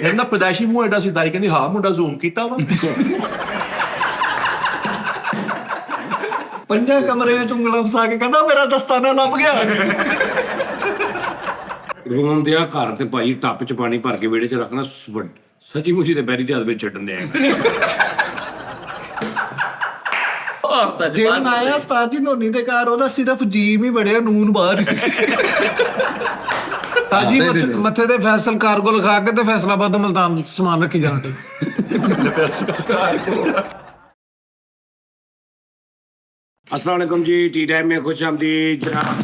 ਕਹਿੰਦਾ ਪੈਦਾਇਸ਼ੀ ਮੂੰਹ ਐਡਾ ਸੀ, ਦਾਈ ਕਹਿੰਦੀ ਹਾਂ ਮੁੰਡਾ ਜ਼ੂਮ ਕੀਤਾ ਵਾ। 5 ਕਮਰੇ ਚ ਉਂਗਲਾਂ ਫਸਾ ਕੇ ਕਹਿੰਦਾ ਮੇਰਾ ਦਸਤਾਨਾ ਲੱਭ ਗਿਆ। ਰੋਣ ਦਿਆ ਘਰ ਤੇ ਭਾਈ ਟੱਪ ਚ ਪਾਣੀ ਭਰ ਕੇ ਵਿਹੜੇ ਚ ਰੱਖਣਾ, ਸੱਚੀ ਮੁੱਚੀ ਤੇ ਬੈਰੀ ਤੇ ਹੱਥ ਵਿੱਚ ਛੱਡਣ ਦੇ ਜੇ ਆਇਆ ਉਸਤਾਦ ਜੀ ਨੋਨੀ ਦੇ ਘਰ, ਉਹਦਾ ਸਿਰਫ ਜੀਮ ਹੀ ਬੜਿਆ, ਨੂਨ ਬਾਹਰ ਹੀ ਸੀ। ਤਾਜੀ ਮੱਥੇ ਤੇ ਫੈਸਲ ਕਾਰਗੋ ਲਿਖਾ ਕੇ ਤੇ ਫੈਸਲਾਬਾਦ ਮਲਤਾਨ ਸਮਾਨ ਰੱਖੀ ਜਾਂਦੇ। अस्सलाम वालेकुम जी, टी टाइम में खुश आमदीद जनाब।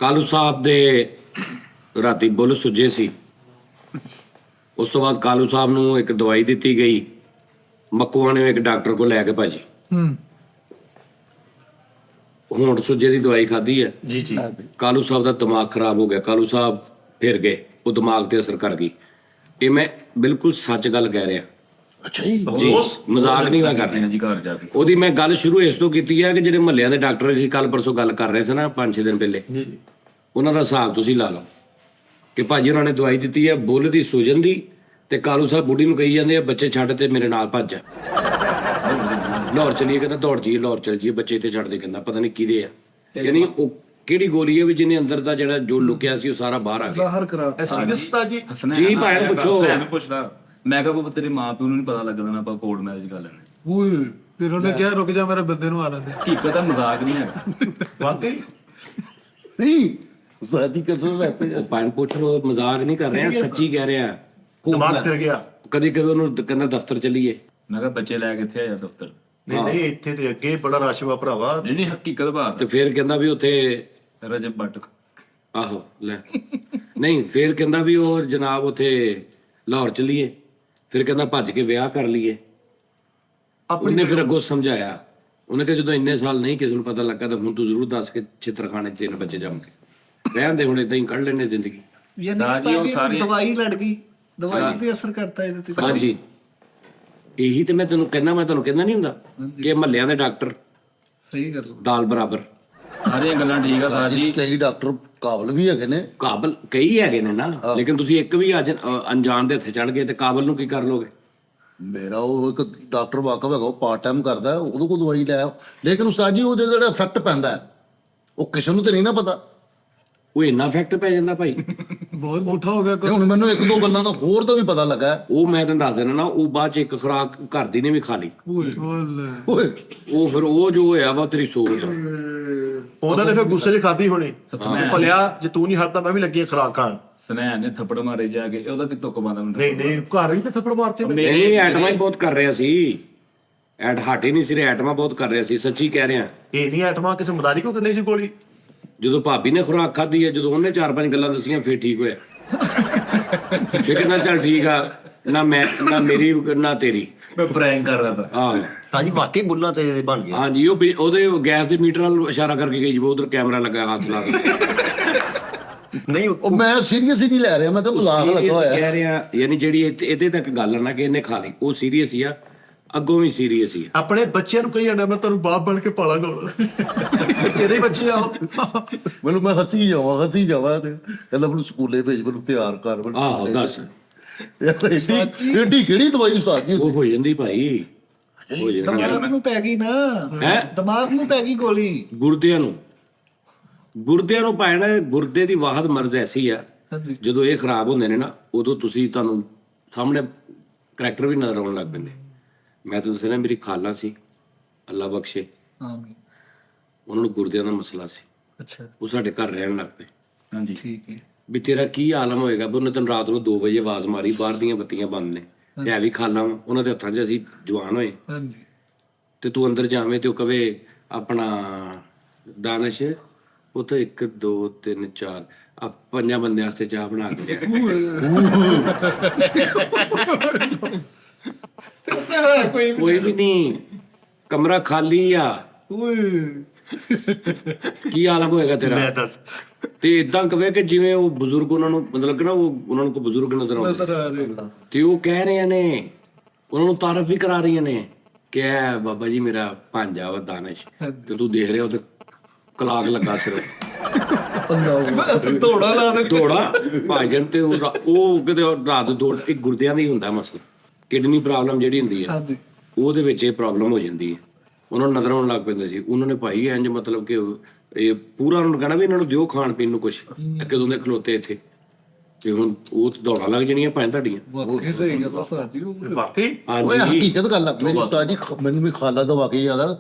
ਕਾਲੂ ਸਾਹਿਬ ਦੇ ਰਾਤੀ ਬੁੱਲ ਸੁੱਜੇ ਸੀ। ਉਸ ਤੋਂ ਬਾਅਦ ਕਾਲੂ ਸਾਹਿਬ ਨੂੰ ਇੱਕ ਦਵਾਈ ਦਿੱਤੀ ਗਈ, ਮੱਕੂਆਂ ਨੇ ਇੱਕ ਡਾਕਟਰ ਕੋਲ ਲੈ ਕੇ ਭਾਜੀ ਹੋਂਠ ਸੁੱਜੇ ਦੀ ਦਵਾਈ ਖਾਧੀ ਹੈ ਜੀ ਜੀ। ਕਾਲੂ ਸਾਹਿਬ ਦਾ ਦਿਮਾਗ ਖਰਾਬ ਹੋ ਗਿਆ, ਕਾਲੂ ਸਾਹਿਬ ਫਿਰ ਗਏ, ਉਹ ਦਿਮਾਗ ਤੇ ਅਸਰ ਕਰ ਗਈ। ਇਹ ਮੈਂ ਬਿਲਕੁਲ ਸੱਚ ਗੱਲ ਕਹਿ ਰਿਹਾ। ਅੱਛਾ ਜੀ, ਜੀ ਮਜ਼ਾਕ ਨਹੀਂ ਮੈਂ ਕਰ ਰਿਹਾ ਜੀ। ਘਰ ਜਾ ਕੇ ਉਹਦੀ ਮੈਂ ਗੱਲ ਸ਼ੁਰੂ ਇਸ ਤੋਂ ਕੀਤੀ ਹੈ ਕਿ ਜਿਹੜੇ ਮਹੱਲਿਆਂ ਦੇ ਡਾਕਟਰ ਜੀ ਕੱਲ ਪਰਸੋਂ ਗੱਲ ਕਰ ਰਹੇ ਸੀ ਨਾ 5-6 ਦਿਨ ਪਹਿਲੇ, ਉਹਨਾਂ ਦਾ ਹਿਸਾਬ ਤੁਸੀਂ ਲਾ ਲਓ ਕਿ ਭਾਜੀ ਉਹਨਾਂ ਨੇ ਦਵਾਈ ਦਿੱਤੀ ਹੈ ਬੁੱਲ ਦੀ ਸੂਜਨ ਦੀ, ਤੇ ਕਾਲੂ ਸਾਹਿਬ ਬੁੱਢੀ ਨੂੰ ਕਹੀ ਜਾਂਦੇ ਆ ਬੱਚੇ ਛੱਡ ਤੇ ਮੇਰੇ ਨਾਲ ਭੱਜ ਜਾ, ਲਾਹੌਰ ਚਲੀਏ, ਕਹਿੰਦਾ ਦੌੜ ਜਾਈਏ, ਲਾਹੌਰ ਚਲ ਜਾਈਏ, ਬੱਚੇ ਇੱਥੇ ਛੱਡ ਦੇ, ਕਹਿੰਦਾ ਪਤਾ ਨਹੀਂ ਕਿਹਦੇ ਆ। ਯਾਨੀ ਉਹ ਕਿਹੜੀ ਗੋਲੀ ਹੈ ਵੀ ਜਿਹਨੇ ਅੰਦਰ ਦਾ ਜਿਹੜਾ ਜੋ ਲੁਕਿਆ ਸੀ ਉਹ ਸਾਰਾ ਬਾਹਰ ਆ ਗਿਆ। ਜ਼ਾਹਰ ਕਰਾ ਸੀਰੀਅਸ ਤਾਂ ਜੀ। ਜੀ ਭਾਣ ਪੁੱਛੋ। ਮੈਂ ਪੁੱਛਦਾ, ਮੈਂ ਕਿਹਾ ਤੇਰੇ ਮਾਂ ਪਿਓ ਨੂੰ ਨਹੀਂ ਪਤਾ ਲੱਗਦਾ ਨਾ ਆਪਾਂ ਕੋਰਟ ਮੈਰਿਜ ਕਰ ਲੈਣੇ। ਓਏ ਫਿਰ ਉਹਨੇ ਕਿਹਾ ਰੁਕ ਜਾ ਮੇਰੇ ਬੰਦੇ ਨੂੰ ਆ ਲੈਂਦੇ। ਹਕੀਕਤ ਤਾਂ ਮਜ਼ਾਕ ਨਹੀਂ ਹੈਗਾ। ਵਾਕਈ ਨਹੀਂ ਸਾਦੀ ਕਸਮ ਵੈਸੇ ਉਹ ਭਾਣ ਪੁੱਛੋ, ਮਜ਼ਾਕ ਨਹੀਂ ਕਰ ਰਿਹਾ, ਸੱਚੀ ਕਹਿ ਰਿਹਾ। ਦਿਮਾਗ ਫਿਰ ਗਿਆ। ਕਦੀ ਕਦੇ ਉਹਨੂੰ ਕਹਿੰਦਾ ਦਫ਼ਤਰ ਚੱਲੀਏ, ਮੈਂ ਕਿਹਾ ਬੱਚੇ ਲੈ ਕੇ ਇੱਥੇ ਆ ਜਾ ਦਫ਼ਤਰ। ਨਹੀਂ ਨਹੀਂ, ਇੱਥੇ ਤੇ ਅੱਗੇ ਬੜਾ ਰਸ਼ ਵਾ ਭਰਾਵਾ। ਨਹੀਂ ਹਕੀਕਤ ਬਾਤ ਤੇ ਫਿਰ ਕਹਿੰਦਾ ਵੀ ਉੱਥੇ ਰਜਬ ਬੱਟ ਆਹੋ ਲੈ ਨਹੀਂ, ਫਿਰ ਕਹਿੰਦਾ ਵੀ ਉਹ ਜਨਾਬ ਉੱਥੇ ਲਾਹੌਰ ਚੱਲੀਏ, ਫਿਰ ਕਹਿੰਦਾ ਭੱਜ ਕੇ ਵਿਆਹ ਕਰ ਲਈਏ। ਉਹਨੇ ਫਿਰ ਅੱਗੋਂ ਸਮਝਾਇਆ, ਉਹਨੇ ਕਿਹਾ ਜਦੋਂ ਇੰਨੇ ਸਾਲ ਨਹੀਂ ਕਿਸੇ ਨੂੰ ਪਤਾ ਲੱਗਾ ਤਾਂ ਹੁਣ ਤੂੰ ਜ਼ਰੂਰ ਦੱਸ ਕੇ ਛਿੱਤਰਖਾਨੇ 'ਚ ਇਹਨੇ ਬੱਚੇ ਜੰਮ ਕੇ ਰਹਿਣ ਦੇ, ਹੁਣ ਏਦਾਂ ਹੀ ਕੱਢ ਲੈਣੇ ਜ਼ਿੰਦਗੀ। ਦਵਾਈ ਲੜ ਗਈ, ਦਵਾਈ ਵੀ ਅਸਰ ਕਰਤਾ ਇਹਦੇ ਤੇ। ਹਾਂਜੀ ਇਹੀ ਤੇ ਮੈਂ ਤੈਨੂੰ ਕਹਿੰਦਾ ਨਹੀਂ ਹੁੰਦਾ ਕਿ ਮਹੱਲਿਆਂ ਦੇ ਡਾਕਟਰ ਸਹੀ ਗੱਲ। ਦਾਲ ਬਰਾਬਰ। ਸਾਰੀਆਂ ਗੱਲਾਂ ਠੀਕ ਆ ਸਾਜੀ। ਕਈ ਡਾਕਟਰ ਕਾਬਲ ਵੀ ਹੈਗੇ ਨੇ, ਕਾਬਲ ਕਈ ਹੈਗੇ ਨੇ ਨਾ, ਲੇਕਿਨ ਤੁਸੀਂ ਇੱਕ ਵੀ ਅੱਜ ਅਣਜਾਣ ਦੇ ਹੱਥੇ ਚੜ ਗਏ ਤੇ ਕਾਬਲ ਨੂੰ ਕੀ ਕਰ ਲੋਗੇ? ਮੇਰਾ ਉਹ ਇੱਕ ਡਾਕਟਰ ਵਾਕਫ ਹੈਗਾ, ਉਹ ਪਾਰਟ ਟਾਈਮ ਕਰਦਾ, ਉਹਦੇ ਕੋਲ ਦਵਾਈ ਲੈ ਆਓ। ਲੇਕਿਨ ਉਸਤਾਦ ਜੀ ਉਹਦੇ ਜਿਹੜਾ ਇਫੈਕਟ ਪੈਂਦਾ ਹੈ, ਉਹ ਕਿਸੇ ਨੂੰ ਤੇ ਨਹੀਂ ਨਾ ਪਤਾ। ਉਹ ਇੰਨਾ ਇਫੈਕਟ ਪੈ ਜਾਂਦਾ ਭਾਈ, ਬਹੁਤ ਪੁੱਠਾ ਹੋ ਗਿਆ। ਤੇ ਹੁਣ ਮੈਨੂੰ ਇੱਕ ਦੋ ਗੱਲਾਂ ਦਾ ਹੋਰ ਤਾਂ ਵੀ ਪਤਾ ਲੱਗਾ। ਉਹ ਮੈਂ ਤੈਨੂੰ ਦੱਸ ਦੇਣਾ ਨਾ, ਉਹ ਬਾਅਦ ਚ ਇੱਕ ਖੁਰਾਕ ਘਰ ਦੀ ਨੇ ਵੀ ਖਾ ਲਈ, ਓਏ ਉਹ ਫਿਰ ਉਹ ਜੋ ਹੋਇਆ ਵਾ ਤੇਰੀ ਸੋਚ। ਉਹਨਾਂ ਨੇ ਫਿਰ ਗੁੱਸੇ 'ਚ ਖਾਧੀ ਹੋਣੀ, ਭਲਿਆ ਜੇ ਤੂੰ ਨਹੀਂ ਹਟਦਾ ਮੈਂ ਵੀ ਲੱਗੀ ਖਰਾਕ ਖਾਣ। ਸਨੈਨ ਨੇ ਥੱਪੜ ਮਾਰੇ ਜਾ ਕੇ, ਉਹਦਾ ਕਿ ਤੁੱਕ ਪਾਉਂਦਾ ਮੈਨੂੰ। ਨਹੀਂ ਨਹੀਂ, ਘਰ ਵੀ ਤੇ ਥੱਪੜ ਮਾਰਤੇ ਨੇ। ਨਹੀਂ ਐਟਮਾਂ ਹੀ ਬਹੁਤ ਕਰ ਰਿਹਾ ਸੀ, ਹਟ ਹੀ ਨਹੀਂ ਸੀ ਰਿਹਾ, ਐਟਮਾਂ ਬਹੁਤ ਕਰ ਰਿਹਾ ਸੀ, ਸੱਚੀ ਕਹਿ ਰਿਹਾ। ਇਹ ਨਹੀਂ ਆਟਮਾ ਕਿਸੇ ਮਦਾਰੀ ਕੋ ਕਰਨੀ ਸੀ ਗੋਲੀ। ਜਦੋਂ ਭਾਬੀ ਨੇ ਖੁਰਾਕ ਖਾਧੀ ਹੈ, ਜਦੋਂ ਉਹਨੇ 4-5 ਗੱਲਾਂ ਦੱਸੀਆਂ ਫਿਰ ਠੀਕ ਹੋਇਆ। ਫਿਰ ਕਹਿੰਦਾ ਚੱਲ ਠੀਕ ਆ, ਨਾ ਮੈਂ ਨਾ ਮੇਰੀ ਨਾ ਤੇਰੀ, ਮੈਂ ਪ੍ਰੈਂਕ ਕਰ ਰਿਹਾ ਤਾਂ। ਆਹੋ ਹਾਂਜੀ ਵਾਕਈ ਬੁੱਲਾਂ ਤੇ ਬਣ ਗਿਆ। ਹਾਂਜੀ ਉਹਦੇ ਗੈਸ ਦੇ ਮੀਟਰ ਵੱਲ ਇਸ਼ਾਰਾ ਕਰਕੇ ਗਈ, ਉਹ ਉਧਰ ਕੈਮਰਾ ਲੱਗਾ ਹੱਥ ਲਾ ਕੇ। ਨਹੀਂ ਉਹ ਮੈਂ ਸੀਰੀਅਸ ਹੀ ਨਹੀਂ ਲੈ ਰਿਹਾ, ਮੈਂ ਕਿਹਾ ਮਜ਼ਾਕ ਲੱਗਾ ਹੋਇਆ। ਕਹਿ ਰਿਹਾ ਯਾਨੀ ਜਿਹੜੀ ਇਹਦੇ ਤੱਕ ਗੱਲ ਹੈ ਨਾ ਕਿ ਇਹਨੇ ਖਾ ਲਈ, ਉਹ ਸੀਰੀਅਸ ਹੀ ਆ, ਅੱਗੋਂ ਵੀ ਸੀਰੀਅਸ ਹੀ ਆ। ਆਪਣੇ ਬੱਚਿਆਂ ਨੂੰ ਕਹੀ ਜਾਂਦਾ ਮੈਂ ਤੁਹਾਨੂੰ ਬਾਪ ਬਣ ਕੇ ਪਾਲਾਂਗਾ, ਤੇਰੇ ਬੱਚੇ ਆ। ਮੈਨੂੰ ਮੈਂ ਹੱਸੀ ਜਾਵਾਂ ਕਹਿੰਦਾ ਮੈਨੂੰ ਸਕੂਲੇ ਭੇਜ, ਮੈਨੂੰ ਤਿਆਰ ਕਰ। ਆਹੋ ਦੱਸ ਯਾਰ ਏਡੀ ਕਿਹੜੀ ਦਵਾਈ ਉਸਤਾਦ ਜੀ? ਉਹ ਹੋ ਜਾਂਦੀ ਭਾਈ, ਹੋ ਜਾਂਦੀ ਦਿਮਾਗ ਨੂੰ ਪੈ ਗਈ ਨਾ, ਦਿਮਾਗ ਨੂੰ ਪੈ ਗਈ ਗੋਲੀ। ਗੁਰਦਿਆਂ ਨੂੰ ਪੈਣਾ। ਗੁਰਦੇ ਦੀ ਵਾਹਦ ਮਰਜ਼ ਐਸੀ ਆ, ਜਦੋਂ ਇਹ ਖਰਾਬ ਹੁੰਦੇ ਨੇ ਨਾ, ਉਦੋਂ ਤੁਹਾਨੂੰ ਸਾਹਮਣੇ ਕਰੈਕਟਰ ਵੀ ਨਜ਼ਰ ਆਉਣ ਲੱਗ ਪੈਂਦੇ। ਮੈਂ ਤਾਂ ਦੱਸਿਆ ਨਾ, ਮੇਰੀ ਖਾਲਾ ਸੀ, ਅੱਲਾ ਬਖਸ਼ੇ, ਉਹਨਾਂ ਨੂੰ ਗੁਰਦਿਆਂ ਦਾ ਮਸਲਾ ਸੀ। ਅੱਛਾ, ਉਹ ਸਾਡੇ ਘਰ ਰਹਿਣ ਲੱਗ ਪਏ। ਹਾਂਜੀ ਠੀਕ ਹੈ। ਵੀ ਤੇਰਾ ਕੀ ਆਲਮ ਹੋਏਗਾ ਵੀ ਉਹਨੇ ਤੈਨੂੰ ਰਾਤ ਨੂੰ 2 ਵਜੇ ਆਵਾਜ਼ ਮਾਰੀ, ਬਾਹਰ ਦੀਆਂ ਬੱਤੀਆਂ ਬੰਦ ਨੇ, ਹੈ ਵੀ ਖਾਲਾ ਵਾ, ਉਹਨਾਂ ਦੇ ਹੱਥਾਂ 'ਚ ਅਸੀਂ ਜਵਾਨ ਹੋਏ, ਹਾਂਜੀ ਤੇ ਤੂੰ ਅੰਦਰ ਜਾਵੇਂ ਤੇ ਉਹ ਕਵੇ ਆਪਣਾ ਦਾਨਿਸ਼ ਉੱਥੇ 1 2 3 4 ਆ 5 ਬੰਦਿਆਂ ਵਾਸਤੇ ਚਾਹ ਬਣਾ ਕੇ ਲਿਆ। ਕੋਈ ਵੀ ਨਹੀਂ, ਕਮਰਾ ਖਾਲੀ ਆ, ਕੀ ਆਲਮ ਹੋਏਗਾ ਤੇਰਾ? ਮੈਂ ਦੱਸ ਤੇ ਇਦਾਂ ਕਵੇ ਕਿ ਜਿਵੇਂ ਉਹ ਬਜ਼ੁਰਗ ਉਹਨਾਂ ਨੂੰ ਮਤਲਬ ਕਿ ਨਾ ਉਹਨਾਂ ਨੂੰ ਕੋਈ ਬਜ਼ੁਰਗ ਨਜ਼ਰ ਆਉਂਦੇ ਤੇ ਉਹ ਕਹਿ ਰਹੇ ਨੇ, ਉਹਨਾਂ ਨੂੰ ਤਾਰਫ ਵੀ ਕਰਾ ਰਹੀਆਂ ਨੇ ਕਿ ਇਹ ਬਾਬਾ ਜੀ ਮੇਰਾ ਭਾਂਜਾ ਵਾ ਦਾਨਿਸ਼, ਤੇ ਤੂੰ ਦੇਖ ਰਿਹਾ ਉਹ ਤੇ ਕਲਾਕ ਲੱਗਾ ਸਿਰ ਧੋੜਾ ਲਾ ਦੇ ਦੌੜਾ ਭਾਜਨ ਤੇ ਉਹ ਕਿਤੇ ਰਾਤ ਦੌੜ ਇੱਕ ਗੁਰਦਿਆਂ ਦਾ ਹੀ ਹੁੰਦਾ ਮਸਲਾ, ਕਿਡਨੀ ਪ੍ਰੋਬਲਮ ਜਿਹੜੀ ਹੁੰਦੀ ਹੈ ਹਾਂਜੀ ਉਹਦੇ ਵਿੱਚ ਇਹ ਪ੍ਰੋਬਲਮ ਹੋ ਜਾਂਦੀ ਹੈ। ਉਹਨਾਂ ਨੂੰ ਨਜ਼ਰ ਆਉਣ ਲੱਗ ਪੈਂਦੇ ਸੀ। ਉਹਨਾਂ ਨੇ ਭਾਈ ਇੰਜ ਮਤਲਬ ਕਿ ਇਹ ਪੂਰਾ ਉਹਨਾਂ ਨੂੰ ਕਹਿਣਾ ਵੀ ਇਹਨਾਂ ਨੂੰ ਦਿਓ ਖਾਣ ਪੀਣ ਨੂੰ ਕੁਛ, ਕਦੋਂ ਦੇ ਖਲੋਤੇ ਇੱਥੇ ਤੇ ਹੁਣ ਉਹ ਦੌੜਾਂ ਲੱਗ ਜਾਣੀਆਂ ਭਾਂ ਤੁਹਾਡੀਆਂ। ਵਾਕਈ ਸਹੀ ਗੱਲ ਆ ਸਾਜੀ ਵਾਕਈ ਓਏ ਹਾਂਜੀ ਹਕੀਕਤ ਗੱਲ ਆ ਮੇਰੀ ਉਸਤਾਦ ਜੀ ਮੈਨੂੰ ਵੀ ਖਾਲਾ ਦਾ ਵਾਕਈ ਯਾਦ ਆ।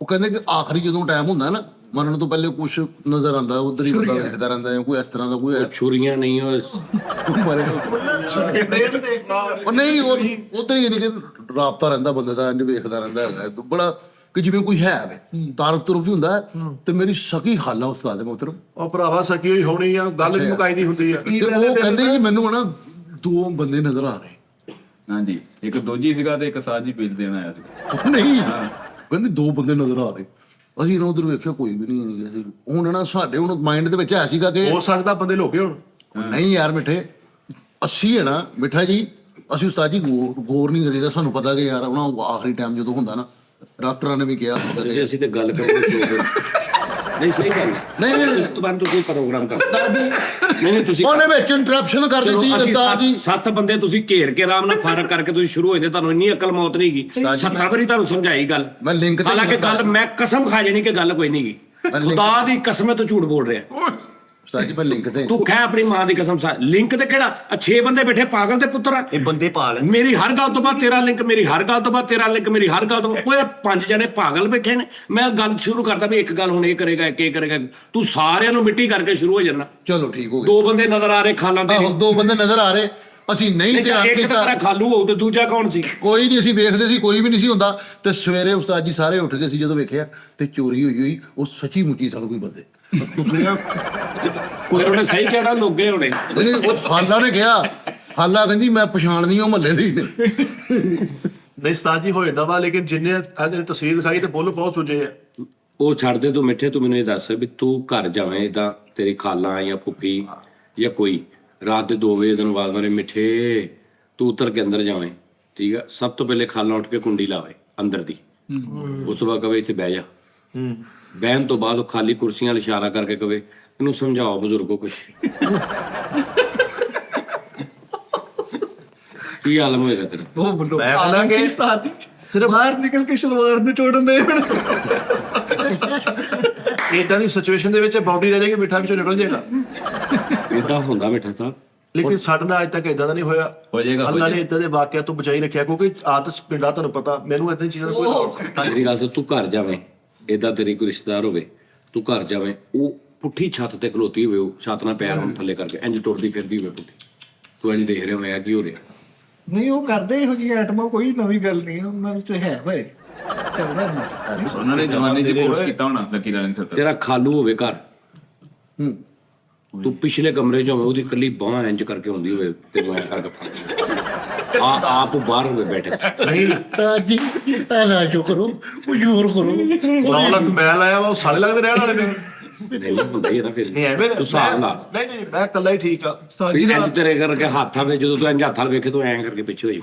ਉਹ ਕਹਿੰਦੇ ਕਿ ਆਖਰੀ ਜਦੋਂ ਟਾਈਮ ਹੁੰਦਾ ਨਾ ਮਰਨ ਤੋਂ ਪਹਿਲੇ ਕੁਝ ਨਜ਼ਰ ਆਉਂਦਾ, ਉਧਰ ਹੀ ਬੰਦਾ ਵੇਖਦਾ ਰਹਿੰਦਾ ਹੈ, ਕੋਈ ਇਸ ਤਰ੍ਹਾਂ ਦਾ ਕੋਈ ਛੁਰੀਆਂ ਨਹੀਂ ਉਹ ਉਹ ਨਹੀਂ ਉਹ ਉਧਰ ਹੀ ਨਹੀਂ ਕਿ ਰਾਬਤਾ ਰਹਿੰਦਾ ਬੰਦੇ ਦਾ, ਇੰਜ ਵੇਖਦਾ ਰਹਿੰਦਾ ਹੈ ਬੜਾ ਕਿ ਜਿਵੇਂ ਕੋਈ ਹੈ ਵੇ ਤਾਰਫ ਤੁਰਫ ਵੀ ਹੁੰਦਾ ਹੈ। ਤੇ ਮੇਰੀ ਸਕੀ ਖਾਲਾ ਉਸਤਾਦ ਮੁਹਤਰਮ ਉਹ ਭਰਾਵਾ ਸਕੀ ਹੋਈ ਹੋਣੀ ਆ, ਗੱਲ ਵੀ ਮੁਕਾਈ ਦੀ ਹੁੰਦੀ ਆ। ਤੇ ਉਹ ਕਹਿੰਦੇ ਜੀ ਮੈਨੂੰ ਨਾ ਦੋ ਬੰਦੇ ਨਜ਼ਰ ਆ ਰਹੇ। ਹਾਂਜੀ, ਇੱਕ ਦੋਜੀ ਸੀਗਾ ਤੇ ਇੱਕ ਸਾਜੀ ਬਿੱਲ ਦੇਣ ਆਇਆ ਸੀ। ਨਹੀਂ ਕਹਿੰਦੇ ਦੋ ਬੰਦੇ ਨਜ਼ਰ ਆ ਰਹੇ। ਅਸੀਂ ਨਾ ਉਧਰ ਵੇਖਿਆ ਕੋਈ ਵੀ ਨਹੀਂ ਸੀ। ਹੁਣ ਨਾ ਸਾਡੇ ਹੁਣ ਮਾਈਂਡ ਦੇ ਵਿੱਚ ਆਇਆ ਸੀਗਾ ਕਿ ਹੋ ਸਕਦਾ ਬੰਦੇ ਲੋਕੇ ਹੁਣ। ਨਹੀਂ ਯਾਰ ਮਿੱਠੇ ਅਸੀਂ ਹੈ ਨਾ ਮਿੱਠਾ ਜੀ, ਅਸੀਂ ਉਸਤਾਦ ਜੀ ਗੌਰ ਨਹੀਂ ਕਰੀਦਾ। ਸਾਨੂੰ ਪਤਾ ਕਿ ਯਾਰ ਉਹਨਾਂ ਆਖਰੀ ਟਾਈਮ ਜਦੋਂ ਹੁੰਦਾ ਨਾ ਡਾਕਟਰਾਂ ਨੇ ਵੀ ਕਿਹਾ ਜੇ ਅਸੀਂ ਤੇ ਗੱਲ ਕਰਾਂਗੇ ਨਹੀਂ ਸਹੀ ਗੱਲ ਨਹੀਂ ਤੋਂ ਬਾਅਦ ਕੋਈ ਪ੍ਰੋਗਰਾਮ ਕਰ ਨਹੀਂ ਤੁਸੀਂ ਉਹਨੇ ਵਿੱਚ ਇੰਟਰਪਸ਼ਨ ਕਰ ਦਿੱਤੀ ਉਸਤਾਦ ਜੀ। 7 ਬੰਦੇ ਤੁਸੀਂ ਘੇਰ ਕੇ ਆਰਾਮ ਨਾਲ ਫਰਕ ਕਰਕੇ ਤੁਸੀਂ ਸ਼ੁਰੂ ਹੋ ਜਾਂਦੇ, ਤੁਹਾਨੂੰ ਇੰਨੀ ਅਕਲ ਮੌਤ ਨਹੀਂ ਗਈ। 70 ਵਾਰੀ ਤੁਹਾਨੂੰ ਸਮਝਾਈ ਗੱਲ, ਮੈਂ ਲਿੰਕ ਤੇ ਹਾਲਾਂਕਿ ਗੱਲ ਮੈਂ ਕਸਮ ਖਾ ਜਾਣੀ ਕਿ ਗੱਲ ਕੋਈ ਨਹੀਂ ਗਈ। ਖੁਦਾ ਦੀ ਕਸਮ ਹੈ ਤੂੰ ਝੂਠ ਬੋਲ ਰਿਹਾ। ਉਸਤਾਦ ਜੀ ਮੈਂ ਲਿੰਕ ਤੇ ਤੂੰ ਖੈ ਆਪਣੀ ਮਾਂ ਦੀ ਕਸਮ ਲਿੰਕ ਤੇ ਕਿਹੜਾ 6 ਬੰਦੇ ਬੈਠੇ ਪਾਗਲ ਦੇ ਪੁੱਤਰ ਆ। ਇਹ ਬੰਦੇ ਪਾਲ ਮੇਰੀ ਹਰ ਗੱਲ ਤੋਂ ਬਾਅਦ ਤੇਰਾ ਲਿੰਕ, ਮੇਰੀ ਹਰ ਗੱਲ ਤੋਂ ਬਾਅਦ ਤੇਰਾ ਲਿੰਕ, ਮੇਰੀ ਹਰ ਗੱਲ ਤੋਂ ਬਾਅਦ ਓਏ 5 ਜਣੇ ਪਾਗਲ ਬੈਠੇ ਨੇ। ਮੈਂ ਗੱਲ ਸ਼ੁਰੂ ਕਰਦਾ ਵੀ ਇੱਕ ਗੱਲ ਹੁਣ ਇਹ ਕਰੇਗਾ ਇੱਕ ਇਹ ਕਰੇਗਾ, ਤੂੰ ਸਾਰਿਆਂ ਨੂੰ ਮਿੱਟੀ ਕਰਕੇ ਸ਼ੁਰੂ ਹੋ ਜਾਣਾ। ਚਲੋ ਠੀਕ ਹੋ ਗਿਆ। 2 ਬੰਦੇ ਨਜ਼ਰ ਆ ਰਹੇ ਖਾਲਾਂ ਦੇ, ਆਹੋ 2 ਬੰਦੇ ਨਜ਼ਰ ਆ ਰਹੇ। ਅਸੀਂ ਨਹੀਂ ਧਿਆਨ ਇੱਕ ਤਾਂ ਕੀਤਾ, ਤੇਰਾ ਖਾਲੂ ਹੋਊ ਤੇ ਦੂਜਾ ਕੌਣ ਸੀ? ਕੋਈ ਨਹੀਂ। ਅਸੀਂ ਵੇਖਦੇ ਸੀ ਕੋਈ ਵੀ ਨਹੀਂ ਸੀ ਹੁੰਦਾ। ਤੇ ਸਵੇਰੇ ਉਸਤਾਦ ਜੀ ਸਾਰੇ ਉੱਠ ਗਏ ਸੀ ਜਦੋਂ ਵੇਖਿਆ ਤੇ ਚੋਰੀ ਹੋਈ ਉਹ ਸੱਚੀ ਮੁੱਚੀ ਸਨ ਕੋਈ ਬੰਦੇ। ਕੋਈ ਉਹਨੇ ਸਹੀ ਕਿਹੜਾ ਲੋਗੇ ਹੋਣੇ। ਨਹੀਂ ਉਹ ਖਾਲਾ ਨੇ ਕਿਹਾ, ਖਾਲਾ ਕਹਿੰਦੀ ਮੈਂ ਪਛਾਣਦੀ ਹਾਂ ਮਹੱਲੇ ਦੀ ਨੇ। ਨਹੀਂ ਉਸਤਾਦ ਜੀ ਹੋ ਜਾਂਦਾ ਵਾ, ਲੇਕਿਨ ਜਿੰਨੇ ਇਹਨੇ ਤਸਵੀਰ ਦਿਖਾਈ ਤੇ ਬੋਲ ਬਹੁਤ ਸੁਝੇ ਆ। ਉਹ ਛੱਡ ਦੇ ਤੂੰ ਮਿੱਠੇ, ਤੂੰ ਮੈਨੂੰ ਇਹ ਦੱਸ ਵੀ ਤੂੰ ਘਰ ਜਾਵੇਂ ਇਦਾਂ ਤੇਰੀ ਖਾਲਾਂ ਜਾਂ ਫੁੱਫੀ ਜਾਂ ਕੋਈ ਰਾਤ ਦੇ 2 ਵਜੇ ਦਿਨ ਬਾਅਦ ਮੇਰੇ ਮਿੱਠੇ ਤੂੰ ਉਤਰ ਕੇ ਅੰਦਰ ਜਾਵੇਂ, ਠੀਕ ਆ? ਸਭ ਤੋਂ ਪਹਿਲੇ ਖਾਲਾਂ ਉੱਠ ਕੇ ਕੁੰਡੀ ਲਾਵੇ ਅੰਦਰ ਦੀ, ਉਸ ਤੋਂ ਬਾਅਦ ਕਵੇ ਇੱਥੇ ਬਹਿ ਜਾ। ਬਹਿਣ ਤੋਂ ਬਾਅਦ ਉਹ ਖਾਲੀ ਕੁਰਸੀਆਂ ਵੱਲ ਇਸ਼ਾਰਾ ਕਰਕੇ ਕਵੇ ਇਹਨੂੰ ਸਮਝਾਓ ਬਜ਼ੁਰਗੋ ਕੁਛ। ਕੀ ਆਲਮ ਹੋਏਗਾ ਤੇਰਾ? ਉਹ ਬੋਲੋ ਮੈਂ ਕਹਿੰਦਾ ਕਿ ਉਸਤਾਦ ਜੀ ਸਿਰਫ ਬਾਹਰ ਨਿਕਲ ਕੇ ਸ਼ਲਵਾਰ ਨੂੰ ਚੋੜਨ ਦੇ। ਇਦਾਂ ਦੀ ਸਿਚੁਏਸ਼ਨ ਦੇ ਵਿੱਚ ਬਾਉਂਡਰੀ ਰਹਿ ਜਾਏਗੀ, ਮਿੱਠਾ ਵਿੱਚੋਂ ਨਿਕਲ ਜਾਏਗਾ। ਏਦਾਂ ਹੁੰਦਾ ਮਿੱਠਾ ਤਾਂ ਲੇਕਿਨ ਸਾਡੇ ਨਾਲ ਅੱਜ ਤੱਕ ਇਦਾਂ ਦਾ ਨਹੀਂ ਹੋਇਆ। ਹੋ ਜਾਏਗਾ, ਅੱਲਾ ਨੇ ਇਦਾਂ ਦੇ ਵਾਕਿਆ ਤੋਂ ਬਚਾਈ ਰੱਖਿਆ, ਕਿਉਂਕਿ ਆਦਤ ਪਿੰਡਾਂ ਤੁਹਾਨੂੰ ਪਤਾ, ਮੈਨੂੰ ਇਦਾਂ ਦੀ ਚੀਜ਼ਾਂ ਦਾ ਕੋਈ ਮੇਰੀ ਗੱਲ ਸੁਣ, ਤੂੰ ਘਰ ਜਾਵੇਂ ਏਦਾਂ ਤੇਰੀ ਕੋਈ ਰਿਸ਼ਤੇਦਾਰ ਹੋਵੇ, ਤੂੰ ਘਰ ਜਾਵੇਂ ਉਹ ਪੁੱਠੀ ਛੱਤ ਤੇ ਖਲੋਤੀ ਹੋਵੇ, ਉਹ ਛੱਤ ਨਾਲ ਪੈਰ ਹੁਣ ਥੱਲੇ ਕਰਕੇ ਇੰਜ ਤੁਰਦੀ ਫਿਰਦੀ ਹੋਵੇ ਪੁੱਠੀ, ਤੂੰ ਇੰਜ ਦੇਖ ਰਿਹਾ ਹੋਇਆ ਕੀ ਹੋ ਰਿਹਾ? ਨਹੀਂ ਉਹ ਕਰਦੇ ਇਹੋ ਜਿਹੀ ਆਈਟਮਾਂ, ਕੋਈ ਨਵੀਂ ਗੱਲ ਨਹੀਂ ਉਹਨਾਂ ਵਿੱਚ ਹੈ ਵੇ ਚੱਲਦਾ ਨਹੀਂ। ਉਹਨਾਂ ਨੇ ਜਵਾਨੀ ਚ ਕੋਰਸ ਕੀਤਾ ਹੋਣਾ ਲੱਕੀ ਦਾ ਨਹੀਂ। ਤੇਰਾ ਖਾਲੂ ਹੋਵੇ ਘਰ, ਤੂੰ ਪਿਛਲੇ ਕਮਰੇ 'ਚ ਹੋਵੇਂ, ਉਹਦੀ ਇਕੱਲੀ ਬਾਂਹ ਇੰਜ ਕਰਕੇ ਹੁੰਦੀ ਹੋਵੇ ਤੇ ਮੈਂ ਕਰਕੇ ਫੜ ਆਪ ਬਾਹਰ ਹੋਵੇ ਬੈਠੇ। ਨਹੀਂ ਉਸਤਾਦ ਜੀ ਐਨਾ ਜੋ ਕਰੋ ਕੁਝ ਹੋਰ ਕਰੋ। ਰੌਣਕ ਮੈਂ ਲਾਇਆ ਵਾ, ਉਹ ਸਾਲੇ ਲੱਗਦੇ ਰਹਿਣ ਵਾਲੇ ਨੇ। ਨਹੀਂ ਹੁੰਦਾ ਹੀ ਹੈ ਨਾ ਫਿਰ ਨਹੀਂ ਐਵੇਂ ਤੂੰ ਹਿਸਾਬ ਲਾ। ਨਹੀਂ ਨਹੀਂ ਮੈਂ ਇਕੱਲਾ ਹੀ ਠੀਕ ਆ। ਉਸਤਾਦ ਵੀ ਜੀ ਇੰਜ ਤੇਰੇ ਕਰਕੇ ਹੱਥ ਆਵੇ, ਜਦੋਂ ਤੂੰ ਇੰਜ ਹੱਥ ਨਾਲ ਵੇਖੇ ਤੂੰ ਐਂ ਕਰਕੇ ਪਿੱਛੇ ਹੋ ਜਾ।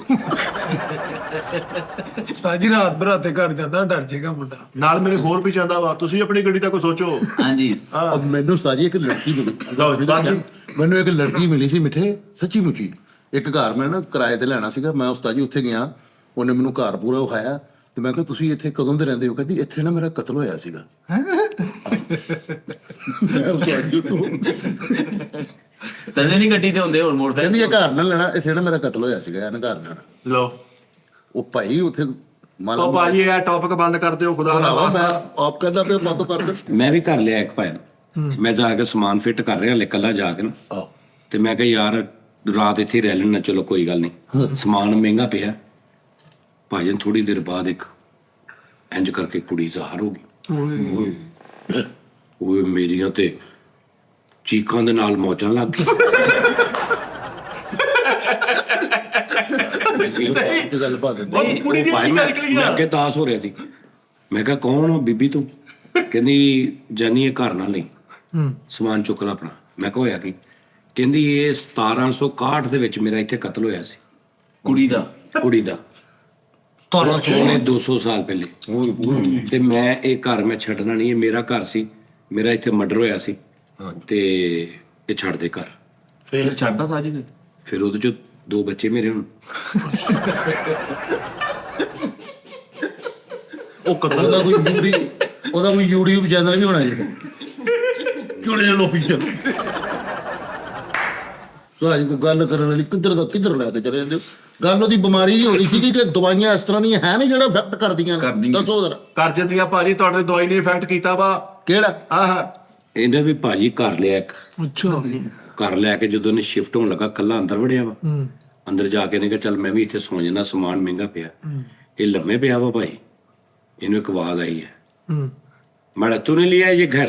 ਉਸਤਾਦ ਜੀ ਰਾਤ ਬਰਾਤੇ ਘਰ ਜਾਂਦਾ ਡਰ ਜਾਏਗਾ ਮੁੰਡਾ। ਨਾਲ ਮੇਰੇ ਹੋਰ ਵੀ ਜਾਂਦਾ ਵਾ, ਤੁਸੀਂ ਵੀ ਆਪਣੀ ਗੱਡੀ ਦਾ ਕੋਈ ਸੋਚੋ। ਹਾਂਜੀ, ਮੈਨੂੰ ਉਸਤਾਦ ਜੀ ਇੱਕ ਲੜਕੀ ਮਿਲੀ। ਲਓ ਉਸਤਾਦ ਜੀ। ਮੈਨੂੰ ਇੱਕ ਲੜਕੀ ਮਿਲੀ ਸੀ ਮਿੱਠੇ, ਸੱਚੀ ਮੁੱਚੀ। ਇੱਕ ਘਰ ਮੈਂ ਨਾ ਕਿਰਾਏ ਤੇ ਲੈਣਾ ਸੀਗਾ, ਮੈਂ ਉਸਤਾਦ ਜੀ ਉੱਥੇ ਗਿਆ, ਉਹਨੇ ਮੈਨੂੰ ਘਰ ਪੂਰਾ ਵਿਖਾਇਆ ਤੇ ਮੈਂ ਕਿਹਾ ਤੁਸੀਂ ਇੱਥੇ ਕਦੋਂ ਦੇ ਰਹਿੰਦੇ ਹੋ? ਕਹਿੰਦੀ ਇੱਥੇ ਨਾ ਮੇਰਾ ਕਤਲ ਹੋਇਆ ਸੀਗਾ। ਤਦੇ ਨਹੀਂ ਗੱਡੀ ਤੇ ਹੁੰਦੇ ਹੁਣ ਮੋਟਰਸਾਈਕਲ। ਕਹਿੰਦੀ ਇਹ ਘਰ ਨਾ ਲੈਣਾ, ਇੱਥੇ ਨਾ ਮੇਰਾ ਕਤਲ ਹੋਇਆ ਸੀਗਾ, ਇਹਨਾਂ ਘਰ ਲੈਣਾ। ਲਓ ਉਹ ਭਾਈ ਉੱਥੇ ਮੰਨ ਉਹ ਭਾਜੀ ਇਹ ਟੌਪਿਕ ਬੰਦ ਕਰ ਦਿਓ, ਖੁਦਾ ਦਾ ਮੈਂ ਵਾਸਤਾ। ਆਪ ਕਰਦਾ ਪਿਆ ਬੰਦ ਕਰ ਦੇ। ਮੈਂ ਵੀ ਕਰ ਲਿਆ ਇੱਕ ਭਾਈ, ਮੈਂ ਜਾ ਕੇ ਸਮਾਨ ਫਿੱਟ ਕਰ ਰਿਹਾ ਲੈ ਇਕੱਲਾ ਜਾ ਕੇ ਨਾ, ਆਹ ਤੇ ਮੈਂ ਕਿਹਾ ਯਾਰ ਰਾਤ ਇੱਥੇ ਰਹਿ ਲੈਣਾ, ਚਲੋ ਕੋਈ ਗੱਲ ਨਹੀਂ। ਸਮਾਨ ਮਹਿੰਗਾ ਪਿਆ, ਭਾਜਨ ਥੋੜੀ ਦੇਰ ਬਾਅਦ ਇੱਕ ਇੰਜ ਕਰਕੇ ਕੁੜੀ ਜ਼ਾਹਰ ਹੋ ਗਈ। ਓਏ ਮੇਰੀਆਂ ਤੇ ਚੀਕਾਂ ਦੇ ਨਾਲ ਮੌਜਾਂ ਲੱਗ ਗਈ। ਇਹ ਗੱਲ ਪਾ ਦਿੰਦੇ। ਉਹ ਕੁੜੀ ਦੀ ਭਾਈ ਚੀਕਾਂ ਮੈਂ ਨਿਕਲੀ ਮੈਂ ਆ। ਅੱਗੇ ਤਾਸ ਹੋ ਰਿਹਾ ਸੀ। ਮੈਂ ਕਿਹਾ ਕੌਣ ਹੋ ਬੀਬੀ ਤੂੰ? ਕਹਿੰਦੀ ਜਾਨੀ ਇਹ ਘਰ ਨਾ ਲਈ, ਸਮਾਨ ਚੁੱਕ ਲੈ ਆਪਣਾ। ਮੈਂ ਕਿਹਾ ਹੋਇਆ ਕੀ? ਕਹਿੰਦੀ ਇਹ 1761 ਦੇ ਵਿੱਚ ਮੇਰਾ ਇੱਥੇ ਕਤਲ ਹੋਇਆ ਸੀ, ਕੁੜੀ ਦਾ। ਕੁੜੀ ਦਾ। ਉਹਨੇ 200 ਸਾਲ ਪਹਿਲੇ। ਤੇ ਮੈਂ ਇਹ ਘਰ ਮੈਂ ਛੱਡਣਾ ਨਹੀਂ, ਇਹ ਮੇਰਾ ਘਰ ਸੀ, ਮੇਰਾ ਇੱਥੇ ਮਰਡਰ ਹੋਇਆ ਸੀ ਤੇ ਇਹ ਛੱਡ ਦੇ ਘਰ। ਫਿਰ ਛੱਡਦਾ ਸਾਜੀ ਨੇ। ਫਿਰ ਉਹਦੇ ਚੋਂ 2 ਬੱਚੇ ਮੇਰੇ ਹੁਣ। ਉਹਦਾ ਕੋਈ YouTube ਚੈਨਲ ਵੀ ਹੋਣਾ ਜੀ, ਚੁੜੇਲ ਆਫੀਸ਼ੀਅਲ। ਤੁਹਾਡੀ ਕੋਈ ਗੱਲ ਕਰਨ ਵਾਲੀ ਕਿੱਧਰ ਲੈ ਕੇ ਚਲੇ ਜਾਂਦੇ ਹੋ? ਗੱਲ ਉਹਦੀ ਬਿਮਾਰੀ ਦੀ ਹੋ ਰਹੀ ਸੀਗੀ ਕਿ ਦਵਾਈਆਂ ਇਸ ਤਰ੍ਹਾਂ ਦੀਆਂ ਹੈ ਨੇ ਜਿਹੜਾ ਇਫੈਕਟ ਕਰਦੀਆਂ ਨੇ। ਦੱਸੋ ਜ਼ਰਾ। ਕਰ ਜਾਂਦੀਆਂ ਭਾਜੀ, ਤੁਹਾਡੇ ਦਵਾਈ ਨੇ ਇਫੈਕਟ ਕੀਤਾ ਵਾ। ਕਿਹੜਾ? ਆਹ ਇਹਨੇ ਵੀ ਭਾਜੀ ਘਰ ਲਿਆ ਇੱਕ। ਅੱਛਾ ਘਰ ਲੈ ਕੇ ਜਦੋਂ ਨੇ ਸ਼ਿਫਟ ਹੋਣ ਲੱਗਾ ਕੱਲਾ ਅੰਦਰ ਵੜਿਆ ਵਾ। ਅੰਦਰ ਜਾ ਕੇ ਨੇ ਕਿਹਾ ਚੱਲ ਮੈਂ ਵੀ ਇੱਥੇ ਸੌਂ ਜਾਣਾ, ਸਮਾਨ ਮਹਿੰਗਾ ਪਿਆ। ਇਹ ਲੰਮੇ ਪਿਆ ਵਾ ਭਾਈ। ਇਹਨੂੰ ਇੱਕ ਆਵਾਜ਼ ਆਈ ਹੈ, ਮਾੜਾ ਤੂੰ ਨਹੀਂ ਲਿਆ ਇਹ ਘਰ।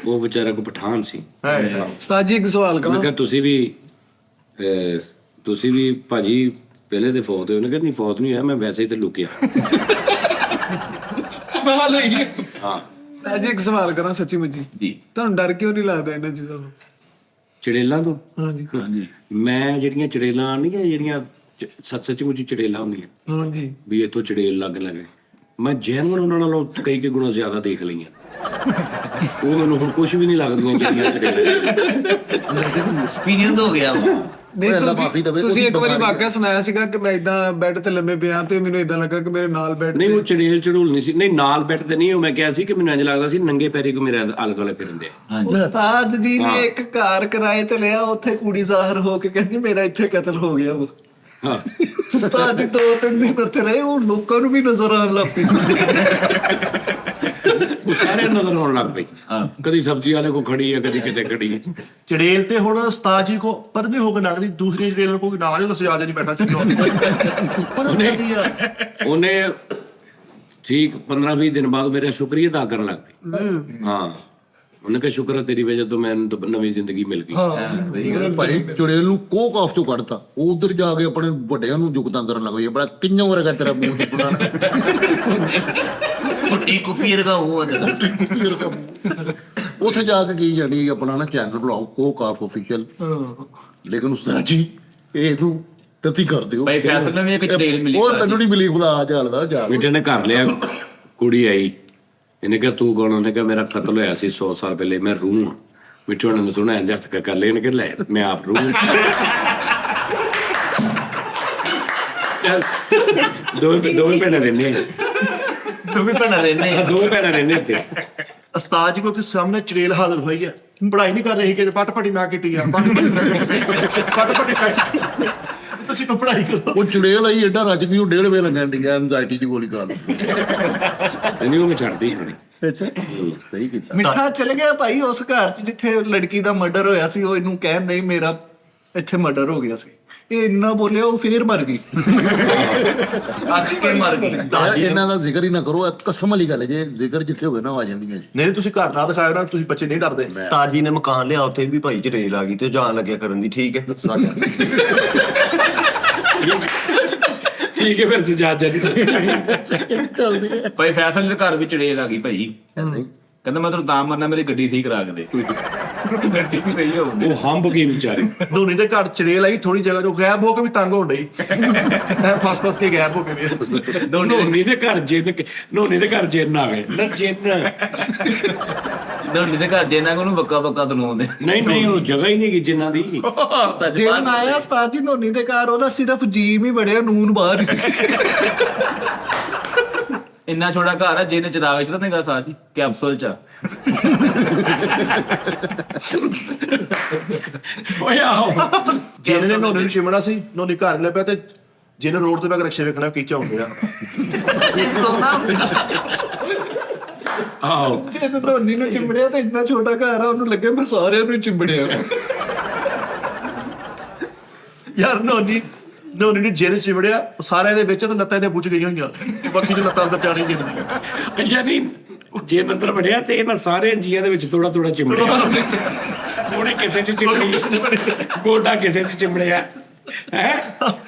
ਉਹ ਵਿਚਾਰਾ ਕੋ ਪਠਾਨ ਸੀ। ਉਸਤਾਦ ਜੀ ਇੱਕ ਸਵਾਲ ਮੈਂ ਕਰਾਂ? ਕਿਹਾ ਤੁਸੀਂ ਵੀ ਭਾਜੀ ਪਹਿਲੇ ਤੇ ਫੌਤ ਹੋਏ। ਉਹਨੇ ਕਿਹਾ ਨਹੀਂ ਫੌਤ ਨਹੀਂ ਹੋਇਆ, ਮੈਂ ਵੈਸੇ ਹੀ ਤੇ ਲੁਕਿਆ। ਹਾਂ ਉਸਤਾਦ ਜੀ ਇੱਕ ਸਵਾਲ ਕਰਾਂ ਸੱਚੀ ਮੁੱਚੀ ਜੀ। ਤੁਹਾਨੂੰ ਡਰ ਕਿਉਂ ਨਹੀਂ ਲੱਗਦਾ ਇਹਨਾਂ ਚੀਜ਼ਾਂ ਤੋਂ? ਚੜੇਲਾਂ ਤੋਂ? ਹਾਂਜੀ ਹਾਂਜੀ ਮੈਂ ਜਿਹੜੀਆਂ ਚੜੇਲਾਂ ਨਹੀਂ ਜਿਹੜੀਆਂ ਸੱਚੀ ਮੁੱਚੀ ਚੜੇਲਾਂ ਹੁੰਦੀਆਂ ਹਾਂਜੀ ਵੀ ਇੱਥੋਂ ਚੜੇਲ ਲੱਗੇ, ਮੈਂ ਜੈਨੂਨ ਉਹਨਾਂ ਨਾਲੋਂ ਕਈ ਗੁਣਾ ਜ਼ਿਆਦਾ ਦੇਖ ਲਈਆਂ। ਉਹ ਮੈਨੂੰ ਹੁਣ ਕੁਝ ਵੀ ਨਹੀਂ ਲੱਗਦੀਆਂ ਜਿਹੜੀਆਂ ਚੜੇਲਾਂ। ਐਕਸਪੀਰੀਅੰਸ ਹੋ ਗਿਆ ਵਾ। ਨਹੀਂ ਮਾਫ਼ੀ ਦੇਵੇ, ਤੁਸੀਂ ਇੱਕ ਉਹਦੀ ਵਾਰੀ ਬਿਮਾਰੀ ਵਾਕਿਆ ਸੁਣਾਇਆ ਸੀਗਾ ਕਿ ਮੈਂ ਇਦਾਂ ਬੈੱਡ ਤੇ ਲੰਮੇ ਪਿਆ ਤੇ ਮੈਨੂੰ ਇਦਾਂ ਲੱਗਾ ਕਿ ਮੇਰੇ ਨਾਲ ਬੈੱਡ ਨਹੀਂ ਉਹ ਚੜੇਲ ਚੜੂਲ ਨਹੀਂ ਸੀ। ਨਹੀਂ ਨਾਲ ਬੈਠ ਤੇ ਨਹੀਂ। ਉਹ ਮੈਂ ਕਿਹਾ ਸੀ ਕਿ ਮੈਨੂੰ ਇੰਝ ਲੱਗਦਾ ਸੀ ਨੰਗੇ ਪੈਰੀ ਕੋ ਮੇਰੇ ਆਲੇ ਦੁਆਲੇ ਫਿਰਦੇ ਆ। ਉਸਤਾਦ ਜੀ ਨੇ ਇੱਕ ਘਰ ਕਿਰਾਏ ਤੇ ਲਿਆ, ਉੱਥੇ ਕੁੜੀ ਜ਼ਾਹਰ ਹੋ ਕੇ ਕਹਿੰਦੀ ਮੇਰਾ ਇੱਥੇ ਕਤਲ ਹੋ ਗਿਆ ਵਾ। ਹਾਂ ਉਸਤਾਦ ਜੀ 2-3 ਦਿਨ ਉੱਥੇ ਰਹੇ, ਉਹ ਲੋਕਾਂ ਨੂੰ ਵੀ ਨਜ਼ਰ ਆਉਣ ਲੱਗ ਪਈ। ਉਹ ਸਾਰੇ ਨਜ਼ਰ ਆਉਣ ਲੱਗ ਪਈ। ਕਦੀ ਸਬਜ਼ੀ ਵਾਲੇ ਕੋ ਖੜੀ ਹੈ, ਕਦੀ ਕਿਤੇ ਖੜੀ ਹੈ। ਚੜੇਲ ਤੇ ਹੁਣ ਉਸਤਾਦ ਜੀ ਕੋ ਪਰਨੇ ਹੋ ਕੇ ਲੱਗਦੀ, ਦੂਸਰੀ ਚੜੇਲ ਕੋਈ ਨਾ ਜੋ ਦੱਸਿਆ ਜੀ ਬੈਠਾ ਚੱਲੋ। ਉਹਨੇ ਠੀਕ 15-20 ਦਿਨ ਬਾਅਦ ਮੇਰਾ ਸ਼ੁਕਰੀਆ ਅਦਾ ਕਰਨ ਲੱਗ ਪਈ। ਹਾਂ ਉਹਨੇ ਕਿਹਾ ਸ਼ੁਕਰ ਹੈ ਤੇਰੀ ਵਜ੍ਹਾ ਤੋਂ ਮੈਨੂੰ ਨਵੀਂ ਜ਼ਿੰਦਗੀ ਮਿਲ ਗਈ। ਭਾਈ ਚੁੜੇਲ ਨੂੰ ਕੋਕ ਆਫ ਚੋਂ ਕੱਢਤਾ, ਉਹ ਉਧਰ ਜਾ ਕੇ ਆਪਣੇ ਵੱਡਿਆਂ ਨੂੰ ਜੁਗਤਾਂ ਕਰਨ ਲੱਗ ਪਈ। ਬੜਾ ਕਿੰਨਾ ਵਰਗਾ ਤੇਰਾ ਮੂੰਹ ਤੇ ਪੁਰਾਣਾ ਕੁੱਟੀ ਕੁੱਪੀ ਰਗਾ ਉਹ ਉੱਥੇ ਜਾ ਕੇ ਕੀ ਜਾਨੀ ਆਪਣਾ ਨਾ ਚੈਨਲ ਬਣਾਓ ਕੋਕ ਆਫ ਆਫੀਸ਼ੀਅਲ। ਲੇਕਿਨ ਉਸਤਾਦ ਜੀ ਇਹ ਨੂੰ ਟੱਤੀ ਕਰ ਦਿਓ ਭਾਈ ਫੈਸਲੇ ਵਿੱਚ ਇੱਕ ਚੜੇਲ ਮਿਲੀ। ਉਹ ਮੈਨੂੰ ਨਹੀਂ ਮਿਲੀ ਖੁਦਾ ਚੱਲਦਾ ਜਾ ਬੇਟੇ ਨੇ ਘਰ ਲਿਆ, ਕੁੜੀ ਆਈ। ਇਹਨੇ ਕਿਹਾ ਤੂੰ ਕੌਣ? ਉਹਨੇ ਕਿਹਾ ਮੇਰਾ ਕਤਲ ਹੋਇਆ ਸੀ 100 ਸਾਲ ਪਹਿਲੇ, ਮੈਂ ਰੂਹ ਹਾਂ। ਮਿੱਠੂ ਨੇ ਸੁਣਿਆ ਇੰਜ ਹੱਥ ਕਰ ਲਿਆ। ਇਹਨੇ ਕਿਹਾ ਲੈ ਮੈਂ ਆਪ ਰੂਹ। ਦੋਵੇਂ ਭੈਣਾਂ ਰਹਿੰਦੇ ਆ। ਦੋਵੇਂ ਭੈਣਾਂ ਰਹਿੰਦੇ ਆ। ਦੋਵੇਂ ਭੈਣਾਂ ਰਹਿੰਦੇ ਇੱਥੇ। ਉਸਤਾਦ ਜੀ ਕੋ ਕਿ ਸਾਹਮਣੇ ਚੜੇਲ ਹਾਜ਼ਰ ਹੋਈ ਹੈ, ਪੜ੍ਹਾਈ ਨਹੀਂ ਕਰ ਰਹੀ ਕਿ ਪੱਟ ਪੱਟੀ ਨਾ ਕੀਤੀ ਆ। ਪੱਟ ਪੱਟੀ ਤੁਸੀਂ ਕੋ ਪੜ੍ਹਾਈ ਕਰੋ। ਉਹ ਚੁੜੇਲ ਆਈ ਏਡਾ ਰੱਜ ਗਈ, ਉਹ 1.5 ਵਜੇ ਲੱਗਣ ਦੀ ਐਂਜ਼ਾਈਟੀ ਦੀ ਗੋਲੀ ਖਾ ਲਈ। ਨਹੀਂ ਉਹ ਮੈਂ ਛੱਡਦੀ ਹੋਣੀ। ਸਹੀ ਕੀਤਾ। ਮਿੱਠਾ ਚਲੇ ਗਿਆ ਭਾਈ ਉਸ ਘਰ 'ਚ ਜਿੱਥੇ ਲੜਕੀ ਦਾ ਮਰਡਰ ਹੋਇਆ ਸੀ। ਉਹ ਇਹਨੂੰ ਕਹਿਣ ਨਹੀਂ ਮੇਰਾ ਇੱਥੇ ਮਰਡਰ ਹੋ ਗਿਆ ਸੀ। ਇਹ ਇੰਨਾ ਬੋਲਿਆ, ਉਹ ਫੇਰ ਮਰ ਗਈ। ਅੱਖ ਕੇ ਮਰ ਗਈ। ਯਾਰ ਇਹਨਾਂ ਦਾ ਜ਼ਿਕਰ ਹੀ ਨਾ ਕਰੋ, ਇਹ ਕਸਮ ਵਾਲੀ ਗੱਲ ਹੈ। ਜੇ ਜ਼ਿਕਰ ਜਿੱਥੇ ਹੋਵੇ ਨਾ ਆ ਜਾਂਦੀਆਂ ਜੀ। ਨਹੀਂ ਤੁਸੀਂ ਘਰ ਨਾ ਦਿਖਾਇਓ ਨਾ, ਤੁਸੀਂ ਬੱਚੇ ਨਹੀਂ ਡਰਦੇ। ਤਾਜੀ ਨੇ ਮਕਾਨ ਲਿਆ, ਉੱਥੇ ਵੀ ਭਾਈ ਚੜੇਲ ਆ ਗਈ ਤੇ ਜਾਣ ਲੱਗਿਆ ਕਰਨ ਦੀ। ਠੀਕ ਹੈ ਠੀਕ ਹੈ ਫਿਰ ਸਜਾ ਜਾ ਭਾਈ ਫੈਸਲੇ ਦੇ ਘਰ ਵਿੱਚ ਚੜੇਲ ਆ ਗਈ ਭਾਈ। ਕਹਿੰਦਾ ਮੈਂ ਤੈਨੂੰ ਤਾਂ ਮਰਨਾ, ਮੇਰੀ ਗੱਡੀ ਸਹੀ ਕਰਾ ਕੇ ਦੇ। ਗੱਡੀ ਵੀ ਸਹੀ ਹੋਊਗੀ। ਉਹ ਹੰਬ ਗਏ ਵਿਚਾਰੇ। ਧੋਨੀ ਦੇ ਘਰ ਚੜੇਲ ਆਈ, ਥੋੜੀ ਜਗ੍ਹਾ ਜੋ ਗਾਇਬ ਹੋ ਕੇ ਵੀ ਤੰਗ ਹੋਣ ਡਈ। ਫਸ ਕੇ ਗਾਇਬ ਹੋ ਕੇ ਵੀ। ਨੋਨੀ ਦੇ ਘਰ ਜਿੰਨ ਆਵੇ ਨਾ ਜਿੰਨ। ਧੋਨੀ ਦੇ ਘਰ ਜੇਨਾ ਕੋਲ ਬੱਕਾ ਬੱਕਾ ਤਲਾਉਂਦੇ। ਨਹੀਂ ਉਹ ਜਗ੍ਹਾ ਹੀ ਨਹੀਂ ਗੀ ਜਿੰਨਾਂ ਦੀ। ਜੇ ਆਇਆ ਉਸਤਾਦ ਜੀ ਧੋਨੀ ਦੇ ਘਰ, ਉਹਦਾ ਸਿਰਫ ਜੀਮ ਹੀ ਬੜਿਆ, ਨੂਨ ਬਾਹਰ ਹੀ ਸੀ। ਇੰਨਾ ਛੋਟਾ ਘਰ ਆ, ਜਿਹਨੇ ਚਰਾਗ ਚ ਤਾਂ ਨਹੀਂ ਗਾ ਸਾਹ ਜੀ, ਕੈਪਸੂਲ ਚ। ਓਏ ਆਓ ਜਿਹਨੇ ਨੇ ਧੋਨੀ ਨੂੰ ਚਿਮਣਾ ਸੀ, ਧੋਨੀ ਘਰ ਲੈ ਪਿਆ ਤੇ ਜਿਹਨੇ ਰੋਡ ਤੇ ਬੈਗ ਰਕਸ਼ੇ ਵੇਖਣਾ ਕੀਚਾ ਹੋ ਗਿਆ। ਆਓ ਜੇ ਧੋਨੀ ਨੂੰ ਚਿੰਬੜਿਆ ਤੇ ਇੰਨਾ ਛੋਟਾ ਘਰ ਆ, ਉਹਨੂੰ ਲੱਗੇ ਮੈਂ ਸਾਰਿਆਂ ਨੂੰ ਚਿੰਬੜਿਆ। ਯਾਰ ਧੋਨੀ ਨੂੰ ਜਿਹਨੇ ਚਿਮੜਿਆ ਸਾਰਿਆਂ ਦੇ ਵਿੱਚ ਤੇ ਲੱਤਾਂ ਦੇ ਬੁੱਝ ਗਈਆਂ ਹੋਈਆਂ, ਬਾਕੀ ਜੋ ਲੱਤਾਂ ਅੰਦਰ ਜਾਣੀ ਜਿੰਦਗੀ। ਯਾਨੀ ਜੇ ਅੰਦਰ ਵੜਿਆ ਤੇ ਇਹਨਾਂ ਸਾਰੇ ਜੀਆਂ ਦੇ ਵਿੱਚ ਥੋੜਾ ਥੋੜਾ ਚਿਮੜਿਆ। ਥੋੜੇ ਕਿਸੇ ਚ ਚਿਮੜੀ, ਗੋਡਾ ਕਿਸੇ ਚ ਚਿਮੜਿਆ ਹੈ।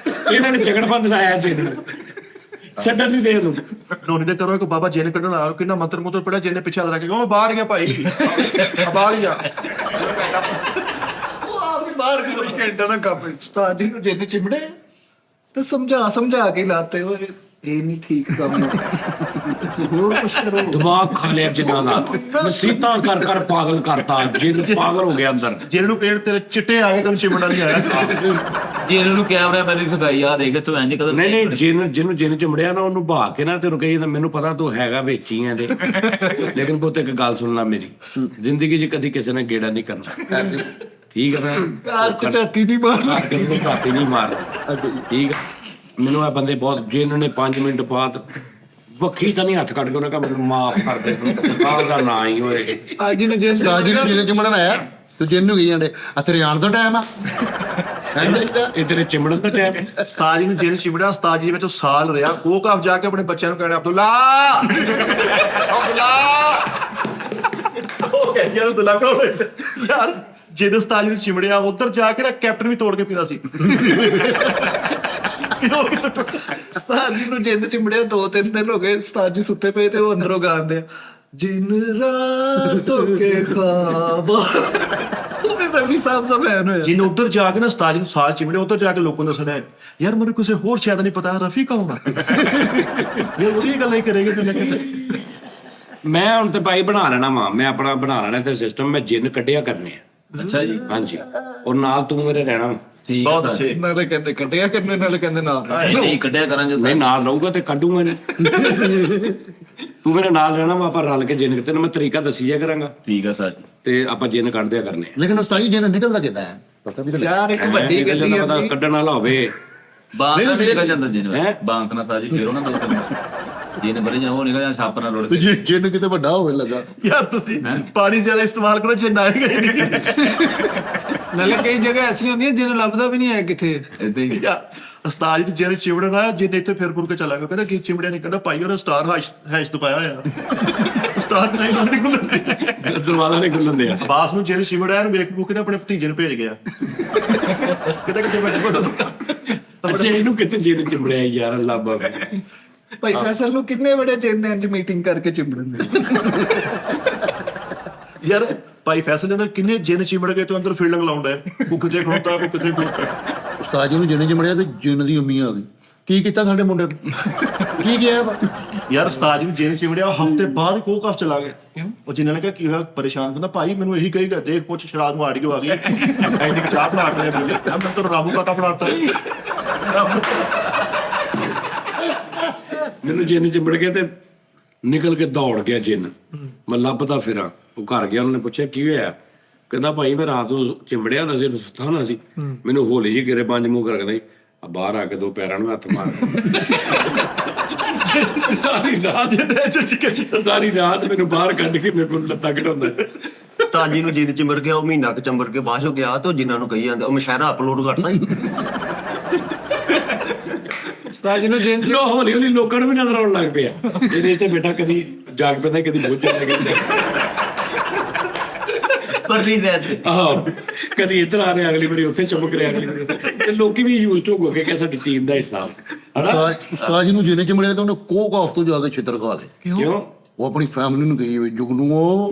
ਇਹਨਾਂ ਨੇ ਝਗੜਬੰਦ ਲਾਇਆ ਜੀ ਇਹਨੂੰ, ਛੱਡਣ ਨਹੀਂ ਦੇ ਇਹਨੂੰ। ਧੋਨੀ ਦੇ ਘਰੋਂ ਇੱਕ ਬਾਬਾ ਜਿਹਨੇ ਕੱਢਣ ਆ, ਕਿੰਨਾ ਮੰਤਰ ਮੁੰਤਰ ਪੜਿਆ, ਜਿਹਨੇ ਪਿੱਛੇ ਹੱਥ ਰੱਖ ਕੇ ਕਹੋ ਬਾਹਰ ਗਿਆ ਭਾਈ, ਬਾਹਰ ਹੀ ਜਾ। ਉਹ ਆਪ ਹੀ ਬਾਹਰ ਘੰਟਾ ਨਾ ਕਾਪੇ। ਉਸਤਾਦ ਜੀ ਨੂੰ ਜਿਹਨੇ ਚਿੰਬੜੇ ਤੇ ਸਮਝਾ ਕੇ ਲਾਤੇ ਓਏ ਇਹ ਨਹੀਂ ਠੀਕ ਕੰਮ ਹੋਰ ਕੁਛ ਕਰੋ। ਦਿਮਾਗ ਖਾ ਲਿਆ ਜਿੰਨਾ ਦਾ ਮਸੀਤਾਂ ਕਰ ਪਾਗਲ ਕਰਤਾ ਜਿੰਨ ਪਾਗਲ ਹੋ ਗਿਆ ਅੰਦਰ। ਜਿਹਨੂੰ ਕਹਿਣ ਤੇਰੇ ਚਿੱਟੇ ਆ ਗਏ ਤੈਨੂੰ ਚਿਮੜਾ ਨਹੀਂ ਆਇਆ। ਜੇ ਇਹਨਾਂ ਨੂੰ ਕੈਮਰਾ ਮੈਨ ਸਿਖਾਈ ਆ ਦੇਖ ਤੂੰ ਇੰਜ ਕਦੋਂ ਨਹੀਂ ਜਿਹਨੂੰ ਜਿੰਨ ਚਮੜਿਆ ਨਾ ਉਹਨੂੰ ਬਹਾ ਕੇ ਨਾ ਤੈਨੂੰ ਕਹੀ ਮੈਨੂੰ ਪਤਾ ਤੂੰ ਹੈਗਾ ਵਿੱਚ ਹੀ ਆ ਦੇ ਲੇਕਿਨ ਪੁੱਤ ਇੱਕ ਗੱਲ ਸੁਣ ਲੈ ਮੇਰੀ ਜ਼ਿੰਦਗੀ 'ਚ ਕਦੀ ਕਿਸੇ ਨੇ ਗੇੜਾ ਨਹੀਂ ਕਰਨਾ ਠੀਕ ਹੈ ਨਾ। ਘਰ ਚ ਝਾਤੀ ਨਹੀਂ ਮਾਰਨਾ। ਕਿਸੇ ਨੂੰ ਘਾਤੀ ਨਹੀਂ ਮਾਰਨਾ ਠੀਕ ਹੈ। ਮੈਨੂੰ ਆ ਬੰਦੇ ਬਹੁਤ ਜਿਹਨਾਂ ਨੇ 5 ਮਿੰਟ ਬਾਅਦ ਵੱਖੀ ਤਾਂ ਨਹੀਂ ਹੱਥ ਕੱਢ ਕੇ ਉਹਨਾਂ ਕਹਾ ਮੈਨੂੰ ਮਾਫ ਕਰ ਦੇ ਸਰਕਾਰ ਦਾ ਨਾਂ ਹੀ ਹੋਏ। ਅੱਜ ਨੂੰ ਜੇ ਉਸਤਾਦ ਜੀ ਨੂੰ ਜਿਹਨੇ ਚਿਮੜਨ ਆਇਆ ਤੇ ਜਿਹਨੂੰ ਨੂੰ ਗਈ ਜਾਂਦੇ ਆ ਤੇਰੇ ਆਉਣ ਦਾ ਟਾਈਮ ਆ ਇਹ ਤੇਰੇ ਚਿਮੜਨ ਦਾ ਟਾਈਮ ਹੈ। ਉਸਤਾਦ ਜੀ ਨੂੰ ਜੇਲ੍ਹ ਚਿਮੜਿਆ। ਉਸਤਾਦ ਜੀ ਵਿੱਚ ਸਾਲ ਰਿਹਾ ਕੋਕਾਫ ਜਾ ਕੇ ਆਪਣੇ ਬੱਚਿਆਂ ਨੂੰ ਕਹਿਣਾ ਅਬਦੁੱਲਾ ਉਹ ਕਹਿੰਦੇ ਯਾਰ ਅਬਦੁੱਲਾ ਕੌਣ ਹੈ? ਯਾਰ ਜਿਹਦੇ ਉਸਤਾਦ ਜੀ ਨੂੰ ਚਿਮੜਿਆ ਉੱਧਰ ਜਾ ਕੇ ਨਾ ਕੈਪਟਨ ਵੀ ਤੋੜ ਕੇ ਪੀਂਦਾ ਸੀ। ਉਸਤਾਦ ਜੀ ਨੂੰ ਜਿੰਨ ਚਿੰਬੜਿਆ 2-3 ਦਿਨ ਹੋ ਗਏ। ਉਸਤਾਦ ਜੀ ਸੁੱਤੇ ਪਏ ਤੇ ਉਹ ਅੰਦਰੋਂ ਗਾਉਂਦੇ ਆ ਜਿਨ ਰਾਤੋਂ ਕੇ ਖਾਬ। ਉਹ ਵੀ ਰਵੀ ਸਾਹਿਬ ਦਾ ਫੈਨ ਹੋਇਆ। ਜਿਹਨੇ ਉੱਧਰ ਜਾ ਕੇ ਨਾ ਉਸਤਾਦ ਜੀ ਨੂੰ ਸਾਲ ਚਿਮੜਿਆ ਉੱਧਰ ਜਾ ਕੇ ਲੋਕਾਂ ਨੂੰ ਦੱਸਣਾ ਯਾਰ ਮੈਨੂੰ ਕਿਸੇ ਹੋਰ ਸ਼ਾਇਦ ਨਹੀਂ ਪਤਾ ਰਫੀ ਕੌਣ ਆ। ਇਹ ਉਹਦੀ ਗੱਲ ਹੀ ਕਰੇਗੇ ਫਿਰ ਕਹਿੰਦੇ ਮੈਂ ਹੁਣ ਤੇ ਭਾਈ ਬਣਾ ਲੈਣਾ ਵਾ ਮੈਂ ਆਪਣਾ ਬਣਾ ਲੈਣਾ ਤੇ ਸਿਸਟਮ ਮੈਂ ਜਿੰਨ ਕੱਢਿਆ ਕਰਨੇ ਆ। ਅੱਛਾ ਜੀ ਹਾਂਜੀ ਔਰ ਨਾਲ ਤੂੰ ਮੇਰੇ ਰਹਿਣਾ ਵਾ। ਠੀਕ ਬਹੁਤ ਅੱਛੇ। ਨਾਲੇ ਕਹਿੰਦੇ ਕੱਢਿਆ ਕਰਨੇ ਨਾਲੇ ਕਹਿੰਦੇ ਨਾ ਨਹੀਂ ਕੱਢਿਆ ਕਰਾਂਗੇ ਨਹੀਂ ਨਾਲ ਰਹੂਗਾ ਤੇ ਕੱਢੂਗਾ ਨਹੀਂ। ਤੂੰ ਮੇਰੇ ਨਾਲ ਰਹਿਣਾ ਵਾ ਆਪਾਂ ਰਲ ਕੇ ਜਿੰਨ ਤੈਨੂੰ ਮੈਂ ਤਰੀਕਾ ਦੱਸੀ ਜਾ ਕਰਾਂਗਾ ਠੀਕ ਆ ਸਰ ਤੇ ਆਪਾਂ ਜਿੰਨ ਕੱਢਦਿਆ ਕਰਨੇ ਆ। ਲੇਕਿਨ ਉਸਤਾਦ ਜੀ ਜਿਹਨੇ ਨਿਕਲਦਾ ਕਿੱਦਾਂ ਹੈ ਪਤਾ ਵੀ ਤਾਂ ਲੱਗਾ। ਯਾਰ ਇੱਕ ਵੱਡੀ ਇਹ ਗੱਡੀ ਗੱਲਾਂ ਪਤਾ ਕੱਢਣ ਵਾਲਾ ਹੋਵੇ ਬਾਂਤ ਨਾਲ ਨਿਕਲ ਜਾਂਦਾ ਜਿੰਨ ਹੈਂ? ਬਾਂਤ ਨਾਲ ਸਾਜੀ ਫਿਰ ਉਹਨਾਂ ਦੋ ਜਿੰਨ ਬੜੇ ਜਾਂ ਉਹ ਨਿਕਲ ਜਾਂ ਛਾਪ ਨਾਲ ਰੋੜ ਤੇ ਜੇ ਜਿਹਨੂੰ ਕਿਤੇ ਵੱਡਾ ਹੋਵੇ ਲੱਗਾ ਯਾਰ ਤੁਸੀਂ ਪਾਣੀ ਜ਼ਿਆਦਾ ਇਸਤੇਮਾਲ ਕਰੋ ਜਿੰਨਾ ਆਏਗਾ ਹੀ ਨਹੀਂ। ਨਾਲੇ ਕਈ ਜਗ੍ਹਾ ਐਸੀਆਂ ਹੁੰਦੀਆਂ ਜਿਹਨੂੰ ਲੱਭਦਾ ਵੀ ਨਹੀਂ ਹੈ ਕਿੱਥੇ। ਇਦਾਂ ਹੀ ਯਾਰ ਉਸਤਾਦ ਜੀ ਜਿਹੜੇ ਚਿਮੜਨ ਆਇਆ ਜਿੰਨੇ ਇੱਥੇ ਫਿਰ ਫੁਰ ਕੇ ਚਲਾ ਗਿਆ ਕਹਿੰਦਾ ਕੀ ਚਿਮੜਿਆ ਨਹੀਂ ਕਹਿੰਦਾ ਭਾਈ ਉਹਨੇ ਸਟਾਰ ਹੈਸ਼ ਤੋਂ ਪਾਇਆ ਹੋਇਆ। ਉਸਤਾਦ ਨਹੀਂ ਉਹਨੇ ਗੁੱਲ ਦਰਵਾਜ਼ਾ ਨੇ ਖੁੱਲਣ ਦਿਆ। ਬਾਸ ਨੂੰ ਜਿਹੜੇ ਚਿਮੜਿਆ ਨੂੰ ਵੇਖ ਕੇ ਆਪਣੇ ਭਤੀਜੇ ਨੂੰ ਭੇਜ ਗਿਆ। ਕਿਤੇ ਕਿਤੇ ਬੈਠੇ ਅੱਛਾ ਇਹਨੂੰ ਕਿਤੇ ਜਿੰਨ ਚਮੜਿਆ ਯਾਰ ਲੱਭਾ ਭਾਈ ਫੈਸਲ ਨੂੰ ਕਿੰਨੇ ਬੜੇ ਚਿੰਨ ਇੰਜ ਮੀਟਿੰਗ ਕਰਕੇ ਚਿੰਬੜਨ ਦੇ। ਯਾਰ ਭਾਈ ਫੈਸਲ ਦੇ ਅੰਦਰ ਕਿੰਨੇ ਜਿੰਨ ਚਿਮੜ ਗਏ ਤੋਂ ਅੰਦਰ ਫੀਲਡਿੰਗ ਲਾਉਂਦਾ ਉਹ ਕਿਤੇ ਖਲੋਤਾ ਉਹ ਕਿਤੇ ਖਲੋਤਾ। ਉਸਤਾਦ ਜੀ ਨੂੰ ਜਿਹਨੇ ਚਿਮੜਿਆ ਤੇ ਜਿੰਨ ਦੀ ਉਮੀ ਆ ਗਈ ਕੀ ਕੀਤਾ ਸਾਡੇ ਮੁੰਡੇ ਨੂੰ ਕੀ ਗਿਆ ਵਾ? ਯਾਰ ਉਸਤਾਦ ਜੀ ਨੂੰ ਜਿੰਨ ਚਿਮੜਿਆ ਹਫ਼ਤੇ ਬਾਅਦ ਕੋਕਾਫ ਚਲਾ ਗਿਆ। ਉਹ ਜਿੰਨਾਂ ਨੇ ਕਿਹਾ ਕੀ ਹੋਇਆ ਪਰੇਸ਼ਾਨ ਕਹਿੰਦਾ ਭਾਈ ਮੈਨੂੰ ਇਹੀ ਕਹੀਗਾ ਦੇਖ ਪੁੱਛ ਸ਼ਰਾਬ ਨੂੰ ਆੜੀਓ ਆ ਗਈ ਐਂਡੀ ਕਿ ਚਾਹ ਬਣਾ ਕੇ ਲੈ ਮੈਂ ਤਾਂ ਰਾਮੂ ਕਾਕਾ ਬਣਾਤਾ। ਮੈਨੂੰ ਜਿੰਨ ਚਿੰਬੜ ਕੇ ਤੇ ਨਿਕਲ ਕੇ ਦੌੜ ਗਿਆ ਜਿੰਨ। ਮੈਂ ਲੱਭਦਾ ਫਿਰਾਂ ਉਹ ਘਰ ਗਿਆ ਉਹਨੇ ਪੁੱਛਿਆ ਕੀ ਹੋਇਆ ਕਹਿੰਦਾ ਭਾਈ ਮੈਂ ਰਾਤ ਨੂੰ ਚਿੰਬੜਿਆ ਹੁੰਦਾ ਸੀ ਸੁੱਤਾ ਹੁੰਦਾ ਸੀ ਮੈਨੂੰ ਹੋਲੀ ਜੀ ਕਿਰੇ ਪੰਜ ਮੂੰਹ ਕਰ ਕਹਿੰਦਾ ਆ ਬਾਹਰ ਆ ਕੇ ਦੋ ਪੈਰਾਂ ਨੂੰ ਹੱਥ ਮਾਰ। ਸਾਰੀ ਰਾਤ ਮੈਨੂੰ ਬਾਹਰ ਕੱਢ ਕੇ ਮੇਰੇ ਕੋਲ ਲੱਤਾਂ ਘਟਾਉਂਦਾ। ਉਸਤਾਦ ਜੀ ਨੂੰ ਜਿੰਨ ਚਿਮੜ ਗਿਆ ਉਹ ਮਹੀਨਾ ਕੁ ਚੰਬੜ ਕੇ ਬਾਅਦ ਚੋਂ ਗਿਆ ਤੇ ਉਹ ਜਿਨ੍ਹਾਂ ਨੂੰ ਕਹੀ ਜਾਂਦਾ ਉਹ ਮਸ਼ਾਇਰਾ ਅਪਲੋਡ ਕਰਤਾ ਸੀ। ਉਸਤਾਦ ਜੀ ਨੂੰ ਜੇਨ ਲੋ ਹੌਲੀ ਹੌਲੀ ਲੋਕਾਂ ਨੂੰ ਵੀ ਨਜ਼ਰ ਆਉਣ ਲੱਗ ਪਿਆ ਇਹਦੇ ਤੇ ਬੇਟਾ ਕਦੀ ਜਾਗ ਪੈਂਦਾ ਕਦੀ ਬੁੱਝ ਜਾਂਦਾ ਪਰ ਨਹੀਂ ਦੇ ਆਹੋ ਕਦੀ ਇੱਧਰ ਆ ਰਿਹਾ ਅਗਲੀ ਵਾਰੀ ਉੱਥੇ ਚਮਕ ਰਿਹਾ ਅਗਲੀ ਵਾਰੀ ਤੇ ਲੋਕੀ ਵੀ ਯੂਜ਼ ਹੋ ਗਏ ਕਿ ਸਾਡੀ ਟੀਮ ਦਾ ਹਿੱਸਾ ਹਨਾ। ਉਸਤਾਦ ਜੀ ਨੂੰ ਜਿਹਨੇ ਚਿਮੜਿਆ ਤੇ ਉਹਨੇ ਕੋਕ ਆਫ ਤੋਂ ਜਾ ਕੇ ਛਿੱਤਰ ਖਾ ਲਏ। ਕਿਉਂ ਉਹ ਆਪਣੀ ਫੈਮਿਲੀ ਨੂੰ ਗਈ ਹੋਈ ਜੁਗਨੂ ਉਹ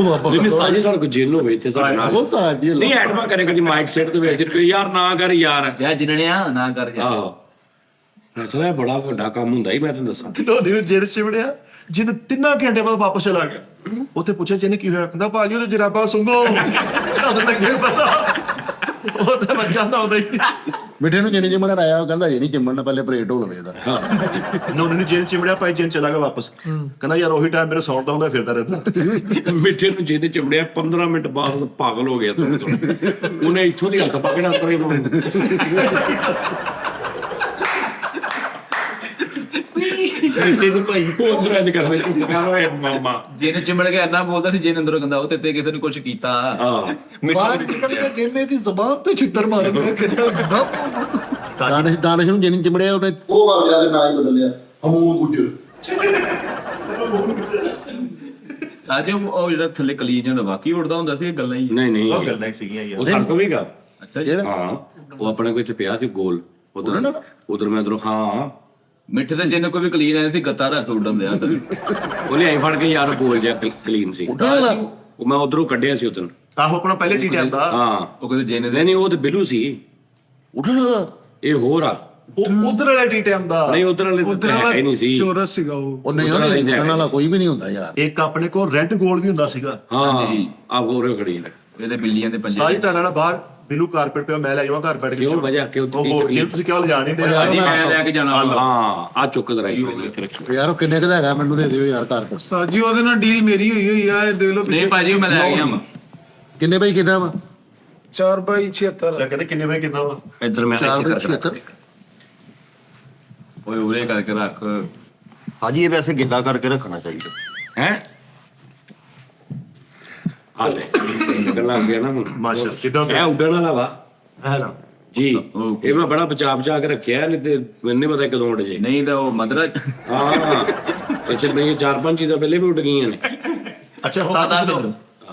ਵਾਪਸ ਜਿਵੇਂ ਸਾਜੀ ਸਾਨੂੰ ਕੋਈ ਜੇਲ ਹੋਵੇ ਇੱਥੇ ਸਾਡੇ ਨਾਲ ਉਹ ਸਾਜ ਜੀ ਨਹੀਂ ਐਡਮਾ ਕਰੇ ਕਦੀ ਮਾਈਕ ਸੈਟ ਤੇ ਵੇਚ ਕੇ ਯਾਰ ਨਾ ਕਰ ਯਾਰ ਯਾ ਜਿਨਣਿਆ ਨਾ ਕਰ ਜਾ ਆਹੋ ਅੱਛਾ ਬੜਾ ਵੱਡਾ ਕੰਮ ਹੁੰਦਾ ਹੀ ਮੈਂ ਤੈਨੂੰ ਦੱਸਾਂ। ਢੋਲੀ ਨੂੰ ਜੇਲ੍ਹ ਚਿਮੜਿਆ ਜਿਹਨੇ 3 ਘੰਟੇ ਬਾਅਦ ਵਾਪਸ ਚਲਾ ਗਿਆ। ਉੱਥੇ ਪੁੱਛਿਆ ਜਿਹਨੇ ਕੀ ਹੋਇਆ ਕਹਿੰਦਾ ਭਾਜੀ ਉਹਦੇ ਜਰਾਬਾ ਸੁੰਘੋ ਉਦੋਂ ਤੱਕ ਨਹੀਂ ਪਤਾ ਉਹ ਤਾਂ ਬੱਚਾ ਨਾ ਉਹਦਾ ਹੀ। ਮਿੱਠੇ ਨੂੰ ਜਿਹਨੇ ਚਿਮੜਨ ਆਇਆ ਉਹ ਕਹਿੰਦਾ ਇਹ ਨਹੀਂ ਚਿਮੜਨਾ ਪਹਿਲੇ ਪਰੇਡ ਹੋ ਲਵੇ ਇਹਦਾ। ਨੋਨੀ ਨੂੰ ਜੇਲ੍ਹ ਚਿਮੜਿਆ ਭਾਈ ਜੇਲ੍ਹ ਚਲਾ ਗਿਆ ਵਾਪਸ ਕਹਿੰਦਾ ਯਾਰ ਉਹੀ ਟਾਈਮ ਮੇਰੇ ਸੌਣ ਦਾ ਹੁੰਦਾ ਫਿਰਦਾ ਰਹਿੰਦਾ। ਮਿੱਠੇ ਨੂੰ ਜਿਹਨੇ ਚਮੜਿਆ 15 ਮਿੰਟ ਬਾਅਦ ਪਾਗਲ ਹੋ ਗਿਆ ਉਹਨੇ ਇੱਥੋਂ ਦੀ ਹੱਥ ਪਕੜਿਆ ਅੰਦਰ ਤੈਨੂੰ ਭਾਈ ਉਹ ਅੰਦਰ ਇੰਜ ਕਰਨੇ ਚੁੱਪ ਕਰ ਓਏ ਮਾਮਾ ਜਿਹਨੇ ਚਿਮੜ ਕੇ ਇੰਨਾ ਬੋਲਦਾ ਸੀ ਜਿਹਨੇ ਅੰਦਰੋਂ ਕਹਿੰਦਾ ਉਹ ਤੇ ਕਿਸੇ ਨੇ ਕੁਝ ਕੀਤਾ ਆਹ ਬਾਹਰ ਨਿਕਲ ਕੇ ਜਿੰਨੇ ਦੀ ਜ਼ਬਾਨ ਤੇ ਛਿੱਤਰ ਮਾਰਦਾ ਕਿੰਨਾ ਦਾਨਿਸ਼ ਨੂੰ ਜਿਹਨੇ ਚਿਮੜਿਆ ਉਹਨੇ ਉਹ ਆ ਜਾ ਕੇ ਨਾਂ ਹੀ ਬਦਲਿਆ ਅਮੂਲ ਗੁੱਜਰ। ਅੱਜ ਉਹ ਜਿਹੜਾ ਥੱਲੇ ਕਲੀਜ ਹੁੰਦਾ ਬਾਕੀ ਉੜਦਾ ਹੁੰਦਾ ਸੀ ਇਹ ਗੱਲਾਂ ਹੀ ਨਹੀਂ ਨਹੀਂ ਉਹ ਗੱਲਾਂ ਸੀਗੀਆਂ ਯਾਰ। ਉਹ ਸਾਡੇ ਕੋਲ ਵੀਗਾ ਅੱਛਾ ਜੀ ਹਾਂ ਉਹ ਆਪਣੇ ਕੋਲ ਇੱਥੇ ਪਿਆ ਸੀ ਗੋਲ ਉਧਰ ਮੈਂ ਉਧਰੋਂ ਹਾਂ ਮਿੱਠੇ ਤੇ ਜਿਹਨੇ ਕੋਈ ਵੀ ਕਲੀਨ ਆਇਆ ਸੀ ਗੱਤਾ ਰੱਖ ਉਡਣ ਦਿਆ ਤਾਂ ਉਹ ਲਿਆਈ ਫੜ ਕੇ ਯਾਰ ਗੋਲ ਜਿਹਾ ਕਲੀਨ ਸੀ ਉਹ ਮੈਂ ਉਧਰੋਂ ਕੱਢਿਆ ਸੀ ਉਦੋਂ ਆਹੋ ਆਪਣਾ ਪਹਿਲੇ ਟੀ ਟਾਈਮ ਦਾ ਹਾਂ ਉਹ ਕਹਿੰਦੇ ਜਿਹਨੇ ਨਹੀਂ ਨਹੀਂ ਉਹ ਤੇ ਬਿਲੂ ਸੀ ਉੱਠਣ ਵਾਲਾ ਇਹ ਹੋਰ ਆ ਉਧਰ ਵਾਲਾ ਟੀ ਟਾਈਮ ਦਾ ਨਹੀਂ ਉਧਰ ਵਾਲੇ ਤਾਂ ਹੈ ਹੀ ਨਹੀਂ ਸੀ। ਚੋਰਸ ਸੀਗਾ ਉਹ। ਉਹ ਨਹੀਂ ਉਹਨਾਂ ਵਾਲਾ ਕੋਈ ਵੀ ਨਹੀਂ ਹੁੰਦਾ ਯਾਰ। ਇੱਕ ਆਪਣੇ ਕੋਲ ਰੈੱਡ ਗੋਲਡ ਵੀ ਹੁੰਦਾ ਸੀਗਾ। ਹਾਂ ਆ ਗੋਰੇ ਖੜੀ ਨੇ ਇਹਦੇ ਬਿੱਲੀਆਂ ਦੇ ਪੰਜੇ ਸਾਰੀ ਤਰ੍ਹਾਂ ਨਾਲ ਬਾਹਰ ਬਿਲੂ ਕਾਰਪੇਟ ਪਿਆ, ਮੈਂ ਲੈ ਜਾਵਾਂ ਘਰ ਬੈਠ ਕੇ। ਕਿਉਂ ਵਜ੍ਹਾ ਕਿਉਂ ਉਹ ਹੋਰ ਕੀ ਤੁਸੀਂ ਕਿਉਂ ਲਿਜਾਣੀ ਦੇ ਭਾਜੀ ਮੈਂ ਲੈ ਕੇ ਜਾਣਾ ਵਾ। ਹਾਂ ਆ ਚੁੱਕ ਦਰਾਈ ਇੱਥੇ ਰੱਖੀ। ਯਾਰ ਉਹ ਕਿੰਨੇ ਕੁ ਦਾ ਹੈਗਾ ਮੈਨੂੰ ਦੇ ਦਿਓ ਯਾਰ ਘਰ। ਉਸਤਾਦ ਜੀ ਉਹਦੇ ਨਾਲ ਡੀਲ ਮੇਰੀ ਹੋਈ ਆ, ਇਹ ਦੇਖ ਲਓ ਨਹੀਂ ਭਾਜੀ ਉਹ ਮੈਂ ਲੈ ਗਿਆ ਵਾ। ਕਿੰਨੇ ਬਾਈ ਕਿੰਨਾ ਵਾ? 4x76। ਕਹਿੰਦੇ ਕਿੰਨੇ ਵੇ ਕਿੰਨਾ ਵਾ? ਇੱਧਰ ਮੈਂ 4 ਇੱਥੇ ਬਾਈ ਕਰਕੇ 76। ਓਏ ਉਰੇ ਕਰਕੇ ਰੱਖ। ਹਾਜੀ ਇਹ ਵੈਸੇ ਗਿੱਲਾ ਕਰਕੇ ਰੱਖਣਾ ਚਾਹੀਦਾ। ਹੈ ਆ ਲੈ ਗੱਲਾਂ ਆ ਗਿਆ ਨਾ ਹੁਣ। ਮਾਸ਼ਾ ਕਿਦਾਂ ਇਹ ਉੱਡਣ ਵਾਲਾ ਵਾ ਹੈ ਨਾ। ਜੀ। ਇਹ ਮੈਂ ਬੜਾ ਬਚਾ ਕੇ ਰੱਖਿਆ, ਨਹੀਂ ਤੇ ਮੈਨੂੰ ਨਹੀਂ ਪਤਾ ਕਦੋਂ ਉੱਡ ਜੇ। ਨਹੀਂ ਤਾਂ ਉਹ ਮਦਰਾ ਹਾਂ ਇੱਥੇ ਮੇਰੀਆਂ 4-5 ਚੀਜ਼ਾਂ ਪਹਿਲੇ ਵੀ ਉੱਡ ਗਈਆਂ ਨੇ। ਅੱਛਾ ਉਸਤਾਦ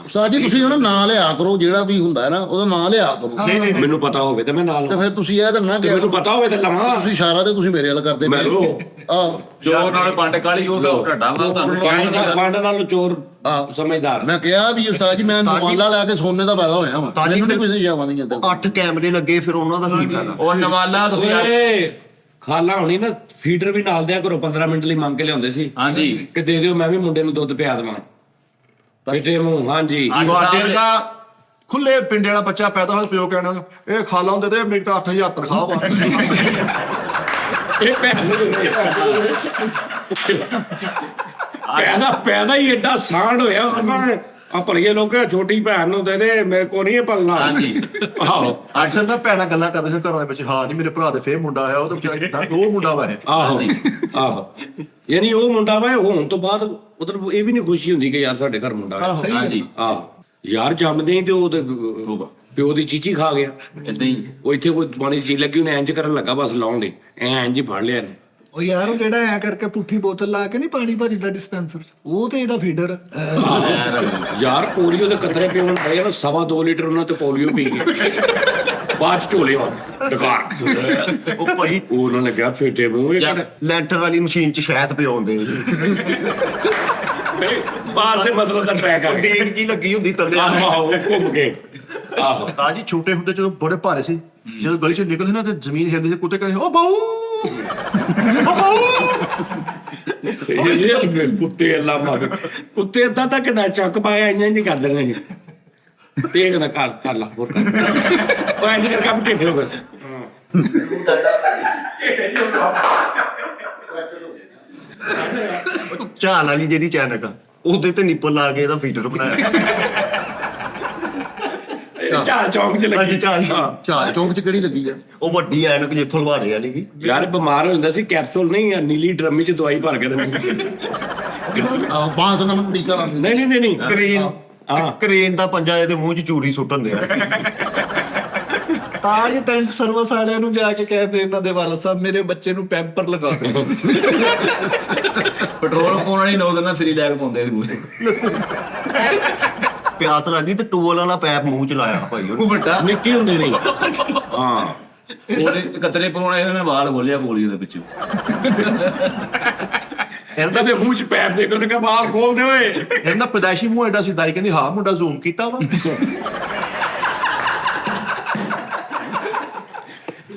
ਉਸਤਾਦ ਜੀ ਤੁਸੀਂ ਉਹਨਾਂ ਨਾਂ ਲਿਆ ਕਰੋ, ਜਿਹੜਾ ਵੀ ਹੁੰਦਾ ਹੈ ਨਾ ਉਹਦਾ ਨਾਂ ਲਿਆ ਕਰੋ। ਨਹੀਂ ਮੈਨੂੰ ਪਤਾ ਹੋਵੇ ਤੇ ਮੈਂ ਨਾਲ ਤੇ ਫਿਰ ਤੁਸੀਂ ਇਹ ਤਾਂ ਨਾ ਤੇ ਕਿ ਮੈਨੂੰ ਪਤਾ ਹੋਵੇ ਤੇ ਲਵਾਂ। ਤੁਸੀਂ ਇਸ਼ਾਰਾ ਤੇ ਤੁਸੀਂ ਮੇਰੇ ਵੱਲ ਕਰਦੇ ਮੈਂ ਲੋ ਆਹ ਚੋਰ ਨਾਲ ਪੰਡ ਕਾਲੀ ਉਹ ਢੱਡਾ ਵਾ ਤੁਹਾਨੂੰ ਕਿਹਾ ਪੰਡ ਨਾਲ ਚੋਰ ਸਮਝਦਾਰ। ਮੈਂ ਕਿਹਾ ਵੀ ਉਸਤਾਦ ਜੀ ਮੈਂ ਨਵਾਲਾ ਲੈ ਕੇ ਸੋਨੇ ਦਾ ਪੈਦਾ ਹੋਇਆ ਵਾਂ, ਮੈਨੂੰ ਨਹੀਂ ਕੋਈ ਸ਼ਾਵਾਂ ਨਹੀਂ ਜਾਂਦਾ। 8 ਕੈਮਰੇ ਲੱਗੇ ਫਿਰ ਉਹਨਾਂ ਦਾ ਕੀ ਫਾਇਦਾ? ਉਹ ਨਵਾਲਾ ਤੁਸੀਂ ਓਏ ਖਾਲਾ ਹੋਣੀ ਨਾ, ਫੀਡਰ ਵੀ ਨਾਲ ਦਿਆ ਕਰੋ। 15 ਮਿੰਟ ਲਈ ਮੰਗ ਕੇ ਲਿਆਉਂਦੇ ਸੀ ਹਾਂਜੀ ਕਿ ਦੇ ਦਿਓ, ਮੈਂ ਵੀ ਮੁੰਡੇ ਨੂੰ ਦੁੱਧ ਪਿਆ ਦੇਵਾਂ। ਫਿੱਟੇ ਮੂੰਹ। ਹਾਂਜੀ ਤੁਹਾਡੇ ਵਰਗਾ ਖੁੱਲੇ ਪਿੰਡੇ ਵਾਲਾ ਬੱਚਾ ਪੈਦਾ ਹੋਇਆ, ਪਿਓ ਕਹਿਣਾ ਇਹ ਖਾਲਾ ਹੁੰਦੇ ਤੇ ਮੇਰੀ ਤਾਂ 8000 ਤਨਖਾਹ ਵਾ। ਇਹ ਭੈਣ ਨੂੰ ਪੈਦਾ ਹੀ ਐਡਾ ਸਾਂਢ ਹੋਇਆ ਉਹਨਾਂ ਆ ਭਲੀਏ ਲੋਕ ਛੋਟੀ ਭੈਣ ਨੂੰ ਦੇ ਦੇ, ਮੇਰੇ ਕੋ ਨਹੀਂ ਇਹ ਪਲਣਾ। ਹਾਂਜੀ ਆਹੋ ਅਕਸਰ ਨਾ ਭੈਣਾਂ ਗੱਲਾਂ ਕਰਦੇ ਸੀ ਘਰਾਂ ਦੇ ਵਿੱਚ, ਹਾਂ ਜੀ ਮੇਰੇ ਭਰਾ ਦੇ ਫੇਰ ਮੁੰਡਾ ਆਇਆ, ਉਹ ਤਾਂ ਵਿਚਾਰਾ ਉਹ ਮੁੰਡਾ ਵਾ ਇਹ। ਆਹੋ ਆਹੋ ਯਾਨੀ ਉਹ ਮੁੰਡਾ ਵਾ ਹੋਣ ਤੋਂ ਬਾਅਦ ਮਤਲਬ ਇਹ ਵੀ ਨਹੀਂ ਖੁਸ਼ੀ ਹੁੰਦੀ ਕਿ ਯਾਰ ਸਾਡੇ ਘਰ ਮੁੰਡਾ ਆਇਆ। ਹਾਂਜੀ ਆਹੋ ਯਾਰ ਜੰਮਦੇ ਹੀ ਤੇ ਉਹ ਤੇ ਪਿਓ ਦੀ ਚੀਚੀ ਖਾ ਗਿਆ। ਏਦਾਂ ਹੀ ਉਹ ਇੱਥੇ ਕੋਈ ਪਾਣੀ ਦੀ ਚੀਜ਼ ਲੱਗੀ ਉਹਨੇ ਇੰਜ ਕਰਨ ਲੱਗਾ ਬਸ ਲਾਉਣ ਦੇ ਇੰਜ ਹੀ ਫੜ ਲਿਆ ਨੇ। ਉਹ ਯਾਰ ਉਹ ਜਿਹੜਾ ਐ ਕਰਕੇ ਪੁੱਠੀ ਬੋਤਲ ਲਾ ਕੇ ਨਹੀਂ ਪਾਣੀ ਭਰੀਦਾ ਡਿਸਪੈਂਸਰ, ਉਹ ਤੇ ਇਹਦਾ ਫੀਡਰ। ਯਾਰ ਪੋਲੀਓ ਦੇ ਕਤਰੇ ਪਿਉਣ ਪਏ ਨਾ, 2.5 ਲੀਟਰ ਉਹਨਾਂ ਤੇ ਪੋਲੀਓ ਪੀ ਗਏ ਬਾਅਦ ਚ ਝੋਲੇ ਵਾ ਡਕਾਰ। ਉਹ ਭਾਈ ਉਹਨਾਂ ਨੇ ਕਿਹਾ ਫੇਟੇ ਮੂੰਹ ਇਹ ਕਿਹੜਾ ਲੈਂਟਰ ਵਾਲੀ ਮਸ਼ੀਨ 'ਚ ਸ਼ਹਿਦ ਪਿਆਉਂਦੇ ਬਾਹਰ ਤੇ ਮਤਲਬ ਦਾ ਟਰੈਕ ਆ ਗਿਆ। ਡੀਗ ਜੀ ਲੱਗੀ ਹੁੰਦੀ ਥੱਲੇ। ਆਹੋ ਘੁੰਮ ਕੇ ਆਹੋ ਤਾਜੀ ਛੋਟੇ ਹੁੰਦੇ ਜਦੋਂ ਬੜੇ ਭਾਰੇ ਸੀ, ਜਦੋਂ ਗਲੀ ਚੋਂ ਨਿਕਲਦੇ ਨਾ ਤੇ ਜ਼ਮੀਨ ਹਿਲਦੀ ਸੀ, ਕੁੱਤੇ ਕਹਿੰਦੇ ਉਹ ਬਾਊ ਉਹ ਬਾਊ। ਇਹ ਕੁੱਤੇ ਅੱਲਾ ਮਾਰ ਕੁੱਤੇ ਅੱਧਾ ਤੱਕ ਨਾ ਚੱਕ ਪਾਇਆ ਇੰਜ ਨਹੀਂ ਕਰਦੇ ਨੇ। ਦੇਖ ਨਾ ਕਰ ਲਾ ਹੋਰ ਕਰ ਉਹ ਇੰਜ ਕਰਕੇ ਆਪ ਢੇਠੇ ਹੋ ਗਏ। ਝਾਲ ਵਾਲੀ ਜਿਹੜੀ ਚੈਨਕ ਆ ਉਹਦੇ ਤੇ ਨਿੱਪਲ ਲਾ ਕੇ ਇਹਦਾ ਫੀਡਰ ਬਣਾਇਆ। ਚਾਰ ਚੌਂਕ ਚ ਲੱਗੀ ਝਾਲ ਝਾਲ ਚੌਂਕ 'ਚ ਕਿਹੜੀ ਲੱਗੀ ਆ? ਉਹ ਵੱਡੀ ਐਨਕ ਜੇ ਫਲਵਾਰੇ ਵਾਲੀ ਕੀ ਯਾਰ ਬਿਮਾਰ ਹੋ ਜਾਂਦਾ ਸੀ, ਕੈਪਸੂਲ ਨਹੀਂ ਆ ਨੀਲੀ ਡਰਮੀ ਚ ਦਵਾਈ ਭਰ ਕੇ ਦੇ ਆਹ ਬਾਂਸ ਨਾਲ ਮੈਨੂੰ ਟੀਕਾ ਲਾਉਂਦੇ। ਨਹੀਂ ਕਰੇਨ ਹਾਂ ਕਰੇਨ ਦਾ ਪੰਜਾ ਇਹਦੇ ਮੂੰਹ 'ਚ ਚੂਰੀ ਸੁੱਟਣ ਦਿਆ। ਤਾਂ ਇਹ ਟੈਂਟ ਸਰਵਿਸ ਵਾਲਿਆਂ ਨੂੰ ਜਾ ਕੇ ਕਹਿੰਦੇ ਇਹਨਾਂ ਦੇ ਵਾਲਾ ਸਾਹਿਬ ਮੇਰੇ ਬੱਚੇ ਨੂੰ ਪੈਂਪਰ ਲਗਾ ਦਿਓ। ਪੈਟਰੋਲ ਪਾਉਣ ਵਾਲੀ ਨੋਕ ਨਾਲ ਸਰੀ ਲੈ ਕੇ ਪਾਉਂਦੇ ਸੀ ਮੂੰਹ ਤੇ। ਪਿਆਸ ਲੱਗੀ ਤੇ ਟੂਵਲ ਵਾਲਾ ਪੈਪ ਮੂੰਹ 'ਚ ਲਾਇਆ ਭਾਈ ਉਹਨੇ। ਉਹ ਵੱਡਾ ਨਿੱਕੀ ਹੁੰਦੀ ਨਹੀਂ ਹਾਂ ਉਹਦੇ ਕਤਰੇ ਪਾਉਣੇ ਇਹਨੇ ਵਾਲ ਖੋਲਿਆ ਪੋਲੀਓ ਦੇ ਵਿੱਚੋਂ। ਇਹਨਾਂ ਦੇ ਮੂੰਹ ਚ ਪੈਪ ਦੇ ਕੇ ਉਹਨੇ ਕਿਹਾ ਬਾਹਰ ਖੋਲ ਦੇ ਓਏ। ਇਹਦਾ ਪੈਦਾਇਸ਼ੀ ਮੂੰਹ ਐਡਾ ਸੀ, ਦਾਈ ਕਹਿੰਦੀ ਹਾਂ ਮੁੰਡਾ ਜ਼ੂਮ ਕੀਤਾ ਵਾ।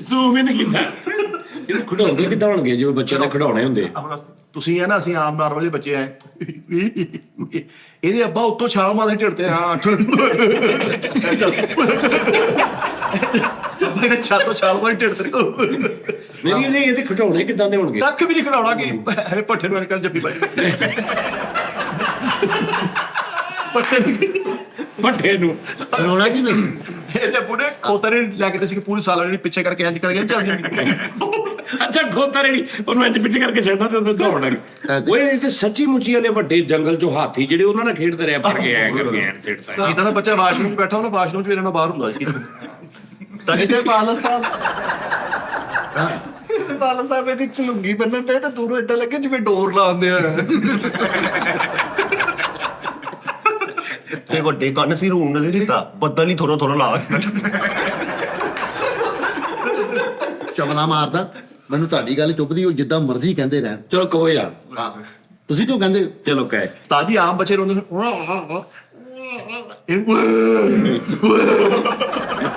ਜ਼ੂਮ ਹੀ ਨਹੀਂ ਕੀਤਾ। ਇਹਨੂੰ ਖਿਡਾਉਂਦੇ ਕਿੱਦਾਂ ਹੋਣਗੇ ਜਿਵੇਂ ਬੱਚਿਆਂ ਦੇ ਖਿਡੌਣੇ ਹੁੰਦੇ। ਹੁਣ ਤੁਸੀਂ ਆ ਨਾ, ਅਸੀਂ ਆਮ ਨਾਰਮਲ ਜਿਹੇ ਬੱਚੇ ਆ, ਇਹਦੇ ਅੱਬਾ ਉੱਤੋਂ ਛਾਲ ਮਾਰਦੇ ਢਿੱਡ ਤੇ, ਹਾਂ ਅੱਬਾ ਇਹਨੇ ਛਾਤੋਂ ਛਾਲ ਮਾਰੀ ਢਿੱਡ ਤੇ। ਨਹੀਂ ਇਹਦੇ ਖਿਡੌਣੇ ਕਿੱਦਾਂ ਦੇ ਹੋਣਗੇ? ਕੱਖ ਵੀ ਨਹੀਂ ਖੜਾਉਣਾ ਕਿ ਐਵੇਂ ਪੱਠੇ ਨੂੰ ਅੰਕਲ ਜੱਫੀ ਪਾਈ ਭੱਠੇ ਨੂੰ ਰੋਣਾ ਕੀ ਨਹੀਂ? ਇਹਦੇ ਬੁੜੇ ਕੋਤਰੇ ਲੈ ਕੇ ਤੇ ਸੀ ਪੂਰੀ ਸਾਲ ਜਿਹੜੀ ਪਿੱਛੇ ਕਰਕੇ ਇੰਜ ਕਰਕੇ ਚੱਲ ਜਾਂਦੀ। ਅੱਛਾ ਖੋਤਾ ਰੇੜੀ ਉਹਨੂੰ ਇੰਜ ਪਿੱਛੇ ਕਰਕੇ ਛੱਡਣਾ ਤੇ ਉਹਨੂੰ ਦੌੜਨਾ। ਓਏ ਇਹ ਤੇ ਸੱਚੀ ਮੁੱਚੀ ਵਾਲੇ ਵੱਡੇ ਜੰਗਲ ਚੋਂ ਹਾਥੀ ਜਿਹੜੇ ਉਹਨਾਂ ਨਾਲ ਖੇਡਦੇ ਰਿਹਾ ਪਰ ਕੇ ਆਇਆ ਕਰਕੇ ਐਂ ਖੇਡਦਾ। ਇਦਾਂ ਦਾ ਬੱਚਾ ਵਾਸ਼ਰੂਮ 'ਚ ਬੈਠਾ ਉਹਨੇ ਵਾਸ਼ਰੂਮ 'ਚ ਵੀ ਇਹਨਾਂ ਬਾਹਰ ਹੁੰਦਾ ਸੀ। ਤਾਂ ਇਹਦੇ ਵਾਲਾ ਸਾਹਿਬ ਵਾਲਾ ਸਾਹਿਬ ਇਹਦੀ ਚਲੁੰਗੀ ਬੰਨਣ ਤੇ ਦੂਰੋਂ ਏਦਾਂ ਲੱਗੇ ਜਿਵੇਂ ਡੋਰ ਲਾਉਂਦੇ ਆ। ਤੇ ਵੱਡੇ ਕੰਨ ਸੀ ਰੂਣ ਨਹੀਂ ਦਿੱਤਾ, ਬੱਦਲ ਹੀ ਥੋੜਾ ਥੋੜਾ ਲਾ। ਚਮਲਾ ਮਾਰਦਾ ਮੈਨੂੰ ਤੁਹਾਡੀ ਗੱਲ ਚੁੱਭਦੀ, ਉਹ ਜਿੱਦਾਂ ਮਰਜ਼ੀ ਕਹਿੰਦੇ ਰਹਿਣ। ਚਲੋ ਕਹੋ ਯਾਰ ਹਾਂ ਤੁਸੀਂ ਕਿਉਂ ਕਹਿੰਦੇ? ਚਲੋ ਕਹੇ ਤਾਜੀ ਆਮ ਬੱਚੇ ਰੋਂਦੇ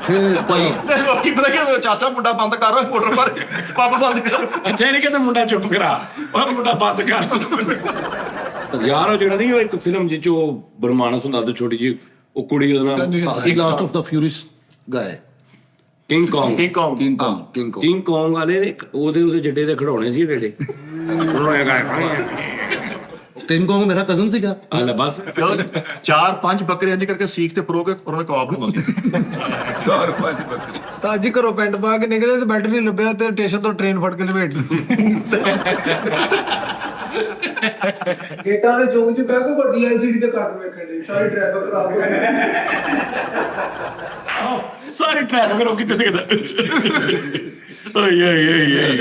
ਤੇ ਲੋਕੀ ਪਤਾ ਕਿ ਚਾਚਾ ਮੁੰਡਾ ਬੰਦ ਕਰ ਮੋਟਰ ਪਰ ਪੰਪ ਬੰਦ ਕਰ। ਅੱਛਾ ਇਹਨੇ ਕਹਿੰਦਾ ਮੁੰਡਾ ਚੁੱਪ ਕਰਾ, ਉਹ ਮੁੰਡਾ ਬੰਦ ਕਰ। ਯਾਰ ਉਹ ਜਿਹੜਾ ਨਹੀਂ, ਉਹ ਇੱਕ ਫਿਲਮ ਜਿਹ ਚ ਉਹ ਬਰਮਾਨਸ ਹੁੰਦਾ ਤੇ ਛੋਟੀ ਜਿਹੀ ਉਹ ਕੁੜੀ ਉਹਦਾ ਨਾਮ ਦੀ ਲਾਸਟ ਆਫ ਦਾ ਫਿਊਰੀਅਸ ਗਾਏ king Kong. King Kong king Kong ਵਾਲੇ ਨੇ ਉਹਦੇ ਜੱਡੇ ਦੇ ਖਿਡੌਣੇ ਸੀ ਜਿਹੜੇ ਕਿੰਗ ਕੌਂਗ ਮੇਰਾ ਕਜ਼ਨ ਸੀਗਾ। ਆਲੇ ਬਸ 4-5 ਬੱਕਰੇ ਇੰਜ ਕਰਕੇ ਸੀਖ ਤੇ ਪਰੋ ਕੇ ਉਹਨਾਂ ਕਬਾਬ ਬਣਾਉਂਦੇ। ਉਸਤਾਦ ਜੀ ਘਰੋਂ ਪੈਂਟ ਪਾ ਕੇ ਨਿਕਲੇ ਤੇ ਬੈਲਟ ਨਹੀਂ ਲੱਭਿਆ ਤੇ ਸਟੇਸ਼ਨ ਤੋਂ ਟ੍ਰੇਨ ਫੜ ਕੇ ਲਪੇਟ ਲਈ। ਗੇਟਾਂ ਦੇ ਚੌਂਕ 'ਚ ਬਹਿ ਕੇ ਵੱਡੀ ਐਲਸੀਡੀ ਤੇ ਕੱਟ ਵੇਖਣ ਦੇ ਸਾਰੀ ਟ੍ਰੈਫਿਕ ਖਰਾਬ ਹੋ ਗਈ। ਸਾਰੇ ਟ੍ਰੈਫਿਕ ਰੋਕੀ ਤੇ ਸਿੱਖਦਾ। ਓਏ ਓਏ ਓਏ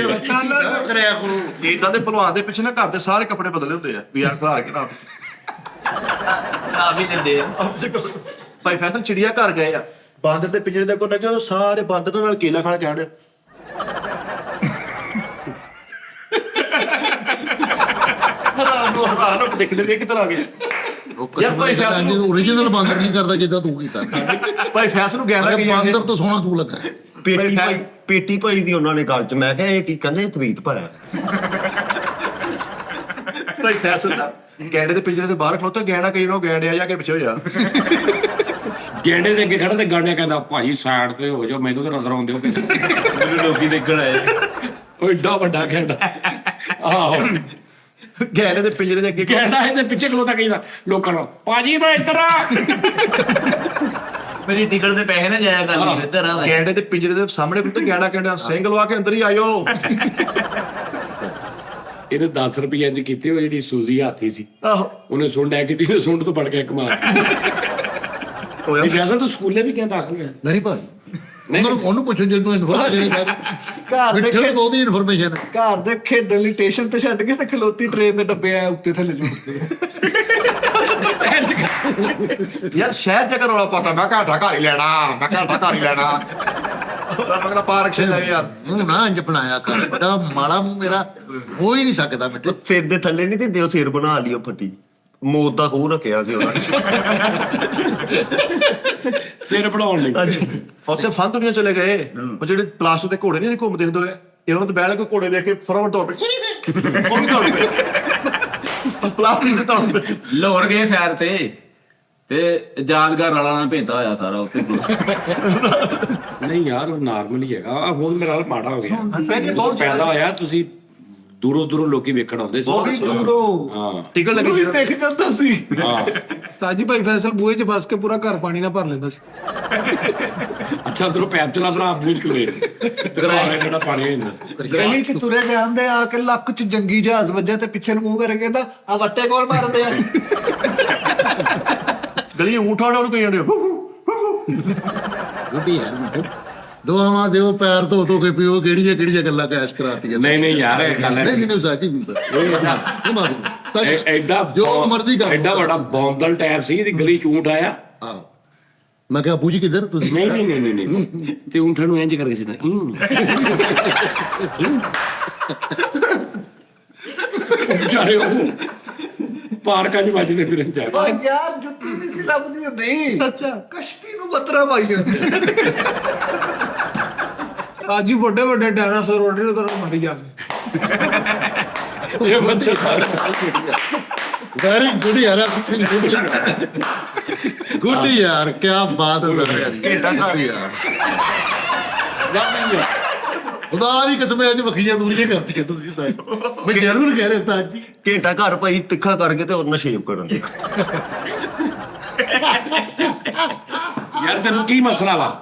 ਕਰਿਆ ਕਰੋ। ਇਦਾਂ ਦੇ ਭਲਵਾਨ ਦੇ ਪਿੱਛੇ ਨਾ ਘਰ ਦੇ ਸਾਰੇ ਕੱਪੜੇ ਬਦਲੇ ਹੁੰਦੇ ਆ ਵੀ ਯਾਰ ਖਲਾ ਕੇ ਨਾ ਵੀ ਦਿੰਦੇ ਆ। ਭਾਈ ਫੈਸਲ ਚਿੜੀਆ ਘਰ ਗਏ ਆ, ਬਾਂਦਰ ਦੇ ਪਿੰਜਰੇ ਦੇ ਕੋਲ ਲੱਗੇ ਉਹ ਸਾਰੇ ਬਾਂਦਰ ਨਾਲ ਕੇਲਾ ਖਾਣਾ ਚਾਹਦੇ। ਹਰਾਨ ਦੇਖਣੇ ਵੀ ਕਿੱਧਰ ਆ ਗਏ। ਯਾਰ ਭਾਈ ਫੈਸਲ ਨੂੰ ਓਰੀਜਨਲ ਬਾਂਦਰ ਨਹੀਂ ਕਰਦਾ ਜਿੱਦਾਂ ਤੂੰ ਕੀਤਾ। ਭਾਈ ਫੈਸਲ ਨੂੰ ਗਿਆਨ ਲੱਗ ਬਾਂਦਰ ਤੋਂ ਸੋਹਣਾ ਤੂੰ ਲੱਗਾ। ਪੇਟੀ ਪਾਈ ਦੀ ਉਹਨਾਂ ਨੇ ਗੱਲ ਚ। ਮੈਂ ਕਿਹਾ ਇਹ ਕੀ ਕਹਿੰਦੇ, ਤਵੀਤ ਪਾਇਆ। ਭਾਈ ਫੈਸਲ ਦਾ ਗੈਂਡੇ ਦੇ ਪਿੰਜਰੇ ਦੇ ਬਾਹਰ ਖਲੋਤਾ ਗੈਂਡਾ ਕਈ ਨੂੰ ਗੈਂਡਿਆ ਜਾ ਕੇ ਪਿੱਛੇ ਹੋਇਆ। ਗੈਂਡੇ ਦੇ ਅੱਗੇ ਖੜਾ ਤੇ ਗਾਂਡਿਆ ਕਹਿੰਦਾ ਭਾਈ ਸਾਈਡ ਤੇ ਹੋ ਜਾਓ, ਮੈਨੂੰ ਤਾਂ ਨਜ਼ਰ ਆਉਂਦੇ ਹੋ ਕਿ ਲੋਕੀ ਦੇਖਣ ਆਏ। ਉਹ ਏਡਾ ਵੱਡਾ ਗੈਂਡਾ। ਆਹੋ ਗੈਂਡੇ ਦੇ ਪਿੰਜਰੇ ਦੇ ਅੱਗੇ ਗੈਂਡਾ ਇਹਦੇ ਪਿੱਛੇ ਖਲੋਤਾ ਕਹਿੰਦਾ ਲੋਕਾਂ ਨੂੰ ਭਾਜੀ ਮੈਂ ਇੱਧਰ ਆ। ਮੇਰੀ ਟਿਕਟ ਦੇ ਪੈਸੇ ਨਾ ਜਾਇਆ ਕਰਨੀ ਇੱਧਰ ਆ। ਗੈਂਡੇ ਦੇ ਪਿੰਜਰੇ ਦੇ ਸਾਹਮਣੇ ਖਲੋਤਾ ਗੈਂਡਾ ਕਹਿੰਦਾ ਸਿੰਘ ਲਵਾ ਕੇ ਅੰਦਰ ਹੀ ਆਇਓ। ਇਹਨੇ 10 ਰੁਪਏ ਇੰਜ ਕੀਤੇ, ਉਹ ਜਿਹੜੀ ਸੂਜ਼ੀ ਹਾਥੀ ਸੀ ਆਹੋ ਉਹਨੇ ਸੁੰਡ ਐ ਕੀਤੀ, ਸੁੰਡ ਤੋਂ ਪੜ ਕੇ ਇੱਕ ਮਾਰ। ਹੋਇਆ ਜੈਸਾ ਤੂੰ ਸਕੂਲੇ ਵੀ ਕਹਿੰਦਾ ਆਖੂਗਾ ਨਹੀਂ ਭਾਈ ਉਹਨੂੰ ਪੁੱਛੋ ਜਿਹਨੂੰ ਇਨਫੋਰਮੇਸ਼ਨ ਘਰ ਦੇ ਮਿੱਠੇ ਬਹੁਤੀ ਇਨਫੋਰਮੇਸ਼ਨ ਹੈ। ਘਰ ਦੇ ਖੇਡਣ ਲਈ ਸਟੇਸ਼ਨ ਤੇ ਛੱਡ ਕੇ ਤੇ ਖਲੋਤੀ ਟ੍ਰੇਨ ਦੇ ਡੱਬੇ ਆ ਉੱਤੇ ਥੱਲੇ ਜੁੜਦੇ। ਯਾਰ ਸ਼ਹਿਰ ਜਗ੍ਹਾ ਰੌਲਾ ਪਾਤਾ ਮੈਂ ਘਾਟਾ ਘਰ ਹੀ ਲੈਣਾ, ਮੈਂ ਘਾਟਾ ਘਰ ਹੀ ਲੈਣਾ। ਮੈਂ ਪਾਰਕ ਛੇ ਲੈ ਯਾਰ ਮੂੰਹ ਨਾ ਇੰਜ ਬਣਾਇਆ ਕਰ, ਬੜਾ ਮਾੜਾ ਮੂੰਹ ਮੇਰਾ ਹੋ ਹੀ ਨਹੀਂ ਸਕਦਾ ਮਿੱਠੇ। ਸਿਰ ਦੇ ਥੱਲੇ ਨਹੀਂ ਦਿੰਦੇ, ਉਹ ਸਿਰ ਬਣਾ ਲਈ ਉਹ ਫੱਟੀ। ਮੌਤ ਦਾ ਖੂਹ ਰੱਖਿਆ ਸੀ ਉਹਨਾਂ ਨੇ ਸਿਰ ਬਣਾਉਣ ਲਈ। ਉੱਥੇ ਫਨ ਦੁਨੀਆ ਚਲੇ ਗਏ। ਉਹ ਜਿਹੜੇ ਪਲਾਸਟਿਕ ਦੇ ਘੋੜੇ ਨਹੀਂ ਘੁੰਮਦੇ ਹੁੰਦੇ, ਇਹ ਉਹਨਾਂ ਤੇ ਬਹਿ ਕੇ ਘੋੜੇ ਦੇਖ ਕੇ ਫਟਾਫਟ ਦੌੜ ਪਏ। ਉਹ ਵੀ ਦੌੜ ਪਏ ਪਲਾਸਟਿਕ ਦੇ ਦੌੜ ਪਏ। ਲਾਹੌਰ ਗਏ ਸੈਰ ਤੇ ਯਾਦਗਾਰ ਵਾਲਾ ਨਾਲ ਭੇਂਤਾ ਹੋਇਆ ਸਾਰਾ ਉੱਤੇ। ਨਹੀਂ ਯਾਰ ਉਹ ਨਾਰਮਲ ਹੀ ਹੈਗਾ। ਆਹ ਹੁਣ ਮੇਰਾ ਹਾਲ ਮਾੜਾ ਹੋ ਗਿਆ। ਪਹਿਲੇ ਬਹੁਤ ਪੈਦਾ ਹੋਇਆ ਤੁਸੀਂ ਦੂਰੋਂ ਦੂਰੋਂ ਲੋਕੀ ਵੇਖਣ ਆਉਂਦੇ ਸੀ। ਬਹੁਤ ਦੂਰੋਂ ਹਾਂ ਟਿਕਟ ਲੱਗੀ ਵੀ ਦੇਖ ਜਾਂਦਾ ਸੀ। ਹਾਂ ਉਸਤਾਦ ਜੀ ਭਾਈ ਫੈਸਲ ਬੂਹੇ 'ਚ ਬਸ ਕੇ ਪੂਰਾ ਘਰ ਪਾਣੀ ਨਾਲ ਭਰ ਲੈਂਦਾ ਸੀ। ਅੱਛਾ ਉਧਰੋਂ ਪੈਪ ਚਲਾ ਭਰਾ ਬੂਝ ਕਲੇ ਕਰਾਇਆ ਜਿਹੜਾ ਪਾਣੀ ਹੋ ਜਾਂਦਾ ਸੀ। ਗਲੀ 'ਚ ਤੁਰੇ ਜਾਂਦੇ ਆ ਕੇ ਲੱਕ 'ਚ ਜੰਗੀ ਜਹਾਜ਼ ਵੱਜਿਆ ਤੇ ਪਿੱਛੇ ਨੂੰ ਮੂੰਹ ਕਰਕੇ ਕਹਿੰਦਾ ਆ ਵੱਟੇ ਕੋਲ ਮਾਰਦੇ ਆ। ਗਲੀ ਊਂਠ ਆਉਣੇ ਉਹਨੂੰ ਕਹੀ ਜਾਂਦੇ ਗੁੱਡੀ ਯਾਰ ਮਿੱਠੇ ਦੁਆਵਾਂ ਦਿਓ ਪੈਰ ਧੋ ਕੇ ਪੀਓ। ਕਿਹੜੀਆਂ ਗੱਲਾਂ ਕੈਸ਼ ਕਰਾਤੀਆਂ। ਨਹੀਂ ਨਹੀਂ ਯਾਰ ਇਹ ਗੱਲ ਨਹੀਂ ਨਹੀਂ ਸਾਕੀ ਹੁੰਦਾ ਐਡਾ ਜੋ ਮਰਜ਼ੀ ਕਰ। ਐਡਾ ਵੱਡਾ ਬੌਂਦਲ ਟੈਪ ਸੀ ਇਹਦੀ ਗਲੀ ਚ ਊਂਠ ਆਇਆ। ਆਹੋ ਮੈਂ ਕਿਹਾ ਬੂਜੀ ਕਿੱਧਰ ਤੁਸੀਂ? ਨਹੀਂ ਤੇ ਊਂਠਾਂ ਨੂੰ ਇੰਜ ਕਰਕੇ ਸੀ ਵਿਚਾਰੇ ਉਹ ਪਾਰਕਾਂ 'ਚ ਵੱਜਦੇ ਫਿਰਨ ਜਾ। ਓ ਯਾਰ ਜੁੱਤੀ ਨਹੀਂ ਸੀ ਲੱਭਦੀ ਹੁੰਦੀ। ਅੱਛਾ ਕਸ਼ਤੀ ਨੂੰ ਬੱਤਰਾ ਪਾਈਆਂ। ਅੱਜ ਹੀ ਵੱਡੇ ਵੱਡੇ ਡਾਇਨਾਸੌਰ ਵੱਡੇ ਨੂੰ ਤਾਂ ਮਾਰੀ ਜਾਂਦੇ। ਇਹ ਬੱਚਾ ਵੈਰੀ ਗੁੱਡ ਯਾਰ ਗੁੱਡ ਯਾਰ ਕੀ ਬਾਤ ਹੈ। ਘੇਟਾ ਘਰ ਯਾਰ ਖੁਦਾ ਦੀ ਕਸਮ ਅੱਜ ਵੱਖਰੀਆਂ ਦੂਰੀਆਂ ਕਰਤੀਆਂ ਤੁਸੀਂ ਸਾਹਿਬ। ਮੈਂ ਜ਼ਰੂਰ ਕਹਿ ਰਿਹਾ ਉਸਤਾਦ ਜੀ ਘੇਟਾ ਘਰ ਭਾਈ ਤਿੱਖਾ ਕਰਕੇ ਤੇ ਉਹਨਾਂ ਸ਼ੇਪ ਕਰਨ ਦੇ। ਯਾਰ ਤੈਨੂੰ ਕੀ ਮਸਲਾ ਵਾ?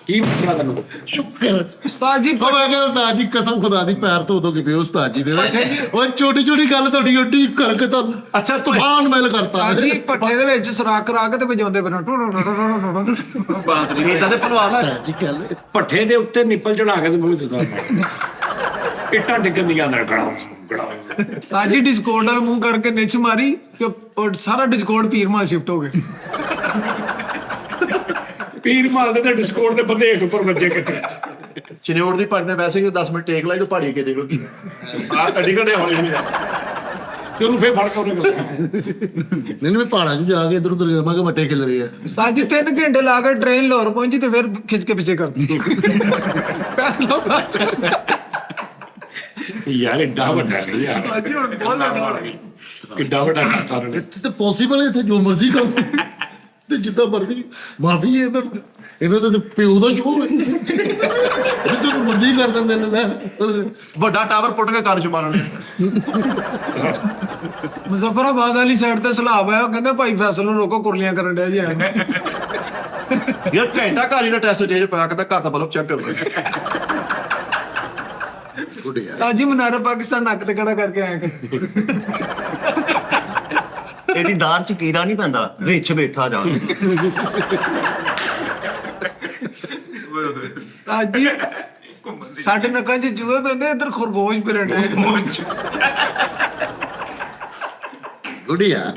ਕੀ ਮਸਲਾ ਤੈਨੂੰ? ਸ਼ੁਕਰ ਉਸਤਾਦ ਜੀ ਉਹ ਮੈਂ ਕਿਹਾ ਉਸਤਾਦ ਜੀ ਕਸਮ ਖੁਦਾ ਦੀ ਪੈਰ ਧੋ ਕੇ ਪਿਓ ਉਸਤਾਦ ਜੀ ਦੇ ਉਹ ਛੋਟੀ ਗੱਲ ਤੁਹਾਡੀ ਓਟੀ ਕਰਕੇ ਤੁਹਾਨੂੰ ਅੱਛਾ ਤੂਫਾਨ ਮੈਲ ਕਰਤਾ। ਉਸਤਾਦ ਜੀ ਪੱਠੇ ਦੇ ਵਿੱਚ ਸਰਾਖ ਕਰਾ ਕੇ ਤੇ ਵਜਾਉਂਦੇ ਫਿਰ ਇਦਾਂ ਦੇ ਭਲਵਾਨ ਆ। ਜੀ ਗੱਲ ਭੱਠੇ ਦੇ ਉੱਤੇ ਨਿੱਪਲ ਚੜਾ ਕੇ ਤੇ ਮੂੰਹ ਦਿੱਤਾ ਇੱਟਾਂ ਡਿੱਗਣ ਦੀਆਂ ਅੰਦਰ ਗੜਾ। ਉਸਤਾਦ ਜੀ ਡਿਸਕੋਡ ਨਾਲ ਮੂੰਹ ਕਰਕੇ ਨਿਚ ਮਾਰੀ ਤੇ ਉਹ ਸਾਰਾ ਡਿਸਕੋਡ ਪੀਰਮਾਲ ਸ਼ਿਫਟ ਹੋ ਗਏ। ਪੀਰ ਮਾਰਦੇ ਤੇ ਡਿਸਕੋਡ ਦੇ ਬੰਦੇ ਇੱਕ ਉੱਪਰ ਵੱਜੇ ਕਿੱਥੇ। ਚਨਿਓੜ ਦੀ ਪੱਗ ਨੇ ਵੈਸੇ ਕਿ 10 ਮਿੰਟ ਟੇਕ ਲਾਈ ਤਾਂ ਪਹਾੜੀ ਕੇ ਦੇਖੋ ਕੀ ਆ ਕੱਢੀ ਕੱਢਿਆ ਹੋਣੀ ਨਹੀਂ। ਤੇ ਉਹਨੂੰ ਫੇਰ ਫੜ ਕੇ ਉਹਨੇ ਨਹੀਂ ਮੈਂ ਪਹਾੜਾਂ 'ਚ ਜਾ ਕੇ ਇੱਧਰ ਉੱਧਰ ਜਾਵਾਂਗਾ ਮੱਟੇ ਖਿਲ ਰਹੇ ਆ। ਉਸਤਾਦ ਜੀ 3 ਘੰਟੇ ਲਾ ਕੇ ਟ੍ਰੇਨ ਲਾਹੌਰ ਪਹੁੰਚੀ ਤੇ ਫਿਰ ਖਿੱਚ ਕੇ ਪਿੱਛੇ ਕਰ ਦਿੱਤੀ ਯਾਰ ਏਡਾ ਵੱਡਾ ਨਹੀਂ ਯਾਰ ਅੱਜ ਹੁਣ ਬਹੁਤ ਲੱਗਾ ਕਿੱਡਾ ਵੱਡਾ ਕਰਤਾ ਉਹਨੇ ਇੱਥੇ ਤਾਂ ਪੋਸੀਬਲ ਹੈ, ਇੱਥੇ ਜੋ ਮਰਜ਼ੀ ਕਰੋ ਤੇ ਜਿੱਦਾਂ ਮਰਜ਼ੀ ਮਾਫੀ ਹੈ ਇਹਨਾਂ ਦਾ ਪਿਓ ਦਾ ਸ਼ੋਅ ਹੈ ਇਹ ਤਾਂ ਬੰਦੀ ਕਰ ਦਿੰਦੇ ਨੇ ਲੈ ਵੱਡਾ ਟਾਵਰ ਪੁੱਟ ਕੇ ਕੰਨ 'ਚ ਮਾਰਨੇ। ਮੁਜ਼ੱਫਰਾਬਾਦ ਵਾਲੀ ਸਾਈਡ ਤੇ ਸਲਾਬ ਆਇਆ, ਕਹਿੰਦੇ ਭਾਈ ਫੈਸਲ ਨੂੰ ਲੋਕੋ ਕੁਰਲੀਆਂ ਕਰਨ ਡਿਆ ਜੀ ਯਾਰ ਘੰਟਾ ਘਰ ਜਿਹੜਾ ਟੈਸਟ ਚੇਂਜ ਪਿਆ ਕਹਿੰਦਾ ਘਰ ਦਾ ਬਲਬ ਚੈੱਕ ਕਰੋ। ਅੱਜ ਹੀ ਮਨਾਰਾ ਪਾਕਿਸਤਾਨ ਨੱਕ ਤੇ ਖੜਾ ਕਰਕੇ ਆਇਆ ਕਰ ਇਹਦੀ ਦਾਰ ਚ ਕੀੜਾ ਨਹੀਂ ਪੈਂਦਾ, ਰਿੱਛ ਬੈਠਾ ਜਾ। ਅੱਜ ਹੀ ਸਾਡੇ ਨੱਕਾਂ 'ਚ ਜੂਏ ਪੈਂਦੇ, ਇੱਧਰ ਖਰਗੋਸ਼ ਫਿਰਨ ਡਏ ਗੁੱਡੀਆ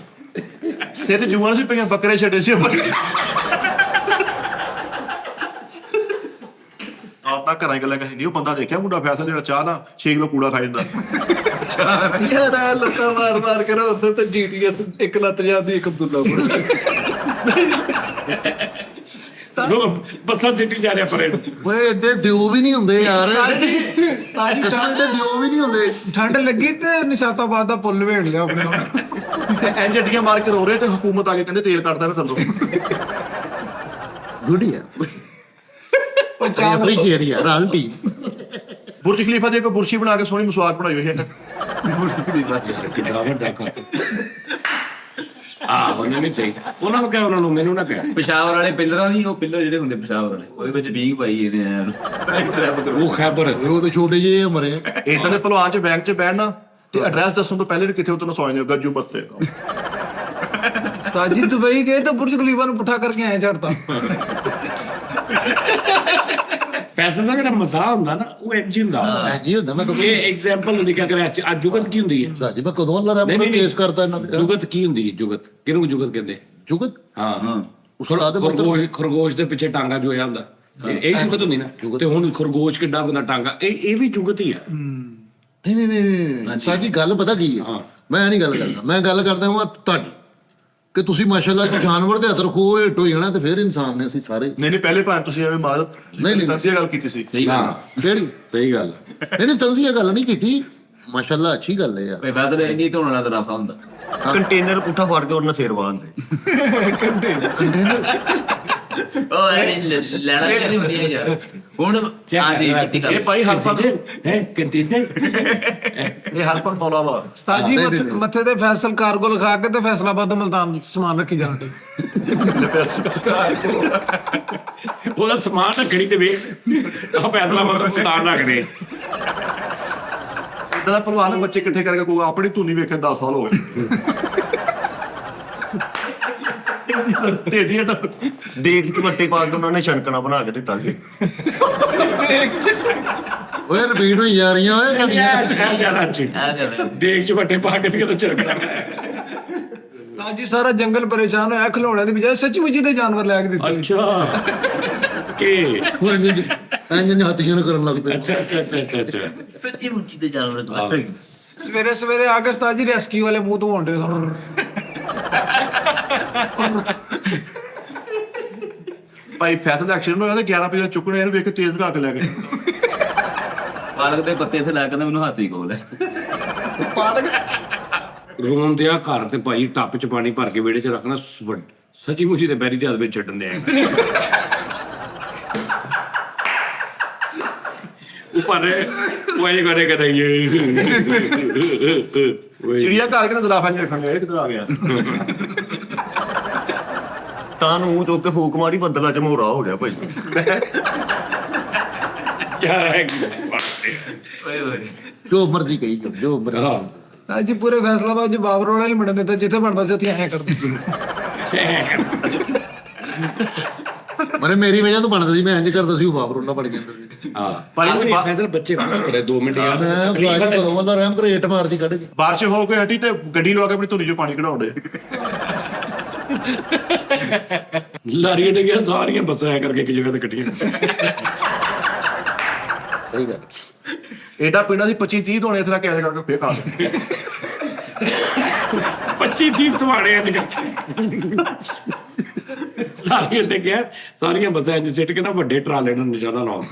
ਸਿਰ ਜੂਆਂ ਸੀ ਪਈਆਂ ਬੱਕਰੇ ਛੱਡੇ ਸੀ ਆਪਣਾ ਘਰਾਂ ਹੀ ਗੱਲਾਂ ਕਰੀ ਨਹੀਂ। ਉਹ ਬੰਦਾ ਦੇਖਿਆ ਮੁੰਡਾ ਫੈਸਲ ਜਿਹੜਾ ਚਾਹ ਨਾ 6 ਕਿਲੋ ਕੂੜਾ ਖਾ ਜਾਂਦਾ। ਯਾਰ ਆ ਲੱਤਾਂ ਮਾਰ ਕਰੋ ਉਧਰ ਤੇ ਜੀਟੀਐਸ ਇੱਕ ਲੱਤ ਜਾਂਦੀ ਇੱਕ ਅਬਦੁੱਲਾ ਬੱਸਾਂ ਚਿੱਟੀ ਜਾ ਰਿਹਾ ਪਰੇ ਓਏ ਏਡੇ ਦਿਓ ਵੀ ਨਹੀਂ ਹੁੰਦੇ ਯਾਰ, ਕਸਮ ਏਡੇ ਦਿਓ ਵੀ ਨਹੀਂ ਹੁੰਦੇ। ਠੰਡ ਲੱਗੀ ਤੇ ਨਿਸ਼ਾਤਾਬਾਦ ਦਾ ਪੁੱਲ ਵੇੜ ਲਿਆ ਆਪਣੇ ਨਾਲ ਐਂ ਜੱਟੀਆਂ ਮਾਰ ਕੇ ਰੋ ਰਹੇ ਤੇ ਹਕੂਮਤ ਆ ਕੇ ਕਹਿੰਦੇ ਤੇਲ ਕੱਢਦਾ ਨਾ ਥੱਲੋਂ। ਗੁੱਡੀਆ ਅਪਰੀਸ਼ੀਏਟ ਯਾਰ ਆਂਟੀ ਬੁਰਜ ਖਲੀਫਾ ਦੇ ਕੋਈ ਬੁਰਸ਼ੀ ਬਣਾ ਕੇ ਸੋਹਣੀ ਮਸਵਾਕ ਬਣਾਈ ਹੋਈ ਹੈ। ਕਿੱਡਾ ਵੱਡਾ ਕਰਤਾ ਉਹਨਾਂ ਨੇ ਸਹੀ ਉਹਨਾਂ ਨੂੰ ਕਿਹਾ, ਉਹਨਾਂ ਨੂੰ ਮੈਨੂੰ ਨਾ ਕਿਹਾ। ਪਿਸ਼ਾਵਰ ਵਾਲੇ ਪਿੱਲਰਾਂ ਨਹੀਂ, ਉਹ ਪਿੱਲਰ ਜਿਹੜੇ ਹੁੰਦੇ ਪਿਸ਼ਾਵਰ ਵਾਲੇ ਉਹਦੇ ਵਿੱਚ ਬੀਂਗ ਪਾਈ ਇਹਦੇ ਐ ਉਹ ਖੈਬਰ ਉਹ ਤਾਂ ਛੋਟੇ ਜਿਹੇ ਮਰੇ। ਇਦਾਂ ਦੇ ਭਲਵਾਨ 'ਚ ਬੈਂਕ 'ਚ ਬਹਿਣਾ ਤੇ ਐਡਰੈਸ ਦੱਸਣ ਤੋਂ ਪਹਿਲੇ ਵੀ ਕਿੱਥੇ ਉਤਰਨਾ ਸੋਏ ਨੇ ਗੱਜੂ ਮੱਤੇ। ਉਸਤਾਦ ਜੀ ਦੁਬਈ ਗਏ ਤਾਂ ਬੁਰਜ ਖਲੀਫਾ ਨੂੰ ਪੁੱਠਾ ਕਰਕੇ ਆਇਆ ਛੱਡਤਾ ਪੈਸੇ ਦਾ ਜਿਹੜਾ ਮਜ਼ਾ ਹੁੰਦਾ ਨਾ ਉਹ ਇੰਜ ਹੀ ਹੁੰਦਾ। ਜੀ ਹੁੰਦਾ ਮੈਂ ਕਦੋਂ ਇਹ ਐਗਜ਼ਾਮਪਲ ਹੁੰਦੀ ਕਿ ਅਗਰ ਅੱਜ ਜੁਗਤ ਕੀ ਹੁੰਦੀ ਹੈ? ਸਾਜੀ ਮੈਂ ਕਦੋਂ ਅੱਲਾ ਰੱਬ ਨੂੰ ਕੇਸ ਕਰਤਾ ਇਹਨਾਂ ਦੇ ਜੁਗਤ ਕੀ ਹੁੰਦੀ ਹੈ? ਜੁਗਤ ਕਿਹਨੂੰ ਜੁਗਤ ਕਹਿੰਦੇ? ਜੁਗਤ ਹਾਂ ਉਸਤਾਦ ਖਰਗੋਸ਼ ਦੇ ਪਿੱਛੇ ਟਾਂਗਾ ਜੋਇਆ ਹੁੰਦਾ, ਇਹ ਜੁਗਤ ਹੁੰਦੀ ਨਾ। ਤੇ ਹੁਣ ਖਰਗੋਸ਼ ਕਿੱਡਾ ਹੁੰਦਾ ਟਾਂਗਾ, ਇਹ ਵੀ ਜੁਗਤ ਹੀ ਆ। ਨਹੀਂ ਸਾਜੀ ਗੱਲ ਪਤਾ ਕੀ ਹੈ, ਮੈਂ ਨਹੀਂ ਗੱਲ ਕਰਦਾ, ਮੈਂ ਗੱਲ ਕਰਦਾ ਹਾਂ ਤੁਹਾਡੀ ਕਿ ਤੁਸੀਂ ਮਾਸ਼ਾਅੱਲਾ ਜਾਨਵਰ ਦੇ ਹੱਥ ਰੱਖੋ ਹਿੱਟ ਹੋ ਜਾਣਾ ਤੇ ਫਿਰ ਇਨਸਾਨ ਨੇ ਅਸੀਂ ਸਾਰੇ। ਨਹੀਂ ਪਹਿਲੇ ਭਾਵੇਂ ਤੁਸੀਂ ਐਵੇਂ ਮਾਰ ਨਹੀਂ ਤੰਜ਼ੀਆ ਗੱਲ ਕੀਤੀ ਸੀ। ਸਹੀ ਗੱਲ ਕਿਹੜੀ ਸਹੀ ਗੱਲ ਨਹੀਂ ਤੰਜ਼ੀਆ ਗੱਲ ਨਹੀਂ ਕੀਤੀ, ਮਾਸ਼ਾਅੱਲਾ ਅੱਛੀ ਗੱਲ ਹੈ ਯਾਰ। ਫੈਸਲ ਇੰਨੀ ਧੋਣ ਵਾਲਾ ਤਰਾਫਾ ਹੁੰਦਾ। ਕੰਟੇਨਰ ਪੁੱਠਾ ਫੜ ਕੇ ਉਹਨਾਂ ਸਿਰ ਬਾਂਧਦੇ। ਉਹ ਲੈਣਾ ਨਹੀਂ ਹੁੰਦੀ ਯਾਰ ਹੁਣ ਆਦੀ ਇਹ ਭਾਈ ਹਰਪੰਥ ਹੈ ਕੰਟੀਨਰ ਇਹ ਹਰਪੰਥ ਮੌਲਾ ਵਾ। ਉਸਤਾਦ ਜੀ ਮੱਥੇ ਤੇ ਫੈਸਲ ਕਾਰਗੋ ਲਿਖਾ ਕੇ ਤੇ ਫੈਸਲਾਬਾਦ ਦਾ ਮਲਤਾਨ ਸਮਾਨ ਰੱਖੀ ਜਾਂਦੇ ਉਹਦਾ ਸਮਾਨ ਰੱਖਣੀ ਤੇ ਵੇਖ ਆ ਪੈਸਲਾ ਮਤਲਬ ਤਾਂ ਰੱਖਦੇ। ਇਦਾਂ ਦਾ ਭਲਵਾਨ ਬੱਚੇ ਇਕੱਠੇ ਕਰਕੇ ਕੋਈ ਆਪਣੀ ਧੂਨੀ ਵੇਖੇ 10 ਸਾਲ ਹੋ ਗਏ। ਦੇਖ ਕੇ ਵੱਟੇ ਪਾ ਕੇ ਉਹਨਾਂ ਨੇ ਛਣਕਣਾ ਬਣਾ ਕੇ ਦਿੱਤਾ ਜੀ। ਓਏ ਰਿਪੀਟ ਹੋਈ ਜਾ ਰਹੀਆਂ ਓਏ ਇਹ ਜ਼ਿਆਦਾ ਅੱਛੀ ਦੇਖ ਚ ਵੱਟੇ ਪਾ ਕੇ ਵੀ ਕਿਤੇ ਚਰਕਣਾ। ਉਸਤਾਦ ਜੀ ਸਾਰਾ ਜੰਗਲ ਪਰੇਸ਼ਾਨ ਹੋਇਆ, ਖਿਲੌਣਿਆਂ ਦੀ ਬਜਾਏ ਸੱਚੀ-ਮੁੱਚੀ ਦੇ ਜਾਨਵਰ ਲੈ ਕੇ ਦਿੱਤੇ। ਅੱਛਾ ਕਿ ਇੰਜ ਹੱਥੀਆਂ ਨੂੰ ਕਰਨ ਲੱਗ ਪਏ। ਅੱਛਾ ਸੱਚੀ ਮੁੱਚੀ ਦੇ ਜਾਨਵਰ ਸਵੇਰੇ ਸਵੇਰੇ ਆ ਕੇ ਉਸਤਾਦ ਜੀ ਰੈਸਕਿਊ ਵਾਲੇ ਮੂੰਹ ਧੋਣ ਡੇ ਸਾਨੂੰ। ਭਾਈ ਫੈਸਲ ਦਾ ਐਕਸੀਡੈਂਟ ਹੋਇਆ ਤੇ 11 ਵਜੇ ਚੁੱਕਣੇ ਇਹਨੂੰ ਵੇਖ ਕੇ ਤੇਜ਼ ਭਗਾ ਕੇ ਲੈ ਗਏ। ਪਾਲਕ ਦੇ ਪੱਤੇ ਇੱਥੇ ਲੈ ਕੇ ਮੈਨੂੰ ਹੱਥ ਹੀ ਕੋਲ ਹੈ। ਰੋਣ ਦਿਆ ਘਰ ਤੇ ਭਾਈ ਟੱਪ ਚ ਪਾਣੀ ਭਰ ਕੇ ਵਿਹੜੇ ਚ ਰੱਖਣਾ ਸੱਚੀ ਮੁੱਚੀ ਤੇ ਬੈਰੀ ਦੇ ਹੱਥ ਵਿੱਚ ਛੱਡਣ ਦੇ ਉੱਪਰ ਉਹ ਇਹ ਕਰੇ ਕਰਾਈਏ ਚਿੜੀਆ ਘਰ ਕਿਤੇ ਦਰਾਫਾ ਨਹੀਂ ਰੱਖਣ ਗਏ, ਇਹ ਕਿੱਧਰ ਆ ਗਿਆ? ਤਾਂ ਨੂੰ ਚੁੱਕ ਕੇ ਫੂਕ ਮਾਰੀ, ਬੱਦਲਾਂ ਚ ਮੋਹਰਾ ਹੋ ਗਿਆ ਭਾਈ। ਯਾਰ ਹੈ ਜੋ ਮਰਜ਼ੀ ਕਹੀ ਜਾਓ, ਜੋ ਮਰਜ਼ੀ। ਉਸਤਾਦ ਜੀ ਪੂਰੇ ਫੈਸਲਾਬਾਦ 'ਚ ਬਾਬਰ ਵਾਲਾ ਨਹੀਂ ਬਣਨ ਦਿੱਤਾ, ਜਿੱਥੇ ਬਣਦਾ ਸੀ ਉੱਥੇ ਆਇਆ ਕਰਦੇ। ਮਰੇ ਮੇਰੀ ਵਜ੍ਹਾ ਤੋਂ ਬਣਦਾ ਸੀ, ਮੈਂ ਇੰਜ ਕਰਦਾ ਸੀ, ਉਹ ਬਾਬਰ ਉਹਨਾਂ ਬਣ ਜਾਂਦਾ ਸੀ। ਭਾਈ ਫੈਸਲ ਬੱਚੇ ਖੜੇ 2 ਮਿੰਟ ਯਾਰ ਮੈਂ ਫਲਾਜ ਕਦੋਂ ਵਾਲਾ ਰਹਿਮ ਕਰ ਏਟ ਮਾਰਦੀ ਕੱਢ ਕੇ। ਬਾਰਿਸ਼ ਹੋ ਕੇ ਹਟੀ ਤੇ ਗੱਡੀ ਲਵਾ ਕੇ ਆਪਣੀ ਧੁਨੀ ਚੋਂ ਪਾਣੀ ਕਢਾਉਂਦੇ। ਲਾਰੀਆਂ ਡਿੱਗੀਆਂ ਸਾਰੀਆਂ ਬੱਸਾਂ ਐ ਕਰਕੇ ਇੱਕ ਜਗ੍ਹਾ ਤੇ ਇਕੱਠੀਆਂ। ਸਹੀ ਗੱਲ। ਏਡਾ ਪਿੰਡਾਂ ਸੀ 25-30 ਧੋਣੇ ਇੱਥੇ ਰੱਖ ਕੇ ਕਰਕੇ ਫੇਰ ਖਾ ਲਏ। 25-30 ਧਵਾੜੇ ਅੱਜ ਸਾਰੀਆਂ ਟਿਕਿਆ ਸਾਰੀਆਂ ਬੱਸਾਂ ਇੰਜ ਸਿੱਟ ਕੇ ਨਾ ਵੱਡੇ ਟਰਾਲੇ ਨੂੰ ਨਿਸ਼ਾਨਾ ਲਾਉ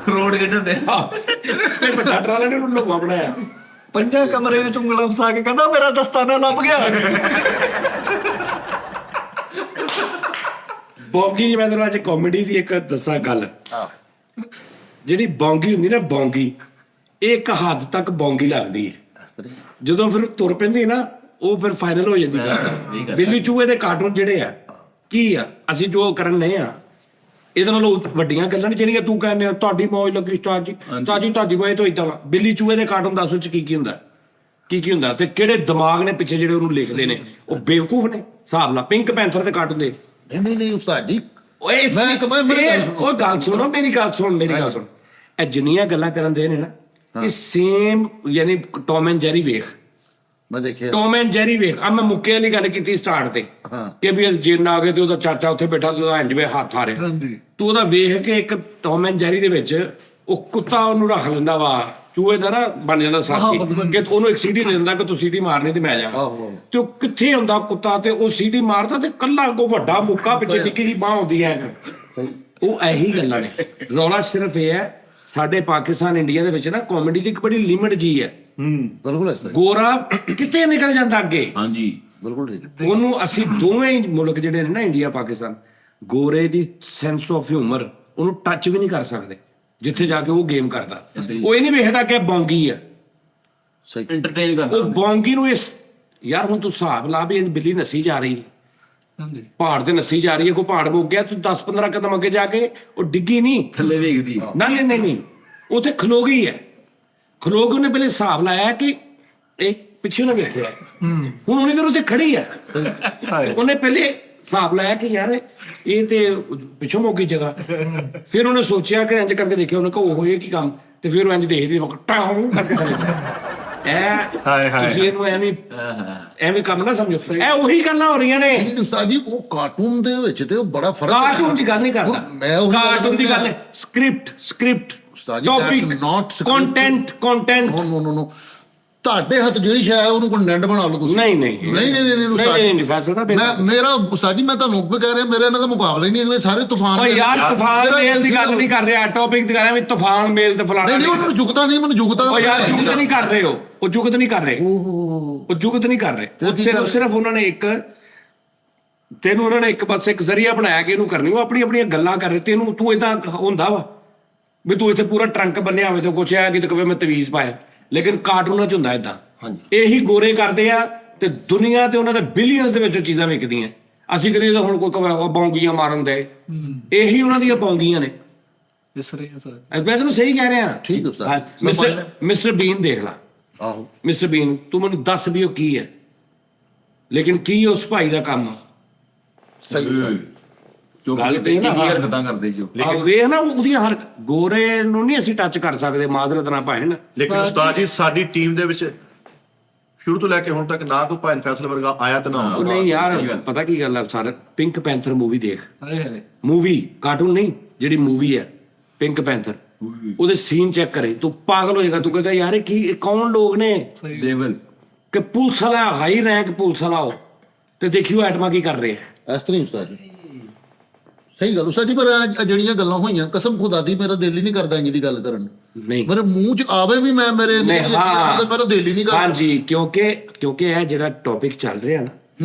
ਕਰੋੜ ਕੱਢਦੇ ਤੇ ਵੱਡਾ ਟਰਾਲਾ ਨੇ ਉਹਨੂੰ ਲੋਹਾ ਬਣਾਇਆ। 5 ਕਮਰਿਆਂ ਚ ਉਂਗਲਾਂ ਫਸਾ ਕੇ ਕਹਿੰਦਾ ਮੇਰਾ ਦਸਤਾਨਾ ਲੱਭ ਗਿਆ। ਬੌਂਗੀ ਮੈਂ ਤੈਨੂੰ ਅੱਜ ਕਾਮੇਡੀ ਦੀ ਇੱਕ ਦੱਸਾਂ ਗੱਲ। ਜਿਹੜੀ ਬੌਂਗੀ ਹੁੰਦੀ ਨਾ ਬੌਂਗੀ, ਇਹ ਇੱਕ ਹੱਦ ਤੱਕ ਬੌਂਗੀ ਲੱਗਦੀ ਹੈ। ਜਦੋਂ ਫਿਰ ਤੁਰ ਪੈਂਦੀ ਨਾ ਉਹ ਫਿਰ ਫਾਈਨਲ ਹੋ ਜਾਂਦੀ ਗੱਲ। ਬਿੱਲੀ ਚੂਹੇ ਦੇ ਕਾਰਟੂਨ ਜਿਹੜੇ ਆ ਕੀ ਆ, ਅਸੀਂ ਜੋ ਕਰਨ ਨਹੀਂ ਆ ਇਹਦੇ ਨਾਲੋਂ ਵੱਡੀਆਂ ਗੱਲਾਂ ਨੇ ਜਿਹੜੀਆਂ ਤੂੰ ਕਹਿੰਦੇ ਤੁਹਾਡੀ ਮੌਜ ਲੱਗੀ ਉਸਤਾਦ ਜੀ, ਤੁਹਾਡੀ ਮੌਜ ਤੋਂ ਏਦਾਂ ਵਾ। ਬਿੱਲੀ ਚੂਹੇ ਦੇ ਕਾਰਟੂਨ ਦੱਸੋ ਚ ਕੀ ਹੁੰਦਾ, ਕੀ ਹੁੰਦਾ ਤੇ ਕਿਹੜੇ ਦਿਮਾਗ ਨੇ ਪਿੱਛੇ ਜਿਹੜੇ ਉਹਨੂੰ ਲਿਖਦੇ ਨੇ, ਉਹ ਬੇਵਕੂਫ ਨੇ। ਹਿਸਾਬ ਲਾ ਪਿੰਕ ਪੈਂਥਰ ਦੇ ਕਾਰਟੂਨ ਦੇ ਨਹੀਂ ਉਸਤਾਦ ਜੀ, ਓਏ ਉਹ ਗੱਲ ਸੁਣੋ, ਮੇਰੀ ਗੱਲ ਸੁਣ। ਇਹ ਜਿੰਨੀਆਂ ਗੱਲਾਂ ਕਰਨ ਦੇ ਨੇ ਨਾ, ਇਹ ਸੇਮ ਯਾਨੀ ਟੌਮ ਐਂਡ ਜੈਰੀ ਵੇਖ, ਮੈਂ ਦੇਖਿਆ ਟੌਮ ਐਂਡ ਜੈਰੀ ਵੇਖ। ਆ ਮੈਂ ਮੁੱਕੇ ਵਾਲੀ ਗੱਲ ਕੀਤੀ ਸਟਾਰਟ ਤੇ ਕਿ ਵੀ ਜਿੰਨ ਆ ਗਏ ਤੇ ਉਹਦਾ ਚਾਚਾ ਉੱਥੇ ਬੈਠਾ ਤੇ ਉਹਦਾ ਇੰਜ ਵੇ ਹੱਥ ਆ ਰਿਹਾ, ਤੂੰ ਉਹਦਾ ਵੇਖ ਕੇ ਇੱਕ ਟੌਮ ਐਂਡ ਜੈਰੀ ਦੇ ਵਿੱਚ ਉਹ ਕੁੱਤਾ ਉਹਨੂੰ ਰੱਖ ਲੈਂਦਾ ਵਾ, ਚੂਹੇ ਦਾ ਨਾ ਬਣ ਜਾਂਦਾ ਸਾਥੀ, ਕਿ ਉਹਨੂੰ ਇੱਕ ਸੀਟੀ ਦੇ ਦਿੰਦਾ ਕਿ ਤੂੰ ਸੀਟੀ ਮਾਰਨੀ ਤੇ ਮੈਂ ਜਾਵਾਂ। ਤੇ ਉਹ ਕਿੱਥੇ ਹੁੰਦਾ ਕੁੱਤਾ, ਤੇ ਉਹ ਸੀਟੀ ਮਾਰਦਾ ਤੇ ਕੱਲਾ ਅੱਗੋਂ ਵੱਡਾ ਮੁੱਕਾ ਪਿੱਛੇ ਨਿੱਕੀ ਜਿਹੀ ਬਾਂਹ ਹੁੰਦੀ ਹੈ। ਉਹ ਇਹੀ ਗੱਲਾਂ ਨੇ। ਰੌਲਾ ਸਿਰਫ ਇਹ ਹੈ ਸਾਡੇ ਪਾਕਿਸਤਾਨ ਇੰਡੀਆ ਦੇ ਵਿੱਚ ਨਾ ਕਾਮੇਡੀ ਦੀ ਇੱਕ ਬੜੀ ਲਿਮਿਟ ਜੀ ਹੈ। ਬਿਲਕੁਲ ਐਸਾ ਗੋਰਾ ਕਿਤੇ ਨਿਕਲ ਜਾਂਦਾ ਅੱਗੇ। ਹਾਂਜੀ ਬਿਲਕੁਲ ਠੀਕ। ਉਹਨੂੰ ਅਸੀਂ ਦੋਵੇਂ ਹੀ ਮੁਲਕ ਜਿਹੜੇ ਨੇ ਨਾ ਇੰਡੀਆ ਪਾਕਿਸਤਾਨ, ਗੋਰੇ ਦੀ ਸੈਂਸ ਆਫ ਹਿਊਮਰ ਉਹਨੂੰ ਟੱਚ ਵੀ ਨਹੀਂ ਕਰ ਸਕਦੇ ਜਿੱਥੇ ਜਾ ਕੇ ਉਹ ਗੇਮ ਕਰਦਾ। ਉਹ ਇਹ ਨਹੀਂ ਵੇਖਦਾ ਕਿ ਬੌਂਗੀ ਆ, ਸਹੀ ਐਂਟਰਟੇਨ ਕਰਨਾ। ਉਹ ਬੌਂਗੀ ਨੂੰ ਇਸ ਯਾਰ ਹੁਣ ਤੂੰ ਹਿਸਾਬ ਲਾ ਵੀ ਬਿੱਲੀ ਨੱਸੀ ਜਾ ਰਹੀ ਪਹਾੜ ਤੇ ਨੱਸੀ ਜਾ ਰਹੀ ਹੈ, ਕੋਈ ਪਹਾੜ ਮੁੱਕ ਗਿਆ, ਤੂੰ 10-15 ਕਦਮ ਅੱਗੇ ਜਾ ਕੇ ਉਹ ਡਿੱਗੀ ਨਹੀਂ ਥੱਲੇ ਵੇਖਦੀ ਨਹੀਂ ਉੱਥੇ ਖਲੋ ਗਈ ਹੈ। ਖਲੋ ਕੇ ਉਹਨੇ ਪਹਿਲੇ ਹਿਸਾਬ ਲਾਇਆ ਕਿ ਇਹ ਪਿੱਛੇ ਨਾ ਵੇਖਿਆ, ਹੁਣ ਉਹਨੇ ਉੱਤੇ ਖੜੀ ਹੈ। ਉਹਨੇ ਪਹਿਲੇ ਹਿਸਾਬ ਲਾਇਆ ਕਿ ਯਾਰ ਇਹ ਤੇ ਪਿੱਛੋਂ ਮੁੱਕ ਗਈ ਜਗ੍ਹਾ। ਫਿਰ ਉਹਨੇ ਸੋਚਿਆ ਕਿ ਇੰਜ ਕਰਕੇ ਦੇਖਿਆ, ਉਹਨੇ ਕਿਹਾ ਉਹ ਇਹ ਕੀ ਕੰਮ, ਤੇ ਫਿਰ ਉਹ ਇੰਜ ਦੇਖਦੀ ਟਾਉਂ ਕਰਕੇ ਥੱਲੇ ਤੁਸੀਂ ਇਹਨੂੰ ਐਵੇਂ ਕੰਮ ਨਾ ਸਮਝੋ। ਇਹ ਉਹੀ ਗੱਲਾਂ ਹੋ ਰਹੀਆਂ ਨੇ। ਨਹੀਂ ਉਸਤਾਦ ਜੀ, ਉਹ ਕਾਰਟੂਨ ਦੇ ਵਿੱਚ ਤੇ ਉਹ ਬੜਾ ਫਰਕ ਹੈ। ਕਾਰਟੂਨ ਦੀ ਗੱਲ ਨਹੀਂ ਕਰਦਾ ਮੈਂ ਉਹ ਕਾਰਟੂਨ ਦੀ ਗੱਲ, ਸਕ੍ਰਿਪਟ ਉਸਤਾਦ ਜੀ, that's not script. ਕੰਟੈਂਟ ਨੋ ਤੁਹਾਡੇ ਹੱਥ ਜਿਹੜੀ ਸ਼ੈ ਹੈ ਉਹਨੂੰ ਕੰਟੈਂਟ ਬਣਾ ਲਓ ਤੁਸੀਂ। ਨਹੀਂ ਉਸਤਾਦ ਨਹੀਂ ਫੈਸਲਾ ਤਾਂ ਮੇਰਾ ਉਸਤਾਦ ਜੀ, ਮੈਂ ਤੁਹਾਨੂੰ ਵੀ ਕਹਿ ਰਿਹਾ, ਮੇਰੇ ਇਹਨਾਂ ਦਾ ਮੁਕਾਬਲਾ ਹੀ ਨਹੀਂ। ਅਗਲੇ ਸਾਰੇ ਤੂਫਾਨ ਓਏ ਯਾਰ ਤੂਫਾਨ ਮੇਲ ਦੀ ਗੱਲ ਨਹੀਂ ਕਰ ਰਿਹਾ, ਟੌਪਿਕ ਦੀ ਗੱਲ ਹੈ ਵੀ ਤੂਫਾਨ ਮੇਲ ਤੇ ਫਲਾਣਾ। ਨਹੀਂ ਉਹਨਾਂ ਨੂੰ ਜੁਗਤਾ ਨਹੀਂ, ਮੈਨੂੰ ਜੁਗਤਾ। ਓ ਯਾਰ ਜੁਗਤ ਨਹੀਂ ਕਰ ਰਹੇ ਉਹ ਜੁਗਤ ਨਹੀਂ ਕਰ ਰਹੇ, ਉਹ ਜੁਗਤ ਨਹੀਂ ਕਰ ਰਹੇ। ਤੈਨੂੰ ਸਿਰਫ ਉਹਨਾਂ ਨੇ ਇੱਕ ਬਸ ਇੱਕ ਜ਼ਰੀਆ ਬਣਾਇਆ ਕਿ ਇਹਨੂੰ ਕਰਨੀ। ਉਹ ਆਪਣੀਆਂ ਗੱਲਾਂ ਕਰ ਰਹੇ, ਤੈਨੂੰ ਤੂੰ ਏਦਾਂ ਹੁੰਦਾ ਵਾ ਵੀ ਤੂੰ ਇੱਥੇ ਪੂਰਾ ਟਰੰਕ ਬੰਨਿਆ ਹੋਵੇ ਤੇ ਕੁਛ ਹੈ ਕਿ ਕਵੇ ਮੈਂ ਤਵੀਜ਼ ਪਾਇਆ, ਲੇਕਿਨ ਕਾਰਟੂਨਾਂ 'ਚ ਹੁੰਦਾ ਏਦਾਂ। ਇਹੀ ਗੋਰੇ ਕਰਦੇ ਆ ਤੇ ਦੁਨੀਆ ਤੇ ਉਹਨਾਂ ਦੇ ਬਿਲੀਅਨਸ ਦੇ ਵਿੱਚ ਚੀਜ਼ਾਂ ਵਿਕਦੀਆਂ। ਅਸੀਂ ਕਰੀਏ ਤਾਂ ਹੁਣ ਕੋਈ ਬੌਂਗੀਆਂ ਮਾਰਨ ਦੇ, ਇਹੀ ਉਹਨਾਂ ਦੀਆਂ ਬੌਂਗੀਆਂ ਨੇ। ਮੈਂ ਤੈਨੂੰ ਸਹੀ ਕਹਿ ਰਿਹਾ। ਠੀਕ ਉਸਤਾਦ। ਮਿਸਟਰ ਬੀਨ ਦੇਖ ਲਾ। ਆਹੋ ਮਿਸਟਰ ਬੀਨ, ਤੂੰ ਮੈਨੂੰ ਦੱਸ ਵੀ ਉਹ ਕੀ ਹੈ, ਲੇਕਿਨ ਕੀ ਉਸ ਭਾਈ ਦਾ ਕੰਮ। ਸਹੀ ਗੱਲ ਤੇ ਨਾ ਹਰਕਤਾਂ ਕਰਦੇ ਜੋ ਵੇਖ ਨਾ ਉਹਦੀਆਂ ਹਰ ਗੋਰੇ ਨੂੰ ਨਹੀਂ ਅਸੀਂ ਟੱਚ ਕਰ ਸਕਦੇ ਮਾਦਰਤ ਨਾਲ ਭਾਵੇਂ ਨਾ। ਲੇਕਿਨ ਉਸਤਾਦ ਜੀ ਸਾਡੀ ਟੀਮ ਦੇ ਵਿੱਚ ਸ਼ੁਰੂ ਤੋਂ ਲੈ ਕੇ ਹੁਣ ਤੱਕ ਨਾ ਕੋਈ ਭਾਈ ਫੈਸਲਾ ਵਰਗਾ ਆਇਆ ਤਾਂ ਨਾ ਉਹ ਨਹੀਂ ਯਾਰ, ਪਤਾ ਕੀ ਗੱਲ ਆ ਸਰ, ਪਿੰਕ ਪੈਂਥਰ ਮੂਵੀ ਦੇਖ, ਮੂਵੀ ਕਾਰਟੂਨ ਨਹੀਂ, ਜਿਹੜੀ ਮੂਵੀ ਹੈ ਪਿੰਕ ਪੈਂਥਰ, ਉਹਦੇ ਸੀਨ ਚੈੱਕ ਕਰੇ ਤੂੰ ਪਾਗਲ ਹੋ ਜਾਏਗਾ। ਤੂੰ ਕਹੇਗਾ ਯਾਰ ਇਹ ਕੌਣ ਲੋਕ ਨੇ ਲੈਵਲ ਕਿ ਪੁਲਿਸ ਵਾਲਾ ਹਾਈ ਰੈਂਕ ਪੁਲਿਸ ਵਾਲਾ ਹੋ ਤੇ ਦੇਖਿਓ ਐਟਮਾਂ ਕੀ ਕਰ ਰਹੇ ਆ। ਇਸ ਤਰ੍ਹਾਂ ਉਸਤਾਦ ਜੀ, ਸਹੀ ਗੱਲ ਉਸਤਾਦ ਜੀ। ਪਰ ਜਿਹੜੀਆਂ ਗੱਲਾਂ ਹੋਈਆਂ, ਕਸਮ ਖੁਦਾ ਦੀ ਮੇਰਾ ਦਿਲ ਹੀ ਨਹੀਂ ਕਰਦਾ ਇੰਜ ਦੀ ਗੱਲ ਕਰਨ ਨੂੰ। ਨਹੀਂ ਮੇਰੇ ਮੂੰਹ 'ਚ ਆਵੇ ਵੀ ਮੈਂ ਮੇਰੇ ਮੇਰਾ ਦਿਲ ਹੀ ਨਹੀਂ ਕਰਦਾ। ਹਾਂਜੀ, ਕਿਉਂਕਿ ਇਹ ਜਿਹੜਾ ਟੌਪਿਕ ਚੱਲ ਰਿਹਾ ਨਾ,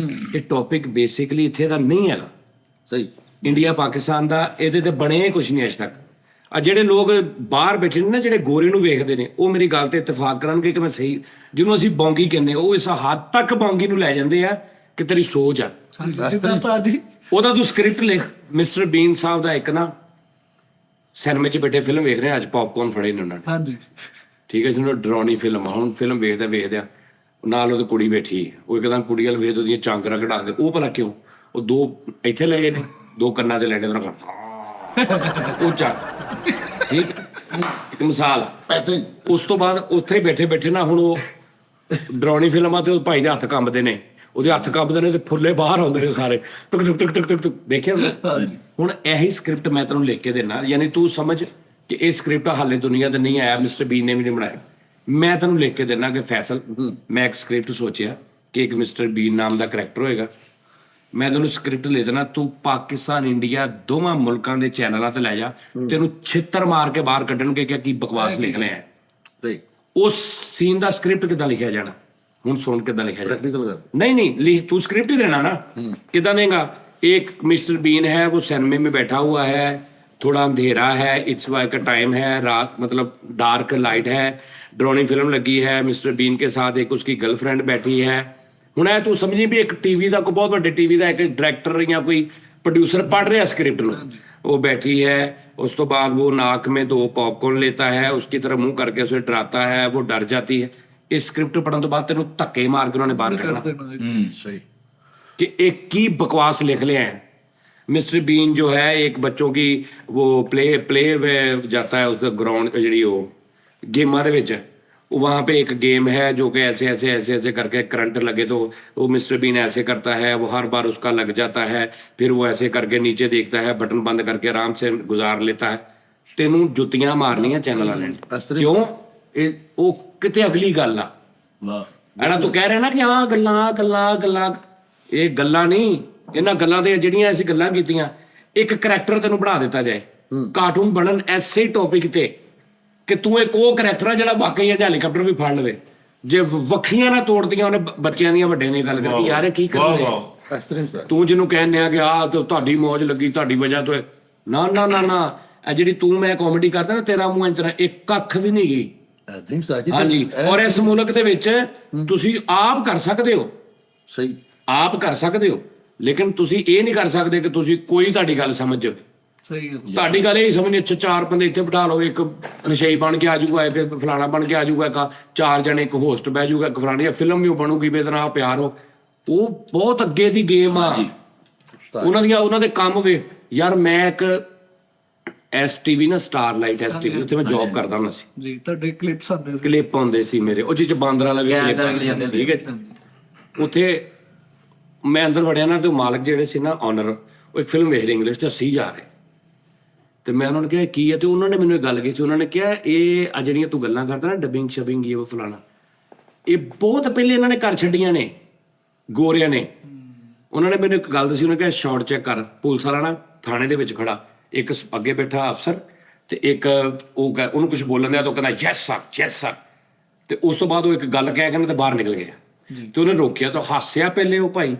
ਇਹ ਟੌਪਿਕ ਬੇਸਿਕਲੀ ਇੱਥੇ ਦਾ ਨਹੀਂ ਹੈਗਾ। ਸਹੀ ਇੰਡੀਆ ਪਾਕਿਸਤਾਨ ਦਾ ਇਹਦੇ ਤੇ ਬਣੇ ਕੁਛ ਨਹੀਂ ਅਜੇ ਤੱਕ। ਆ ਜਿਹੜੇ ਲੋਕ ਬਾਹਰ ਬੈਠੇ ਨੇ ਨਾ, ਜਿਹੜੇ ਗੋਰੇ ਨੂੰ ਵੇਖਦੇ ਨੇ, ਉਹ ਮੇਰੀ ਗੱਲ ਤੇ ਇਤਫਾਕ ਕਰਨਗੇ ਕਿ ਮੈਂ ਸਹੀ, ਜਿਹਨੂੰ ਅਸੀਂ ਬੌਂਗੀ ਕਹਿੰਦੇ, ਉਹ ਇਸ ਹੱਦ ਤੱਕ ਬੌਂਗੀ ਨੂੰ ਲੈ ਜਾਂਦੇ ਆ ਕਿ ਤੇਰੀ ਸੋਚ ਆ। ਉਸਤਾਦ ਜੀ ਉਹਦਾ ਤੂੰ ਸਕ੍ਰਿਪਟ ਲਿਖ। ਮਿਸਟਰ ਬੀਨ ਸਾਹਿਬ ਦਾ ਇੱਕ ਨਾ ਸਿਨੇਮੇ 'ਚ ਬੈਠੇ ਫਿਲਮ ਵੇਖ ਰਹੇ ਅੱਜ, ਪੌਪਕੌਰਨ ਫੜੇ ਨੇ ਉਹਨਾਂ ਨੇ। ਹਾਂਜੀ ਠੀਕ ਹੈ ਜੀ, ਉਹਨਾਂ ਡਰਾਉਣੀ ਫਿਲਮ ਆ। ਹੁਣ ਫਿਲਮ ਵੇਖਦਿਆਂ ਨਾਲ ਉਹਦੀ ਕੁੜੀ ਬੈਠੀ, ਉਹ ਇੱਕਦਮ ਕੁੜੀ ਵਾਲ ਵੇਖਦੇ ਉਹਦੀਆਂ ਚਾਂਗਰਾਂ ਕਢਾਉਂਦੇ। ਉਹ ਭਲਾ ਕਿਉਂ? ਉਹ 2 ਇੱਥੇ ਲਏ ਨੇ, 2 ਕੰਨਾਂ 'ਤੇ ਲੈਣੇ ਉਹਨਾਂ ਉਹ ਚੱਕ। ਠੀਕ, ਇੱਕ ਮਿਸਾਲ। ਉਸ ਤੋਂ ਬਾਅਦ ਉੱਥੇ ਬੈਠੇ ਨਾ ਹੁਣ ਉਹ ਡਰਾਉਣੀ ਫਿਲਮ ਆ ਤੇ ਉਹ ਭਾਈ ਦੇ ਹੱਥ ਕੰਬਦੇ ਨੇ, ਉਹਦੇ ਹੱਥ ਕੰਬਦੇ ਨੇ ਤੇ ਫੁੱਲੇ ਬਾਹਰ ਆਉਂਦੇ ਨੇ ਸਾਰੇ, ਤੁਕ ਤੁਕ ਤੁਕ ਤੁਕ ਤੁਕ। ਦੇਖਿਆ ਹੁਣ ਇਹੀ ਸਕ੍ਰਿਪਟ ਮੈਂ ਤੈਨੂੰ ਲਿਖ ਕੇ ਦੇਣਾ, ਯਾਨੀ ਤੂੰ ਸਮਝ ਕਿ ਇਹ ਸਕ੍ਰਿਪਟ ਹਾਲੇ ਦੁਨੀਆ ਤੇ ਨਹੀਂ ਆਇਆ, ਮਿਸਟਰ ਬੀਨ ਨੇ ਵੀ ਨਹੀਂ ਬਣਾਇਆ। ਮੈਂ ਤੈਨੂੰ ਲਿਖ ਕੇ ਦੇਣਾ ਕਿ ਫੈਸਲ, ਮੈਂ ਇੱਕ ਸਕ੍ਰਿਪਟ ਸੋਚਿਆ ਕਿ ਇੱਕ ਮਿਸਟਰ ਬੀਨ ਨਾਮ ਦਾ ਕਰੈਕਟਰ ਹੋਏਗਾ, ਮੈਂ ਤੈਨੂੰ ਸਕ੍ਰਿਪਟ ਲੈ ਦੇਣਾ, ਤੂੰ ਪਾਕਿਸਤਾਨ ਇੰਡੀਆ ਦੋਵਾਂ ਮੁਲਕਾਂ ਦੇ ਚੈਨਲਾਂ ਤੇ ਲੈ ਜਾ, ਤੈਨੂੰ ਛਿੱਤਰ ਮਾਰ ਕੇ ਬਾਹਰ ਕੱਢਣਗੇ ਕਿ ਕੀ ਬਕਵਾਸ ਲਿਖ ਲਿਆ ਹੈ। ਸਹੀ ਉਸ ਸੀਨ ਦਾ ਸਕ੍ਰਿਪਟ ਕਿੱਦਾਂ ਲਿਖਿਆ ਜਾਣਾ, ਹੁਣ ਸੁਣ ਕਿੱਦਾਂ ਲਿਖਿਆ ਜਾਣਾ। ਪ੍ਰੈਕਟੀਕਲ ਕਰ नहीं तू स्क्रिप्ट ही देना ना, कितना देगा। एक मिस्टर बीन है, वो सिनेमे में बैठा हुआ है, थोड़ा अंधेरा है, इट्स का टाइम है, रात मतलब डार्क लाइट है, डरावनी फिल्म लगी है, मिस्टर बीन के साथ एक उसकी गर्लफ्रेंड बैठी है। हुण है तू समझी भी एक टीवी का कोई बहुत बड़े टीवी का एक डायरैक्टर या कोई प्रोड्यूसर पढ़ रहा स्क्रिप्ट में, वो बैठी है, उस तो बाद वो नाक में 2 पॉपकॉर्न लेता है, उसकी तरफ मुंह करके उसे डराता है, वो डर जाती है। इस स्क्रिप्ट पढ़ने तो बाद तेनों धक्के मार के उन्होंने बाहर कढ़ना ਸਹੀ कि एक की बकवास लिख लिया है। मिस्टर बीन जो है एक बच्चों की वो प्ले जाता है उस ग्राउंड जी वो गेमां दे विच, वहाँ पे एक गेम है जो कि ऐसे ऐसे ऐसे ऐसे करके करंट लगे तो वो मिस्टर बीन ऐसे करता है, वो हर बार उसका लग जाता है, फिर वो ऐसे करके नीचे देखता है, बटन बंद करके आराम से गुजार लेता है। तेनों जुतियां मारनियां चैनल वाले ने, क्यों वो किते अगली गल आ एना तू कह रहे ना कि हाँ गल्लां ਇਹ ਗੱਲਾਂ ਨਹੀਂ, ਇਹਨਾਂ ਗੱਲਾਂ ਦੇ ਜਿਹੜੀਆਂ ਅਸੀਂ ਗੱਲਾਂ ਕੀਤੀਆਂ, ਇੱਕ ਕਰੈਕਟਰ ਤੈਨੂੰ ਬਣਾ ਦਿੱਤਾ ਜਾਏ ਕਾਰਟੂਨ ਬਣਨ ਐਸੇ ਟੌਪਿਕ ਤੇ ਕਿ ਤੂੰ ਇੱਕ ਉਹ ਕਰੈਕਟਰ ਆ ਜਿਹੜਾ ਵਾਕਈ ਹੈਲੀਕਾਪਟਰ ਵੀ ਫੜ ਲਵੇ। ਜੇ ਵੱਖੀਆਂ ਨਾ ਤੋੜਦੀਆਂ ਉਹਨੇ ਬੱਚਿਆਂ ਦੀਆਂ ਵੱਡਿਆਂ ਦੀਆਂ ਗੱਲ ਕਰਦੀ, ਯਾਰ ਇਹ ਕੀ ਕਰਦੇ ਇਸ ਤਰ੍ਹਾਂ ਸਰ ਤੂੰ ਜਿਹਨੂੰ ਕਹਿੰਦੇ ਆ ਕਿ ਆਹ ਤੁਹਾਡੀ ਮੌਜ ਲੱਗੀ ਤੁਹਾਡੀ ਵਜ੍ਹਾ ਤੋਂ, ਨਾ ਨਾ ਨਾ ਨਾ, ਇਹ ਜਿਹੜੀ ਤੂੰ ਮੈਂ ਕਾਮੇਡੀ ਕਰਦਾ ਨਾ, ਤੇਰਾ ਮੂੰਹ ਇੰਜ ਤਰ੍ਹਾਂ ਇੱਕ ਅੱਖ ਵੀ ਨਹੀਂ ਗਈ। ਹਾਂਜੀ, ਔਰ ਇਸ ਮੁਲਕ ਦੇ ਵਿੱਚ ਤੁਸੀਂ ਆਪ ਕਰ ਸਕਦੇ ਹੋ, ਸਹੀ ਆਪ ਕਰ ਸਕਦੇ ਹੋ, ਲੇਕਿਨ ਤੁਸੀਂ ਇਹ ਨਹੀਂ ਕਰ ਸਕਦੇ ਕਿ ਤੁਸੀਂ ਕੋਈ ਤੁਹਾਡੀ ਗੱਲ ਸਮਝ ਜਾਵੇ। ਸਹੀ ਹੈ। ਤੁਹਾਡੀ ਗੱਲ ਇਹ ਸਮਝਣੀ, ਅੱਛਾ 4 ਬੰਦੇ ਇੱਥੇ ਬਿਠਾ ਲਓ, ਇੱਕ ਨਸ਼ਈ ਬਣ ਕੇ ਆ ਜਾਊਗਾ, ਇੱਕ ਫਲਾਣਾ ਬਣ ਕੇ ਆ ਜਾਊਗਾ, ਇੱਕ 4 ਜਣੇ ਇੱਕ ਹੋਸਟ ਬਹਿ ਜਾਊਗਾ, ਇੱਕ ਫਲਾਣੀ ਫਿਲਮ ਵੀ ਬਣੂਗੀ ਬੇਦਨਾ ਪਿਆਰ ਹੋ, ਉਹ ਬਹੁਤ ਅੱਗੇ ਦੀ ਗੇਮ ਆ। ਉਹਨਾਂ ਦੇ ਕੰਮ ਵੇ ਯਾਰ। ਮੈਂ ਇੱਕ STV ਨਾ ਸਟਾਰਲਾਈਟ STV, ਉੱਥੇ ਮੈਂ ਜੌਬ ਕਰਦਾ ਹੁੰਦਾ ਸੀ ਜੀ, ਤੁਹਾਡੇ ਕਲਿੱਪਸ ਆਉਂਦੇ ਸੀ, ਕਲਿੱਪ ਆਉਂਦੇ ਸੀ ਮੇਰੇ, ਉਹ ਚ ਬਾਂਦਰ ਵਾਲਾ ਵੀ ਕਲਿੱਪ, ਠੀਕ ਹੈ। ਉੱਥੇ ਮੈਂ ਅੰਦਰ ਵੜਿਆ ਨਾ, ਤੇ ਮਾਲਕ ਜਿਹੜੇ ਸੀ ਨਾ ਓਨਰ, ਉਹ ਇੱਕ ਫਿਲਮ ਵੇਖ ਰਹੇ ਇੰਗਲਿਸ਼ ਤੇ ਹੱਸੀ ਜਾ ਰਹੇ, ਤੇ ਮੈਂ ਉਹਨਾਂ ਨੂੰ ਕਿਹਾ ਕੀ ਹੈ, ਤੇ ਉਹਨਾਂ ਨੇ ਮੈਨੂੰ ਇੱਕ ਗੱਲ ਕਹੀ ਸੀ, ਉਹਨਾਂ ਨੇ ਕਿਹਾ ਇਹ ਆ ਜਿਹੜੀਆਂ ਤੂੰ ਗੱਲਾਂ ਕਰਦਾ ਨਾ ਡਬਿੰਗ ਸ਼ਬਿੰਗ ਇਹ ਫਲਾਣਾ, ਇਹ ਬਹੁਤ ਪਹਿਲੇ ਇਹਨਾਂ ਨੇ ਕਰ ਛੱਡੀਆਂ ਨੇ ਗੋਰਿਆਂ ਨੇ। ਉਹਨਾਂ ਨੇ ਮੈਨੂੰ ਇੱਕ ਗੱਲ ਦੱਸੀ, ਉਹਨੇ ਕਿਹਾ ਸ਼ਾਟ ਚੈੱਕ ਕਰ, ਪੁਲਿਸ ਵਾਲਾ ਨਾ ਥਾਣੇ ਦੇ ਵਿੱਚ ਖੜਾ, ਇੱਕ ਅੱਗੇ ਬੈਠਾ ਅਫਸਰ ਤੇ ਇੱਕ ਉਹ ਉਹਨੂੰ ਕੁਝ ਬੋਲਣ ਦਿਆ, ਤਾਂ ਕਹਿੰਦਾ ਯੈਸ ਸਰ, ਤੇ ਉਸ ਤੋਂ ਬਾਅਦ ਉਹ ਇੱਕ ਗੱਲ ਕਹਿ ਕੇ ਤੇ ਬਾਹਰ ਨਿਕਲ ਗਿਆ, ਤੇ ਉਹਨੇ ਰੋਕਿਆ ਤਾਂ ਹਾਸਿਆ ਪਹਿਲੇ ਉਹ ਭਾਈ,